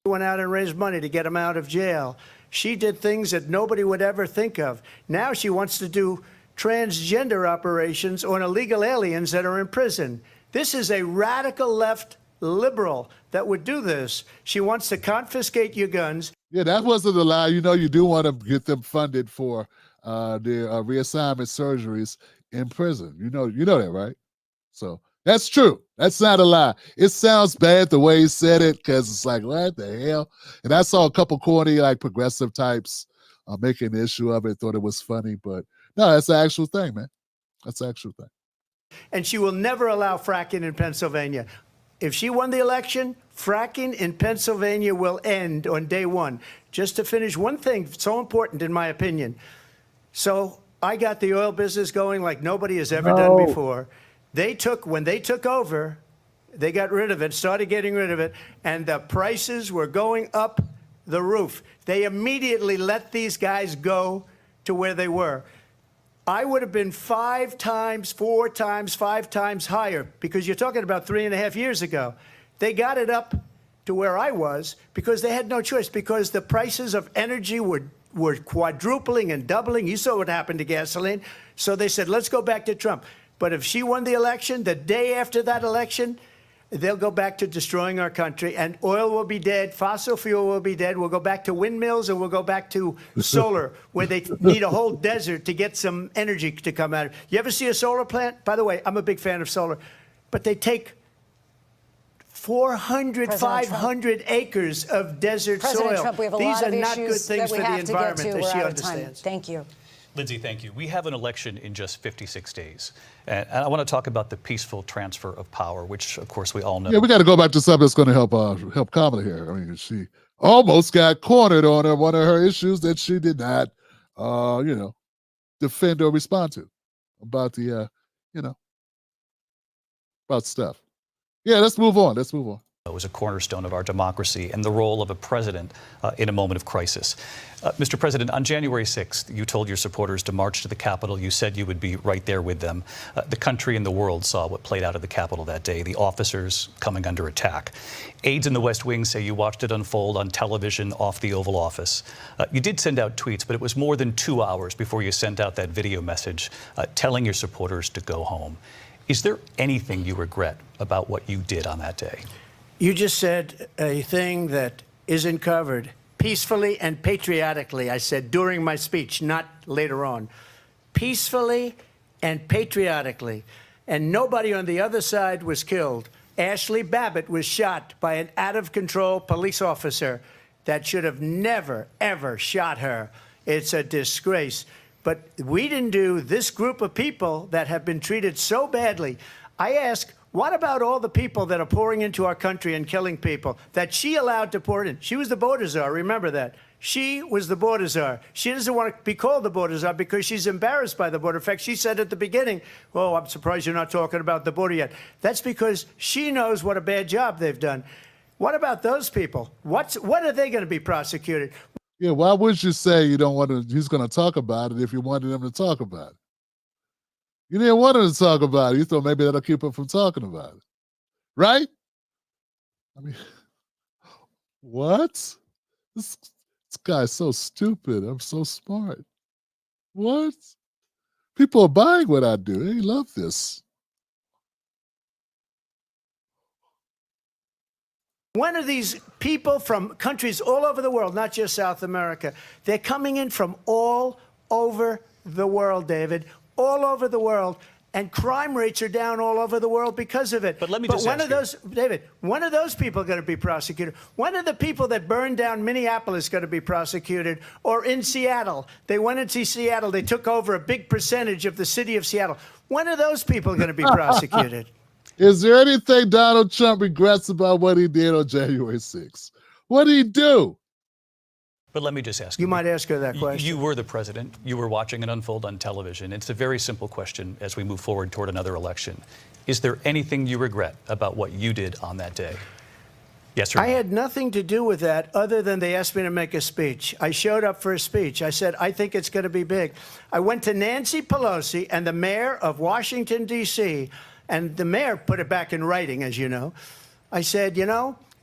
Went out and raised money to get him out of jail. She did things that nobody would ever think of. Now she wants to do transgender operations on illegal aliens that are in prison. This is a radical left liberal that would do this. She wants to confiscate your guns. Yeah, that wasn't a lie. You know, you do want to get them funded for their reassignment surgeries in prison. You know that, right? So that's true. That's not a lie. It sounds bad the way he said it because it's like, what the hell? And I saw a couple corny, like progressive types making an issue of it, thought it was funny. But no, that's the actual thing, man. That's the actual thing. And she will never allow fracking in Pennsylvania. If she won the election, fracking in Pennsylvania will end on day one. Just to finish, one thing so important in my opinion. So I got the oil business going like nobody has ever done before. When they took over, they got rid of it, started getting rid of it, and the prices were going up the roof. They immediately let these guys go to where they were. I would have been 5 times, 4 times, 5 times higher, because you're talking about 3.5 years ago. They got it up to where I was because they had no choice, because the prices of energy were quadrupling and doubling. You saw what happened to gasoline. So they said, let's go back to Trump. But if she won the election, the day after that election, they'll go back to destroying our country, and oil will be dead, fossil fuel will be dead, we'll go back to windmills, and we'll go back to solar, where they need a whole desert to get some energy to come out. You ever see a solar plant? By the way, I'm a big fan of solar, but they take 400, 500 acres of desert President soil. Trump, we have a These lot are of not good issues things that we for the have to get to. environment, We're as she out of time. understands. Thank you. Lindsay, thank you. We have an election in just 56 days. And I want to talk about the peaceful transfer of power, which, of course, we all know. Yeah, we got to go back to something that's going to help Kamala here. I mean, she almost got cornered on one of her issues that she did not, defend or respond to about the, about stuff. Yeah, let's move on. Was a cornerstone of our democracy and the role of a president in a moment of crisis. Mr. President, on January 6th, you told your supporters to march to the Capitol. You said you would be right there with them. The country and the world saw what played out at the Capitol that day, the officers coming under attack. Aides in the West Wing say you watched it unfold on television off the Oval Office. You did send out tweets, but it was more than 2 hours before you sent out that video message telling your supporters to go home. Is there anything you regret about what you did on that day? You just said a thing that isn't covered. Peacefully and patriotically, I said during my speech, not later on. Peacefully and patriotically. And nobody on the other side was killed. Ashley Babbitt was shot by an out-of-control police officer that should have never, ever shot her. It's a disgrace. But we didn't do this group of people that have been treated so badly. I ask, what about all the people that are pouring into our country and killing people that she allowed to pour in? She was the border czar, remember that. She was the border czar. She doesn't want to be called the border czar because she's embarrassed by the border. In fact, she said at the beginning, oh, I'm surprised you're not talking about the border yet. That's because she knows what a bad job they've done. What about those people? What are they going to be prosecuted? Yeah, why would you say you don't want to, he's going to talk about it if you wanted him to talk about it? You didn't want him to talk about it. You thought maybe that'll keep him from talking about it. Right? I mean, what? This guy's so stupid. I'm so smart. What? People are buying what I do. They love this. When are these people from countries all over the world, not just South America, they're coming in from all over the world, David, all over the world, and crime rates are down all over the world because of it. But let me just ask you. David, when are those people going to be prosecuted? When are the people that burned down Minneapolis going to be prosecuted? Or in Seattle, they went into Seattle, they took over a big percentage of the city of Seattle. When are those people going to be prosecuted? Is there anything Donald Trump regrets about what he did on January 6th? What did he do? But let me just ask you. You might ask her that question. You were the president. You were watching it unfold on television. It's a very simple question as we move forward toward another election. Is there anything you regret about what you did on that day? Yes or no? I had nothing to do with that other than they asked me to make a speech. I showed up for a speech. I said, I think it's going to be big. I went to Nancy Pelosi and the mayor of Washington, D.C., and the mayor put it back in writing, as you know. I said,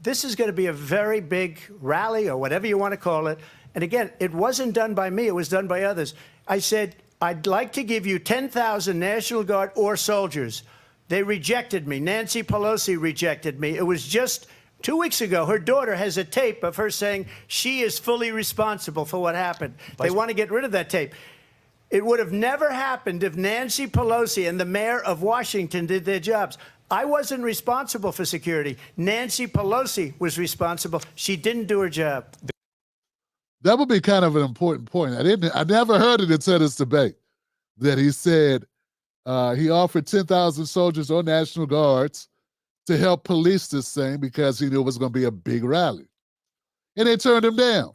this is going to be a very big rally or whatever you want to call it. And again, it wasn't done by me. It was done by others. I said, I'd like to give you 10,000 National Guard or soldiers. They rejected me. Nancy Pelosi rejected me. It was just 2 weeks ago. Her daughter has a tape of her saying she is fully responsible for what happened. They want to get rid of that tape. It would have never happened if Nancy Pelosi and the mayor of Washington did their jobs. I wasn't responsible for security. Nancy Pelosi was responsible. She didn't do her job. That would be kind of an important point. I never heard it until this debate that he said he offered 10,000 soldiers or National Guards to help police this thing because he knew it was going to be a big rally. And they turned him down.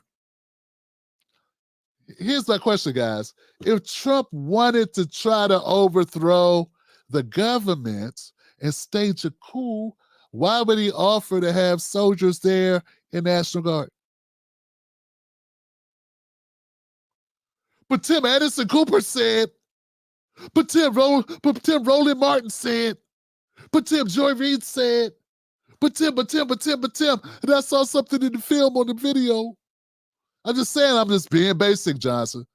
Here's my question, guys. If Trump wanted to try to overthrow the government and stage a coup, why would he offer to have soldiers there in National Guard? But Tim Anderson Cooper said, but Tim Roland Martin said, but Tim Joy Reid said, but Tim. And I saw something in the film on the video. I'm just saying, I'm just being basic, Johnson.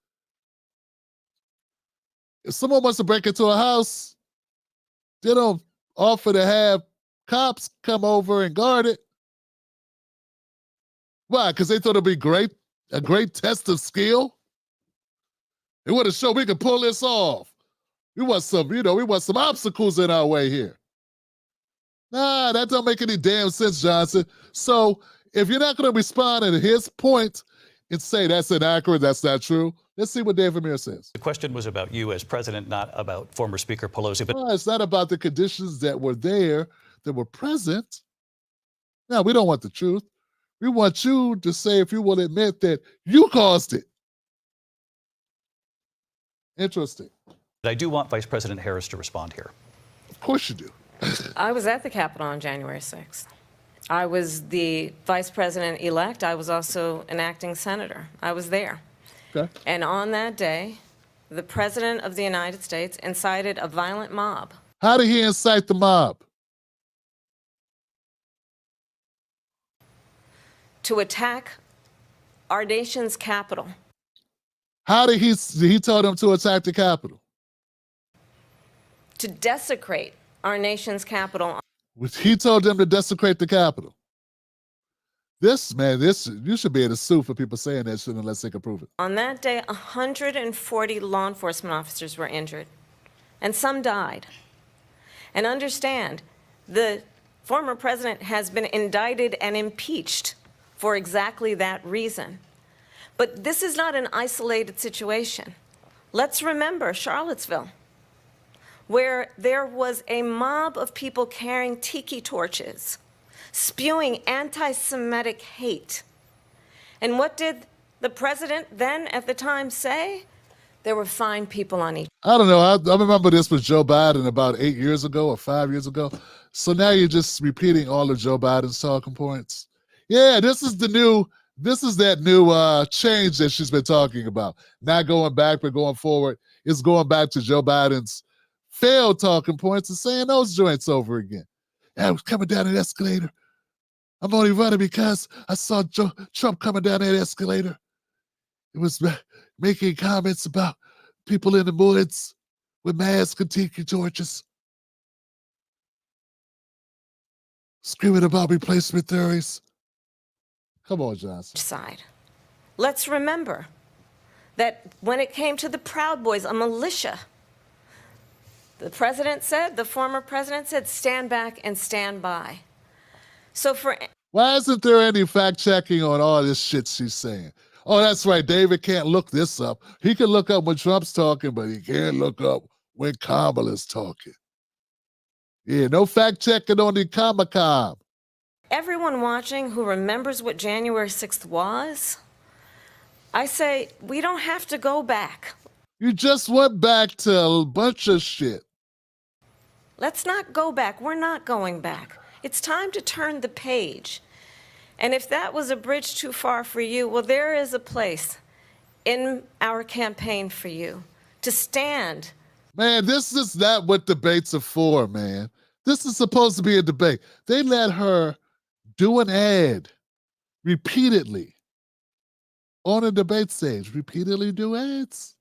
If someone wants to break into a house, they don't offer to have cops come over and guard it. Why? Because they thought it'd be a great test of skill. They want to show we can pull this off. We want some obstacles in our way here. Nah, that don't make any damn sense, Johnson. So if you're not going to respond to his point and say that's inaccurate, that's not true, Let's see what David Vermeer says. The question was about you as president, not about former Speaker Pelosi. But Well, it's not about the conditions that were there, that were present. No, we don't want the truth. We want you to say, if you will admit that you caused it. Interesting. I do want Vice President Harris to respond here. Of course you do. I was at the Capitol on January 6th. I was the vice president-elect. I was also an acting senator. I was there. Okay. And on that day, the President of the United States incited a violent mob. How did he incite the mob? To attack our nation's capital. How did he told them to attack the Capitol? To desecrate our nation's capital. He told them to desecrate the Capitol. This, man, you should be able to sue for people saying that shit unless they can prove it. On that day, 140 law enforcement officers were injured, and some died. And understand, the former president has been indicted and impeached for exactly that reason. But this is not an isolated situation. Let's remember Charlottesville, where there was a mob of people carrying tiki torches, spewing anti-Semitic hate. And what did the president then at the time say? There were fine people on each. I don't know. I remember this was Joe Biden about 8 years ago or 5 years ago. So now you're just repeating all of Joe Biden's talking points. Yeah, this is that new change that she's been talking about. Not going back, but going forward. It's going back to Joe Biden's failed talking points and saying those joints over again. I was coming down an escalator. I'm only running because I saw Trump coming down that escalator. It was making comments about people in the woods with masks and tiki torches. Screaming about replacement theories. Come on, Johnson. Side. Let's remember that when it came to the Proud Boys, a militia, the former president said, stand back and stand by. So why isn't there any fact checking on all this shit she's saying? Oh, that's right. David can't look this up. He can look up when Trump's talking, but he can't look up when Kamala's talking. Yeah, no fact checking on the Kamala. everyone watching who remembers what January 6th was, I say we don't have to go back. You just went back to a bunch of shit. Let's not go back. We're not going back. It's time to turn the page. And if that was a bridge too far for you, well, there is a place in our campaign for you to stand. Man, this is not what debates are for, man. This is supposed to be a debate. They let her do an ad repeatedly on a debate stage, repeatedly do ads.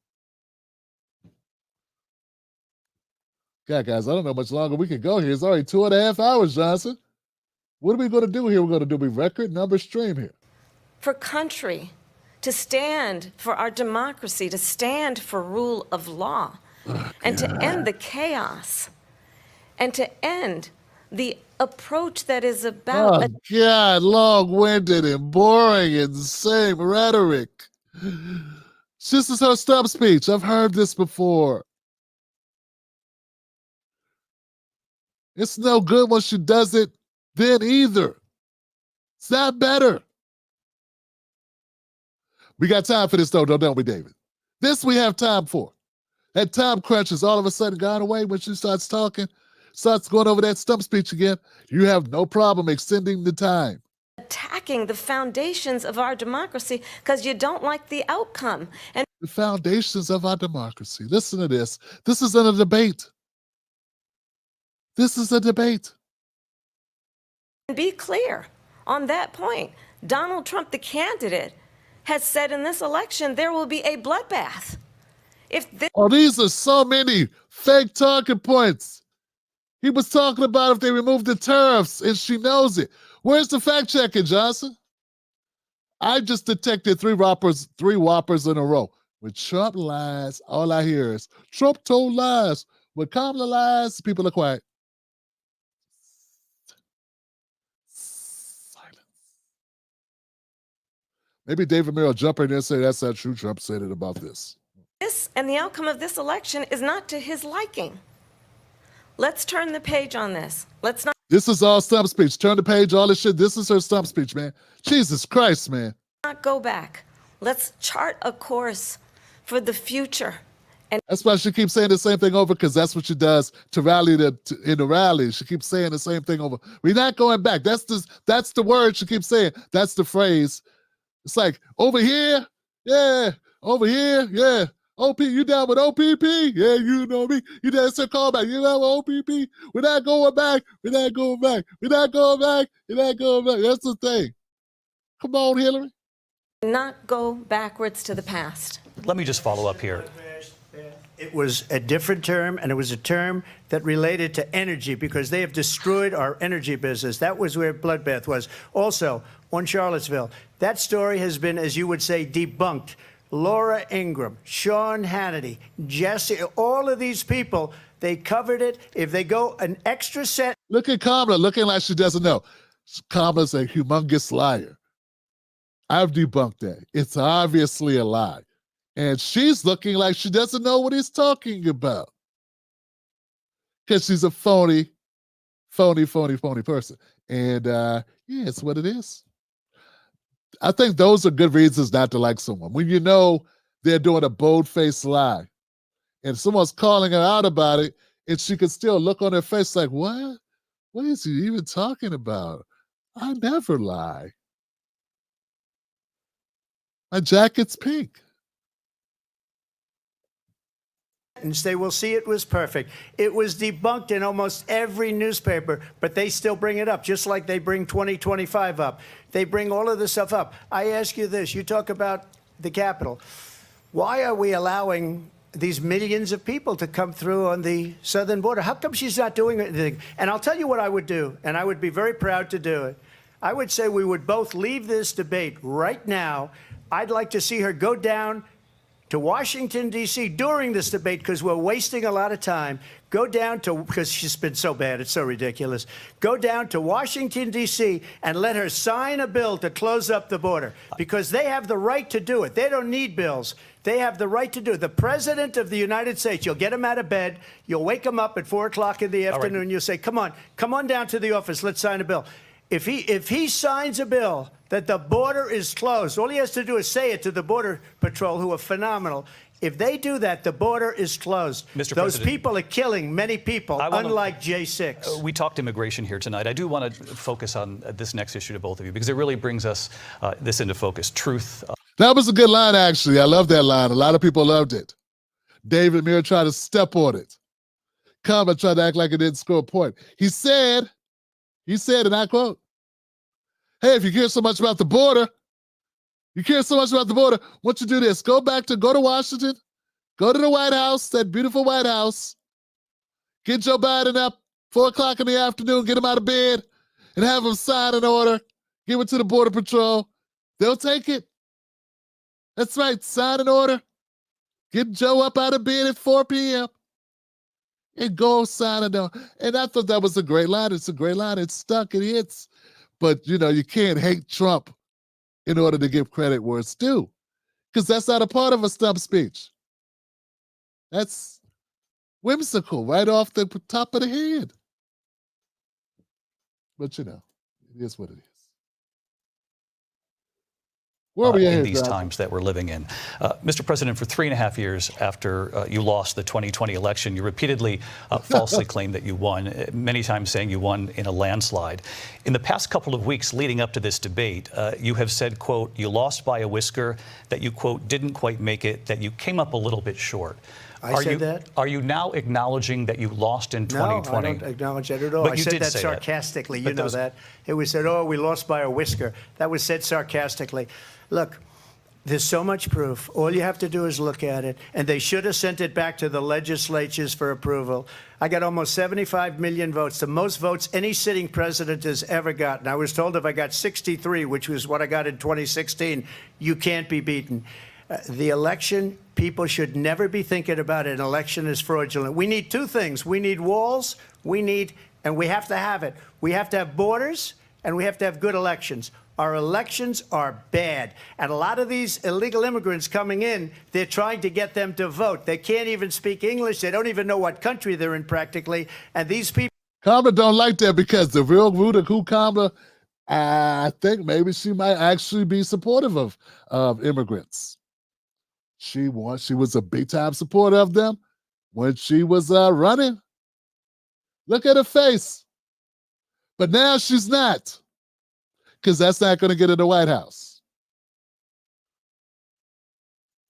God, guys, I don't know how much longer we can go here. It's already 2.5 hours, Johnson. What are we going to do here? We're going to do a record number stream here. For country, to stand for our democracy, to stand for rule of law, and to end the chaos, and to end the approach that is about... Oh, God, long-winded and boring and the same rhetoric. This is her stump speech. I've heard this before. It's no good when she does it then either. It's not better. We got time for this, though, don't we, David? This we have time for. That time crunch is all of a sudden gone away when she starts talking, starts going over that stump speech again. You have no problem extending the time. Attacking the foundations of our democracy because you don't like the outcome. And the foundations of our democracy. Listen to this. This isn't a debate. This is a debate. Be clear on that point. Donald Trump, the candidate, has said in this election there will be a bloodbath. These are so many fake talking points. He was talking about if they removed the tariffs, and she knows it. Where's the fact checking, Johnson? I just detected three whoppers in a row. When Trump lies, all I hear is Trump told lies. When Kamala lies, people are quiet. Silence. Maybe David Mayer will jump in there and say, that's not true. Trump said it about this. This and the outcome of this election is not to his liking. Let's turn the page on this. Let's not This is all stump speech. Turn the page, all this shit. This is her stump speech, man. Jesus Christ, man. go back. Let's chart a course for the future. And That's why she keeps saying the same thing over, because that's what she does to rally in the rally. She keeps saying the same thing over. We're not going back. That's the word she keeps saying. That's the phrase. It's like, over here, yeah. Over here, yeah. OP, you down with OPP? Yeah, you know me. You done said call back. You down with OPP? We're not going back. We're not going back. We're not going back. We're not going back. That's the thing. Come on, Hillary. not go backwards to the past. Let me just follow up here. It was a different term, and it was a term that related to energy, because they have destroyed our energy business. That was where bloodbath was. Also, on Charlottesville, that story has been, as you would say, debunked. Laura Ingraham, Sean Hannity, Jesse, all of these people, they covered it. If they go an extra set. Look at Kamala looking like she doesn't know. Kamala's a humongous liar. I've debunked that. It's obviously a lie. And she's looking like she doesn't know what he's talking about. Because she's a phony person. And yeah, it's what it is. I think those are good reasons not to like someone. When you know they're doing a bold-faced lie, and someone's calling her out about it, and she can still look on her face like, what? What is he even talking about? I never lie. My jacket's pink. They will see it was perfect. It was debunked in almost every newspaper, but they still bring it up, just like they bring 2025 up. They bring all of this stuff up. I ask you this. You talk about the Capitol. Why are we allowing these millions of people to come through on the southern border? How come she's not doing anything? And I'll tell you what I would do, and I would be very proud to do it. I would say we would both leave this debate right now. I'd like to see her go down to Washington, D.C. during this debate, because we're wasting a lot of time. Go down to, because she's been so bad, it's so ridiculous. Go down to Washington, D.C. and let her sign a bill to close up the border, because they have the right to do it. They don't need bills. They have the right to do it. The President of the United States, you'll get him out of bed, you'll wake him up at 4 o'clock in the afternoon, you'll say, come on down to the office, let's sign a bill. If he signs a bill that the border is closed, all he has to do is say it to the Border Patrol, who are phenomenal. If they do that, the border is closed. Mr. Those President, people are killing many people, unlike J6. We talked immigration here tonight. I do want to focus on this next issue to both of you, because it really brings us this into focus. Truth. That was a good line, actually. I love that line. A lot of people loved it. David Muir tried to step on it. Kamala tried to act like it didn't score a point. He said, and I quote, hey, if you care so much about the border, why don't you do this? Go to Washington, go to the White House, that beautiful White House, get Joe Biden up 4 o'clock in the afternoon, get him out of bed, and have him sign an order, give it to the Border Patrol. They'll take it. That's right, sign an order, get Joe up out of bed at 4 p.m., and go sign it on. And I thought that was a great line. It's a great line. It's stuck. It hits. But, you know, you can't hate Trump in order to give credit where it's due, because that's not a part of a stump speech. That's whimsical right off the top of the head. But, you know, it is what it is. Where are we in these times that we're living in. Mr. President, for 3.5 years after you lost the 2020 election, you repeatedly falsely claimed that you won, many times saying you won in a landslide. In the past couple of weeks leading up to this debate, you have said, quote, you lost by a whisker, that you, quote, didn't quite make it, that you came up a little bit short. I said that? Are you now acknowledging that you lost in 2020? No, I don't acknowledge that at all. But I you said did that say sarcastically. That. You know that. It was said, oh, we lost by a whisker. That was said sarcastically. Look, there's so much proof. All you have to do is look at it. And they should have sent it back to the legislatures for approval. I got almost 75 million votes, the most votes any sitting president has ever gotten. I was told if I got 63, which was what I got in 2016, you can't be beaten. The election, people should never be thinking about an election as fraudulent. We need two things. We need walls, and we have to have it. We have to have borders, and we have to have good elections. Our elections are bad. And a lot of these illegal immigrants coming in, they're trying to get them to vote. They can't even speak English. They don't even know what country they're in practically. And these people. Kamala don't like that because the real root of who Kamala, I think maybe she might actually be supportive of immigrants. She was a big time supporter of them when she was running. Look at her face. But now she's not, because that's not going to get in the White House.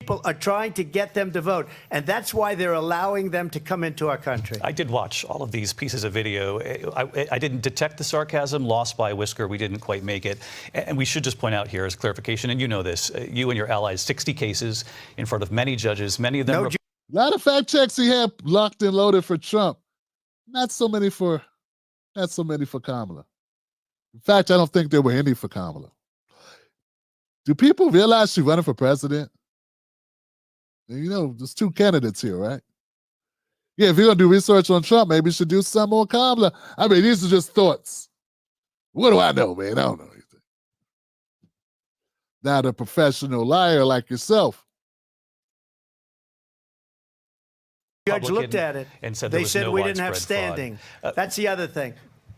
People are trying to get them to vote, and that's why they're allowing them to come into our country. I did watch all of these pieces of video. I didn't detect the sarcasm, lost by a whisker. We didn't quite make it. And we should just point out here as clarification, and you know this, you and your allies, 60 cases in front of many judges, many of them. A lot of fact checks he had locked and loaded for Trump. Not so many for Kamala. In fact, I don't think there were any for Kamala. Do people realize she's running for president? You know, there's two candidates here, right? Yeah, if you're going to do research on Trump, maybe you should do some on Kamala. I mean, these are just thoughts. What do I know, man? I don't know anything. Not a professional liar like yourself. Judge looked at it and said they said no we didn't have widespread standing. fraud. That's the other thing.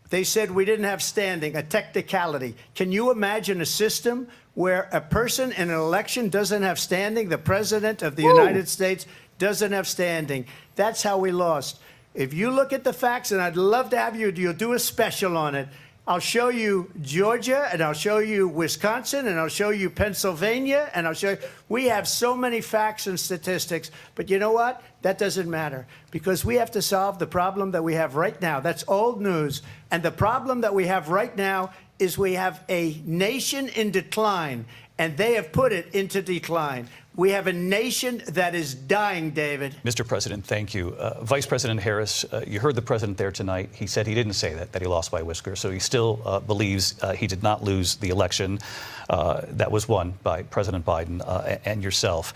They said we didn't have standing, a technicality. Can you imagine a system where a person in an election doesn't have standing? The president of the United States doesn't have standing. That's how we lost. If you look at the facts, and I'd love to have you'll do a special on it. I'll show you Georgia, and I'll show you Wisconsin, and I'll show you Pennsylvania, and I'll show you. We have so many facts and statistics, but you know what? That doesn't matter, because we have to solve the problem that we have right now. That's old news. And the problem that we have right now is we have a nation in decline, and they have put it into decline. We have a nation that is dying, David. Mr. President, thank you. Vice President Harris, you heard the president there tonight. He said he didn't say that he lost by a whisker. So he still believes he did not lose the election that was won by President Biden and yourself.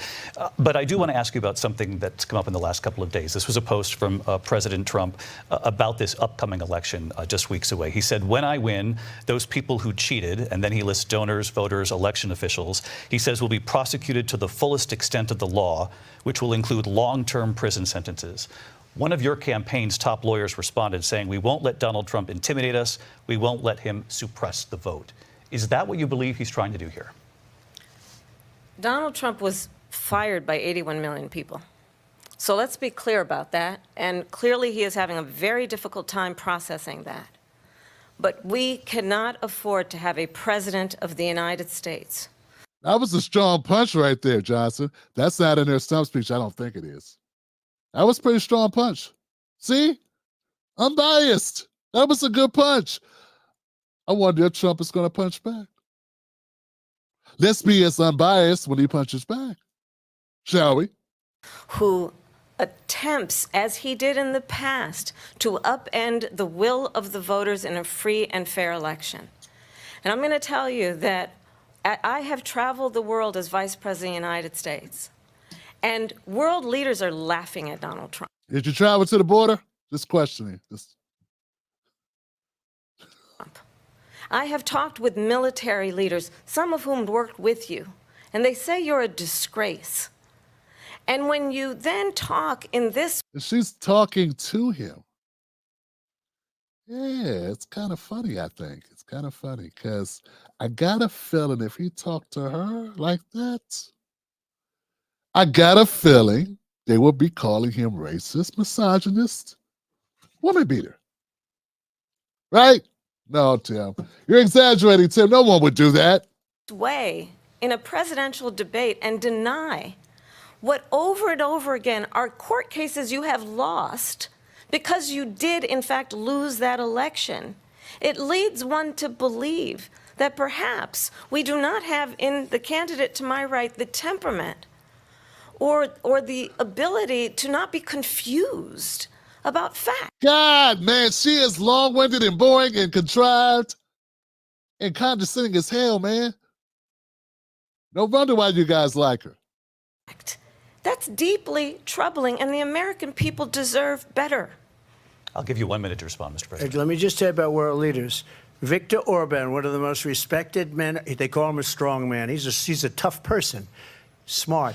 But I do want to ask you about something that's come up in the last couple of days. This was a post from President Trump about this upcoming election just weeks away. He said, when I win, those people who cheated, and then he lists donors, voters, election officials, he says will be prosecuted to the fullest extent of the law, which will include long-term prison sentences. One of your campaign's top lawyers responded saying, we won't let Donald Trump intimidate us. We won't let him suppress the vote. Is that what you believe he's trying to do here? Donald Trump was fired by 81 million people. So let's be clear about that. And clearly he is having a very difficult time processing that. But we cannot afford to have a president of the United States. That was a strong punch right there, Johnson. That's not in their stump speech. I don't think it is. That was a pretty strong punch. See? Unbiased. That was a good punch. I wonder if Trump is going to punch back. Let's be as unbiased when he punches back, shall we? Who attempts, as he did in the past, to upend the will of the voters in a free and fair election. And I'm going to tell you that I have traveled the world as Vice President of the United States, and world leaders are laughing at Donald Trump. Did you travel to the border? Just questioning. I have talked with military leaders, some of whom worked with you, and they say you're a disgrace. And when you then talk in this... She's talking to him. Yeah, it's kind of funny, I think. It's kind of funny because I got a feeling if he talked to her like that, I got a feeling they would be calling him racist, misogynist, woman beater. Right? No, Tim. You're exaggerating, Tim. No one would do that. ...way in a presidential debate and deny what over and over again are court cases you have lost because you did, in fact, lose that election. It leads one to believe that perhaps we do not have in the candidate to my right the temperament or the ability to not be confused about facts. God, man, she is long-winded and boring and contrived and condescending as hell, man. No wonder why you guys like her. That's deeply troubling, and the American people deserve better. I'll give you 1 minute to respond, Mr. President. Let me just say about world leaders. Viktor Orban, one of the most respected men, they call him a strong man. He's a tough person, smart,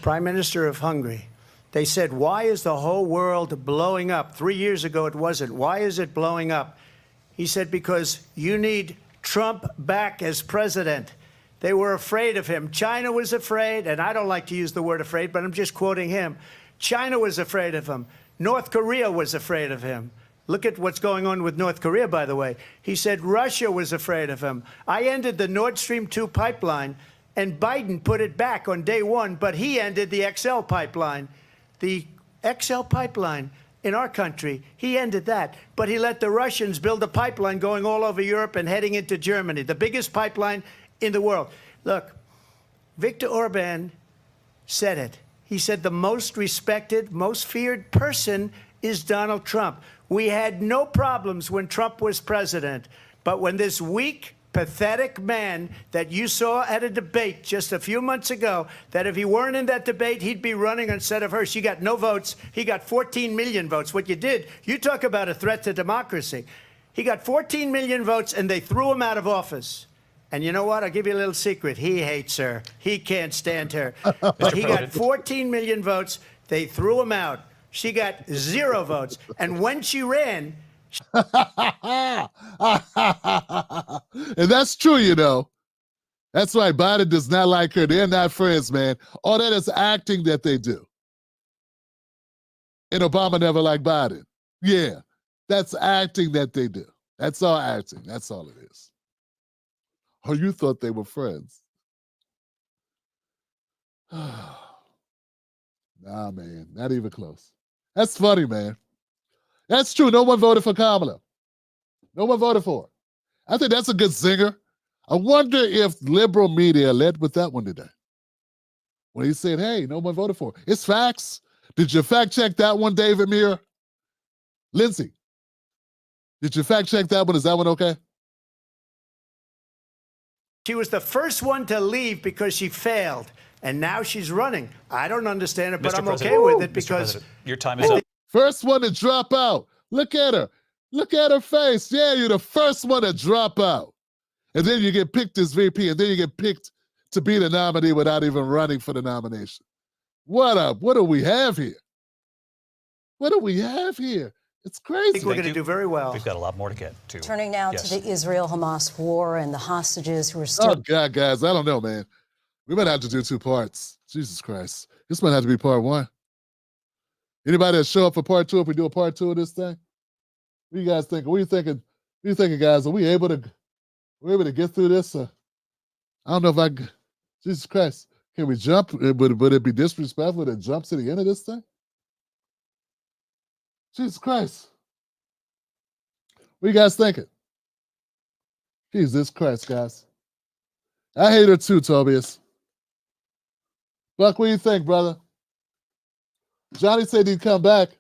Prime Minister of Hungary. They said, why is the whole world blowing up? 3 years ago it wasn't. Why is it blowing up? He said, because you need Trump back as president. They were afraid of him. China was afraid, and I don't like to use the word afraid, but I'm just quoting him. China was afraid of him. North Korea was afraid of him. Look at what's going on with North Korea, by the way. He said Russia was afraid of him. I ended the Nord Stream 2 pipeline, and Biden put it back on day one, but he ended the XL pipeline. The XL pipeline in our country, he ended that. But he let the Russians build a pipeline going all over Europe and heading into Germany, the biggest pipeline in the world. Look, Viktor Orban said it. He said the most respected, most feared person is Donald Trump. We had no problems when Trump was president, but when this weak, pathetic man that you saw at a debate just a few months ago, that if he weren't in that debate, he'd be running instead of her. She got no votes. He got 14 million votes. What you did, you talk about a threat to democracy. He got 14 million votes, and they threw him out of office. And you know what? I'll give you a little secret. He hates her. He can't stand her. But he got 14 million votes. They threw him out. She got 0 votes. And when she ran... And that's true, you know. That's why Biden does not like her. They're not friends, man. All that is acting that they do. And Obama never liked Biden. Yeah, that's acting that they do. That's all acting. That's all it is. Oh, you thought they were friends. Nah, man, not even close. That's funny, man. That's true. No one voted for Kamala. No one voted for her. I think that's a good singer. I wonder if liberal media led with that one today. When he said, hey, no one voted for her. It's facts. Did you fact check that one, David Muir? Lindsay, did you fact check that one? Is that one okay? She was the first one to leave because she failed, and now she's running. I don't understand it, but I'm okay with it because... Your time is up. First one to drop out. Look at her. Look at her face. Yeah, you're the first one to drop out. And then you get picked as VP, and then you get picked to be the nominee without even running for the nomination. What do we have here? What do we have here? It's crazy. I think we're going to do very well. We've got a lot more to get to. Turning now Yes. to the Israel-Hamas war and the hostages who are still... Oh, God, guys, I don't know, man. We might have to do 2 parts. Jesus Christ. This might have to be part 1. Anybody that show up for part 2 if we do a part 2 of this thing? What do you guys think? What are you thinking? What are you thinking, guys? Are we able to get through this? I don't know if I... Jesus Christ. Can we jump? Would it be disrespectful to jump to the end of this thing? Jesus Christ. What are you guys thinking? Jesus Christ, guys. I hate her too, Tobias. Buck, what do you think, brother? Johnny said he'd come back.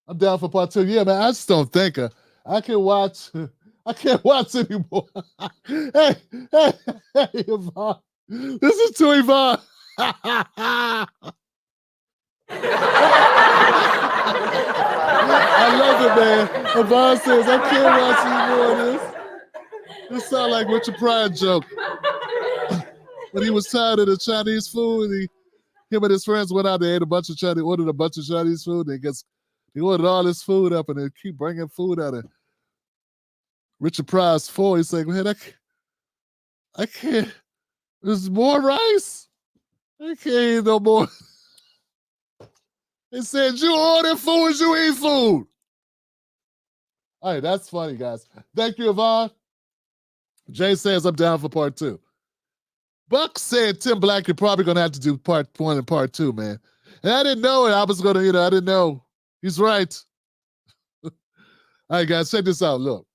I'm down for part 2. Yeah, man, I just don't think I can watch. I can't watch anymore. hey, Yvonne. This is to Yvonne. I love it, man. Yvonne says, I can't watch any more of this. This sounds like Richard Pryor joke. When he was tired of the Chinese food, him and his friends went out, they ate ordered a bunch of Chinese food, and he ordered all this food up, and they keep bringing food out of Richard Pryor's full. He's like, man, I can't. There's more rice. I can't eat no more. They said, you order food, you eat food. All right, that's funny, guys. Thank you, Yvonne. Jay says I'm down for part 2. Buck said Tim Black, you're probably going to have to do part 1 and part 2, man. And I didn't know it. I was going to, I didn't know. He's right. All right, guys, check this out. Look.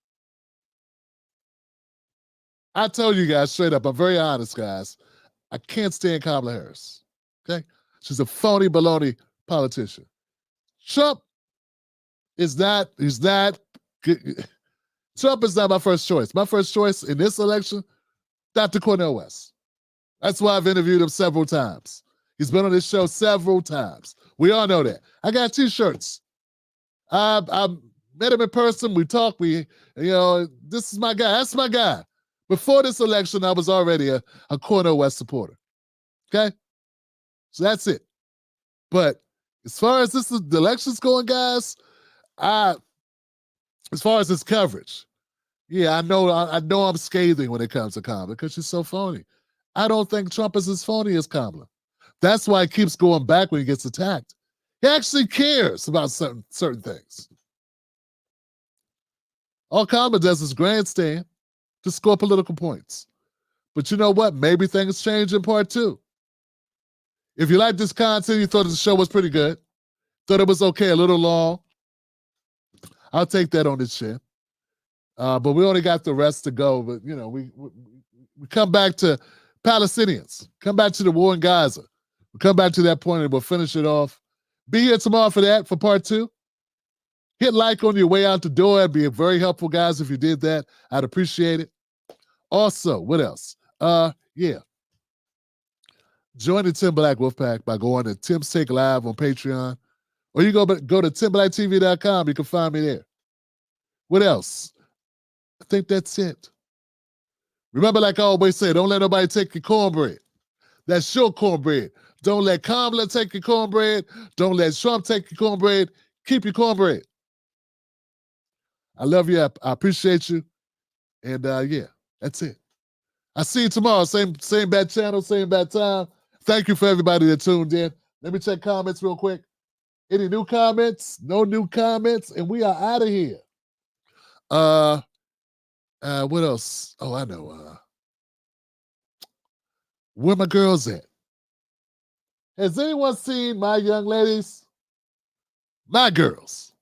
I told you guys straight up, I'm very honest, guys. I can't stand Kamala Harris, okay? She's a phony, baloney politician. Trump is not, Trump is not my first choice. My first choice in this election, Dr. Cornel West. That's why I've interviewed him several times. He's been on this show several times. We all know that. I got T-shirts. I'm met him in person. We talked. This is my guy. That's my guy. Before this election, I was already a Cornel West supporter. Okay? So that's it. But as far as the election's going, guys, as far as this coverage, yeah, I know I'm scathing when it comes to Kamala because she's so phony. I don't think Trump is as phony as Kamala. That's why he keeps going back when he gets attacked. He actually cares about certain things. All Kamala does is grandstand to score political points. But you know what? Maybe things change in part two. If you like this content, you thought the show was pretty good, thought it was okay, a little long, I'll take that on this shit. But we only got the rest to go. But, we come back to Palestinians, come back to the war in Gaza. We'll come back to that point and we'll finish it off. Be here tomorrow for part two. Hit like on your way out the door. It'd be very helpful, guys, if you did that. I'd appreciate it. Also, what else? Join the Tim Black Wolfpack by going to Tim's Take Live on Patreon. Or you go to TimBlackTV.com. You can find me there. What else? I think that's it. Remember, like I always say, don't let nobody take your cornbread. That's your cornbread. Don't let Kamala take your cornbread. Don't let Trump take your cornbread. Keep your cornbread. I love you. I appreciate you. And that's it. I see you tomorrow. Same bad channel, same bad time. Thank you for everybody that tuned in. Let me check comments real quick. Any new comments? No new comments. And we are out of here. What else? Oh, I know. Where my girls at? Has anyone seen my young ladies? My girls.